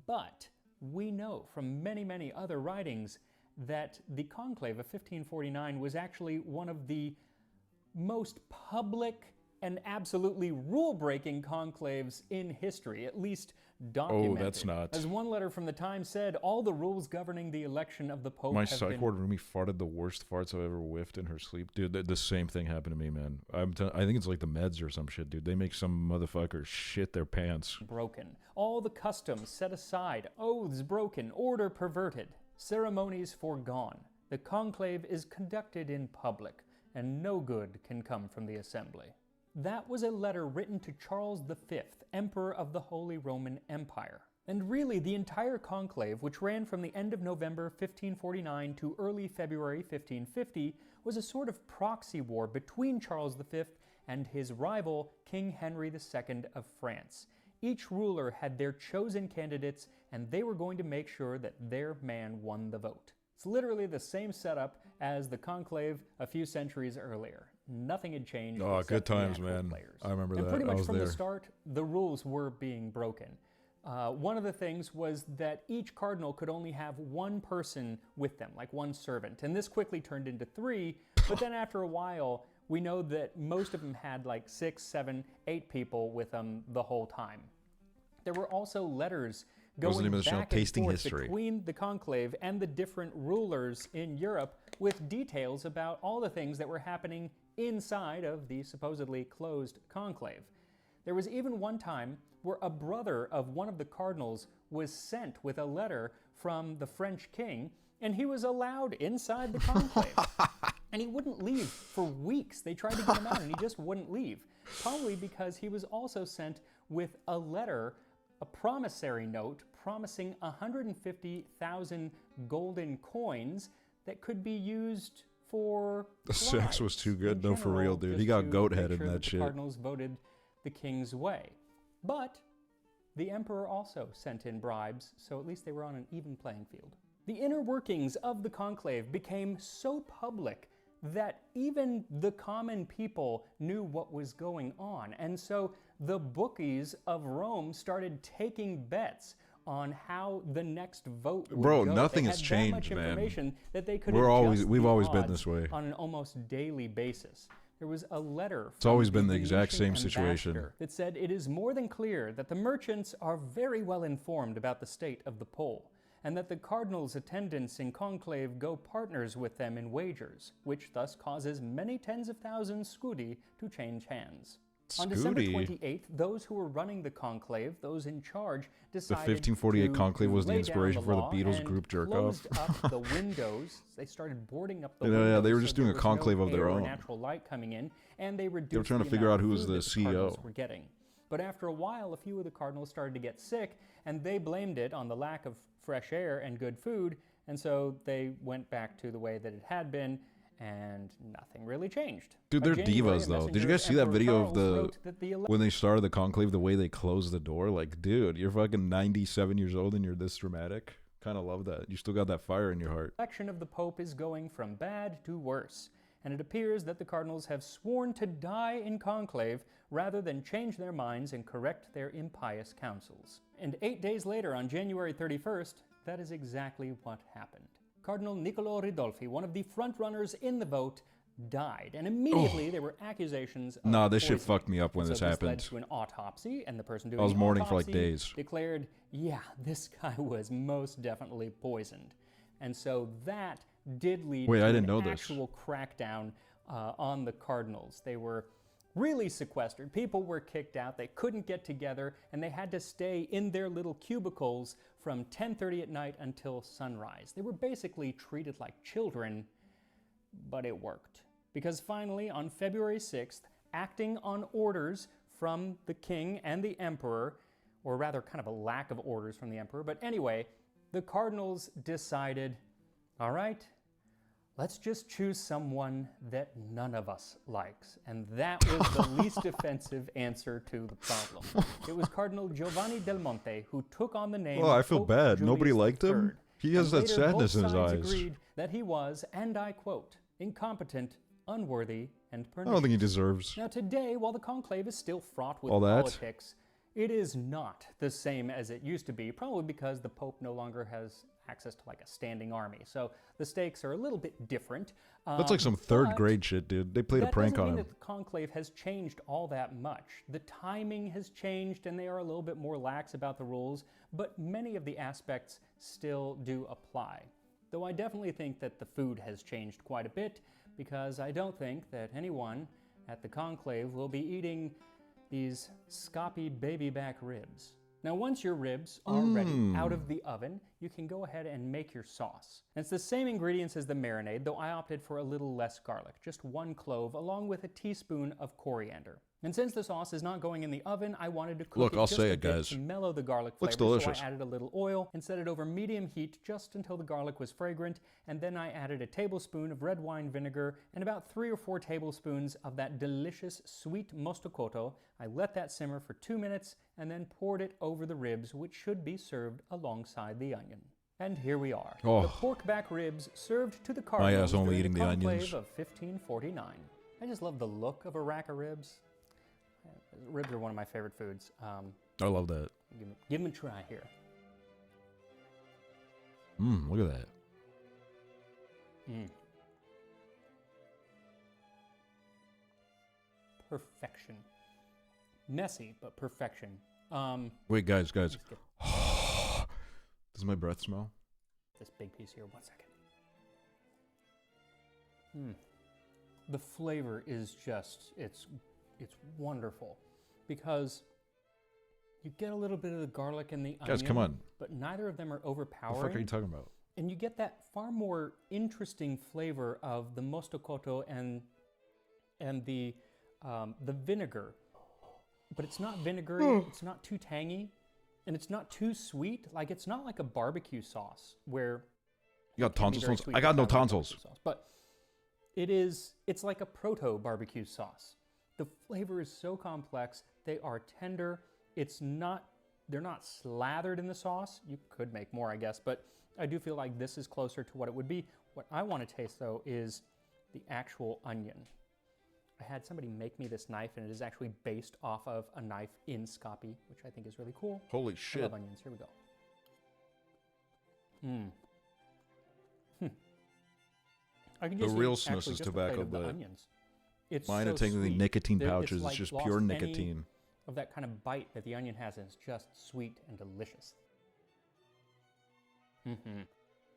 But we know from many, many other writings that the conclave of 1549 was actually one of the most public and absolutely rule-breaking conclaves in history, at least documented. Oh, that's not. As one letter from the Times said, all the rules governing the election of the Pope My have psych been... ward roomie farted the worst farts I've ever whiffed in her sleep. Dude, the same thing happened to me, man. I think it's like the meds or some shit, dude. They make some motherfucker shit their pants. broken. All the customs set aside, oaths broken, order perverted, ceremonies foregone. The conclave is conducted in public, and no good can come from the assembly. That was a letter written to Charles V, Emperor of the Holy Roman Empire. And really, the entire conclave, which ran from the end of November 1549 to early February 1550, was a sort of proxy war between Charles V and his rival, King Henry II of France. Each ruler had their chosen candidates, and they were going to make sure that their man won the vote. It's literally the same setup as the conclave a few centuries earlier. Nothing had changed. Oh, except good the times, actual man. players. I remember and that. Pretty I much was from there. the start, the rules were being broken. One of the things was that each cardinal could only have one person with them, like one servant. And this quickly turned into 3, but then after a while, we know that most of them had like 6, 7, 8 people with them the whole time. There were also letters going back and forth between the conclave and the different rulers in Europe with details about all the things that were happening inside of the supposedly closed conclave. There was even one time where a brother of one of the cardinals was sent with a letter from the French king, and he was allowed inside the conclave. And he wouldn't leave for weeks. They tried to get him out, and he just wouldn't leave. Probably because he was also sent with a letter, a promissory note, promising 150,000 golden coins that could be used for The sex was too good. No, for real, dude. He got goat head in that the shit. Cardinals voted the king's way. But the emperor also sent in bribes, so at least they were on an even playing field. The inner workings of the conclave became so public that even the common people knew what was going on. And so the bookies of Rome started taking bets on how the next vote would Bro, go. nothing They has had changed, that much man. information that they could We've adjust always the been odds this way. on an almost daily basis. There was a letter It's always from been the exact Venetian same situation. ambassador that said it is more than clear that the merchants are very well informed about the state of the pole, and that the cardinals' attendants in conclave go partners with them in wagers, which thus causes many tens of thousands scudi to change hands. On December Scudi? 28th, those who were running the conclave, those in charge, The decided 1548 to conclave was the lay down inspiration for the law Beatles and group jerk closed off. up the windows. They started boarding up the Yeah, windows. yeah, they were so just doing there a was conclave no of their air or own. natural light coming in, and they reduced trying to the figure amount out who of was food the that the cardinals CEO. were getting. But after a while, a few of the cardinals started to get sick, and they blamed it on the lack of fresh air and good food, and so they went back to the way that it had been, and nothing really changed. Dude, By they're January, divas, a though. Did you messenger guys see that Emperor video of Charles the wrote that the when they started the conclave, the way they closed the door? Like, dude, you're fucking 97 years old and you're this dramatic. Kind of love that. You still got that fire in your heart. election of the Pope is going from bad to worse, and it appears that the cardinals have sworn to die in conclave rather than change their minds and correct their impious counsels. And 8 days later, on January 31st, that is exactly what happened. Cardinal Niccolò Ridolfi, one of the frontrunners in the vote, died, and immediately there were accusations of Nah, this shit poisoning. fucked me up when And this so happened. led to an autopsy, and the person doing I was the mourning for, like, autopsy days. declared, yeah, this guy was most definitely poisoned. And so that did lead Wait, to I didn't an know this. actual crackdown on the cardinals. They were really sequestered. People were kicked out. They couldn't get together, and they had to stay in their little cubicles from 10:30 at night until sunrise. They were basically treated like children, but it worked. Because finally, on February 6th, acting on orders from the king and the emperor, or rather kind of a lack of orders from the emperor, but anyway, the cardinals decided, all right, let's just choose someone that none of us likes. And that was the least offensive answer to the problem. It was Cardinal Giovanni Del Monte who took on the name Oh, I feel Pope bad. Julius Nobody liked him? III. He has And that later, sadness both in his sides eyes. agreed that he was, and I quote, incompetent, unworthy, and I pernicious. don't think he deserves Now today, while the conclave is still fraught with all that. politics, it is not the same as it used to be, probably because the Pope no longer has access to like a standing army. So the stakes are a little bit different. That's like some third but grade shit, dude. They played a that prank doesn't on mean him. that the conclave has changed all that much. The timing has changed, and they are a little bit more lax about the rules, but many of the aspects still do apply. Though I definitely think that the food has changed quite a bit, because I don't think that anyone at the conclave will be eating these scoppy baby back ribs. Now, once your ribs are ready out of the oven, you can go ahead and make your sauce. And it's the same ingredients as the marinade, though I opted for a little less garlic, just 1 clove, along with a teaspoon of coriander. And since the sauce is not going in the oven, I wanted to cook Look, it I'll just say a it, bit guys. to mellow the garlic Looks flavor. delicious. So I added a little oil and set it over medium heat just until the garlic was fragrant, and then I added a tablespoon of red wine vinegar and about 3 or 4 tablespoons of that delicious sweet mostokoto. I let that simmer for 2 minutes and then poured it over the ribs, which should be served alongside the onion. And here we are. Oh. The pork back ribs served to the My Cardinals ass only during eating the conclave onions. of 1549. I just love the look of a rack of ribs. Ribs are one of my favorite foods. I love that. Give them a try here. Look at that. Perfection. Messy, but perfection. Wait, guys. Does my breath smell? This big piece here, 1 second. The flavor is just, it's wonderful because you get a little bit of the garlic and the onion. Guys, come on. But neither of them are overpowering. What the fuck are you talking about? And you get that far more interesting flavor of the mostokoto and the vinegar. But it's not vinegary, it's not too tangy, and it's not too sweet. Like, it's not like a barbecue sauce where You got it can be tonsils? very Tonsils? sweet, I got but no it's not like tonsils. barbecue sauce. But it's like a proto barbecue sauce. The flavor is so complex. They are tender. They're not slathered in the sauce. You could make more, I guess, but I do feel like this is closer to what it would be. What I want to taste, though, is the actual onion. I had somebody make me this knife, and it is actually based off of a knife in Scoppy, which I think is really cool. Holy I shit. love onions. Here we go. I can The just real eat actually snus is just a plate tobacco, of the but onions. It's mine so are technically sweet. nicotine It's pouches. like It's just lost pure any nicotine. of that kind of bite that the onion has, and it's just sweet and delicious.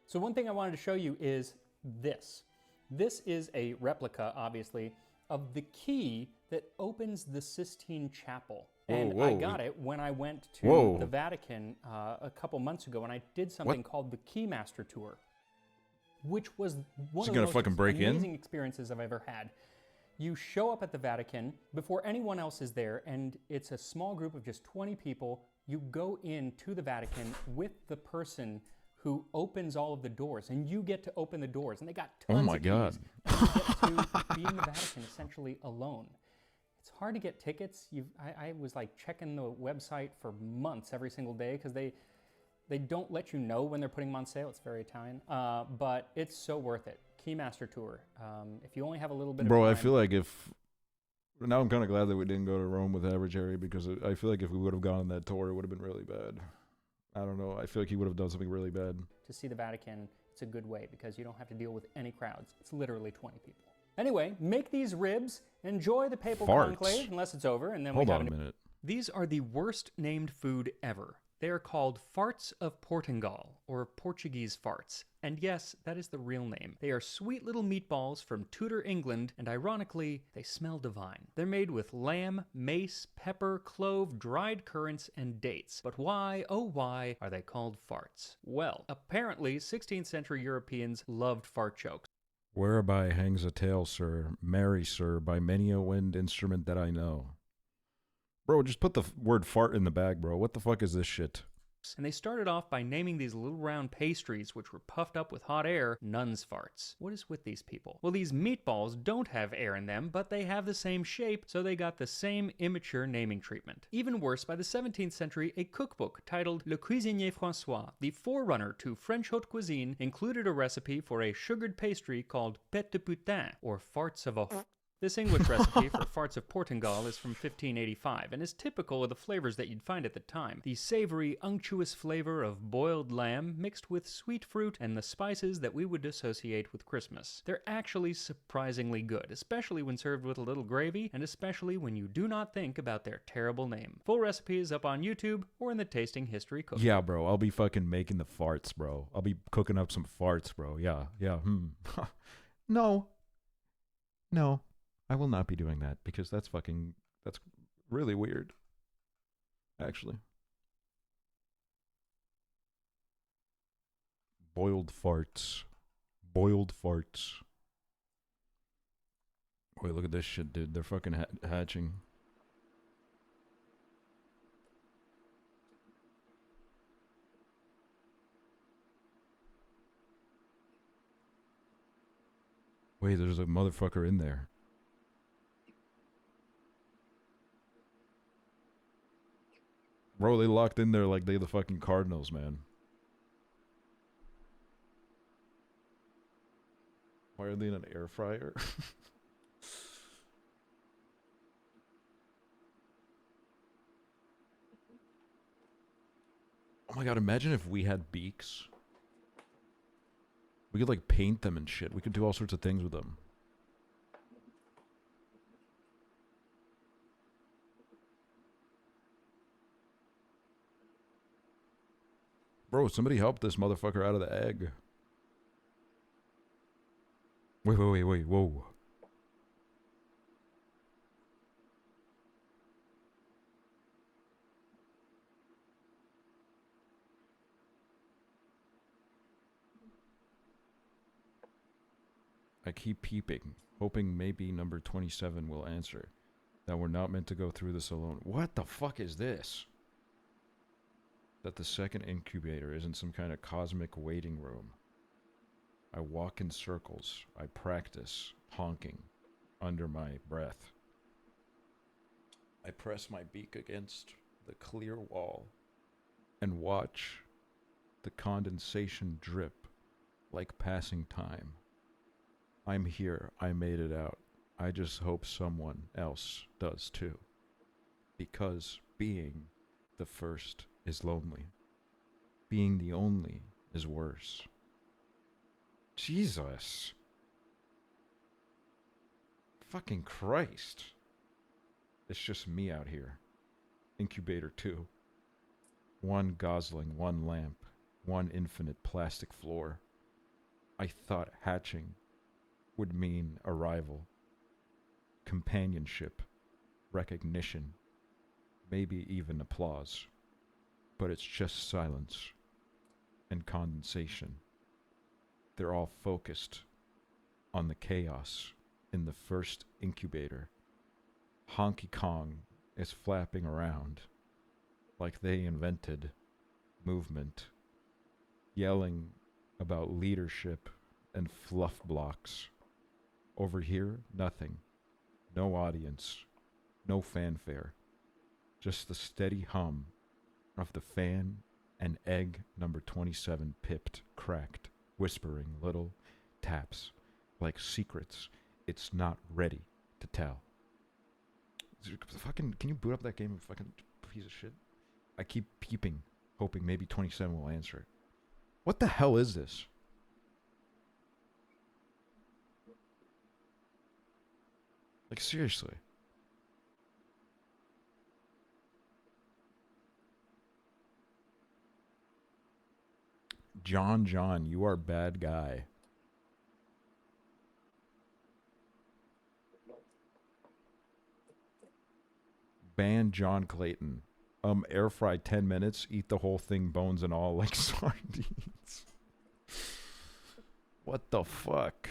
So one thing I wanted to show you is this. This is a replica, obviously, of the key that opens the Sistine Chapel. And I got it when I went to the Vatican a couple months ago, and I did something called the Keymaster Tour, which was one of the most amazing experiences I've ever had. You show up at the Vatican before anyone else is there, and it's a small group of just 20 people. You go into the Vatican with the person who opens all of the doors, and you get to open the doors, and they got tons of keys. And you get to be in the Vatican essentially alone. It's hard to get tickets. I was like checking the website for months every single day because they don't let you know when they're putting them on sale. It's very Italian, but it's so worth it. Keymaster Tour. If you only have a little bit of Bro, time, I feel like now I'm kind of glad that we didn't go to Rome with Average Harry, because I feel like if we would have gone on that tour, it would have been really bad. I don't know. I feel like he would have done something really bad. to see the Vatican, it's a good way because you don't have to deal with any crowds. It's literally 20 people. Anyway, make these ribs, enjoy the papal conclave, unless it's over, and then Hold we have on a minute. These are the worst named food ever. They are called farts of Portugal, or Portuguese farts. And yes, that is the real name. They are sweet little meatballs from Tudor England, and ironically, they smell divine. They're made with lamb, mace, pepper, clove, dried currants, and dates. But why, oh why, are they called farts? Well, apparently 16th century Europeans loved fart jokes. Whereby hangs a tale, sir, merry sir, by many a wind instrument that I know. Bro, just put the word fart in the bag, bro. What the fuck is this shit? And they started off by naming these little round pastries, which were puffed up with hot air, nuns' farts. What is with these people? Well, these meatballs don't have air in them, but they have the same shape, so they got the same immature naming treatment. Even worse, by the 17th century, a cookbook titled Le Cuisinier François, the forerunner to French haute cuisine, included a recipe for a sugared pastry called pète de putain, or farts of a... This English recipe for farts of Portugal is from 1585 and is typical of the flavors that you'd find at the time. The savory, unctuous flavor of boiled lamb mixed with sweet fruit and the spices that we would associate with Christmas. They're actually surprisingly good, especially when served with a little gravy, and especially when you do not think about their terrible name. Full recipe is up on YouTube or in the Tasting History cookbook. Yeah, bro. I'll be fucking making the farts, bro. I'll be cooking up some farts, bro. Yeah. No. I will not be doing that because that's really weird. Actually. Boiled farts. Wait, look at this shit, dude. They're fucking hatching. Wait, there's a motherfucker in there. Bro, they locked in there like they the fucking Cardinals, man. Why are they in an air fryer? Oh my god, imagine if we had beaks. We could like paint them and shit. We could do all sorts of things with them. Bro, somebody help this motherfucker out of the egg. Wait, whoa. I keep peeping, hoping maybe number 27 will answer. That we're not meant to go through this alone. What the fuck is this? That the second incubator isn't some kind of cosmic waiting room. I walk in circles. I practice honking under my breath. I press my beak against the clear wall and watch the condensation drip like passing time. I'm here. I made it out. I just hope someone else does too. Because being the first is lonely. Being the only is worse. Jesus. Fucking Christ. It's just me out here. Incubator 2. One gosling, one lamp, one infinite plastic floor. I thought hatching would mean arrival, companionship, recognition, maybe even applause. But it's just silence and condensation. They're all focused on the chaos in the first incubator. Honky Kong is flapping around like they invented movement, yelling about leadership and fluff blocks. Over here, nothing. No audience. No fanfare. Just the steady hum of the fan and egg number 27 pipped, cracked, whispering little taps like secrets it's not ready to tell. Fucking, can you boot up that game, fucking piece of shit? I keep peeping, hoping maybe 27 will answer it. What the hell is this? Like, seriously. John, you are bad guy. Ban John Clayton. Air fry 10 minutes, eat the whole thing, bones and all, like sardines. What the fuck?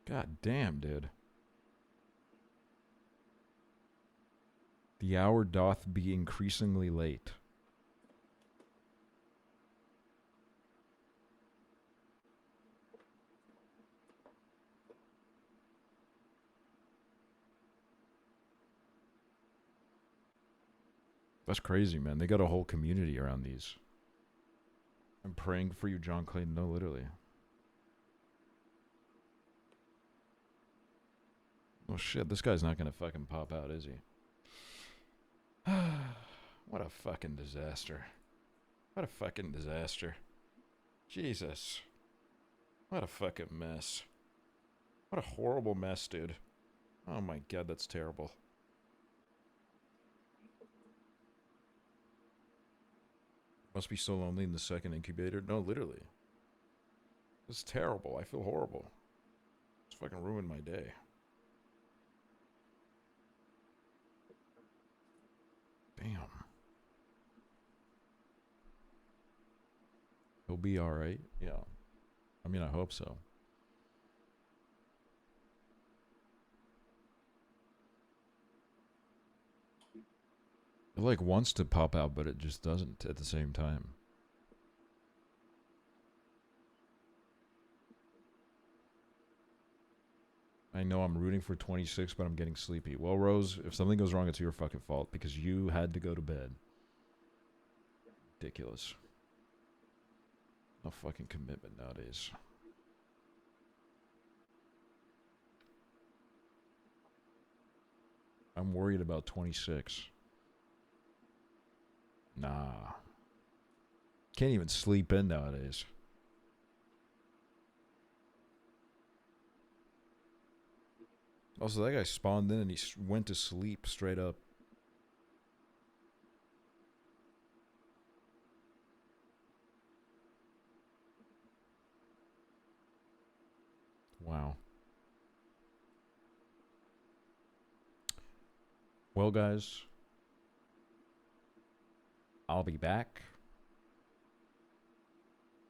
God damn, dude. The hour doth be increasingly late. That's crazy, man. They got a whole community around these. I'm praying for you, John Clayton. No, literally. Oh shit, this guy's not gonna fucking pop out, is he? What a fucking disaster. What a fucking disaster. Jesus. What a fucking mess. What a horrible mess, dude. Oh my god, that's terrible. Must be so lonely in the second incubator. No, literally. It's terrible. I feel horrible. It's fucking ruined my day. Damn. He'll be alright. Yeah. I mean, I hope so. like wants to pop out, but it just doesn't at the same time. I know I'm rooting for 26, but I'm getting sleepy. Well, Rose, if something goes wrong, it's your fucking fault because you had to go to bed. Ridiculous. No fucking commitment nowadays. I'm worried about 26. Nah. Can't even sleep in nowadays. Also, that guy spawned in and he went to sleep straight up. Wow. Well, guys, I'll be back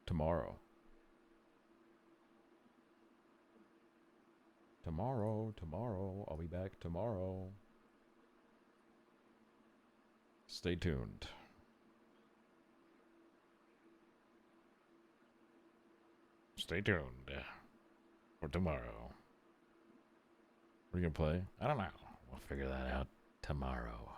tomorrow. Tomorrow. I'll be back tomorrow. Stay tuned. Stay tuned for tomorrow. What are you gonna play? I don't know. We'll figure that out tomorrow.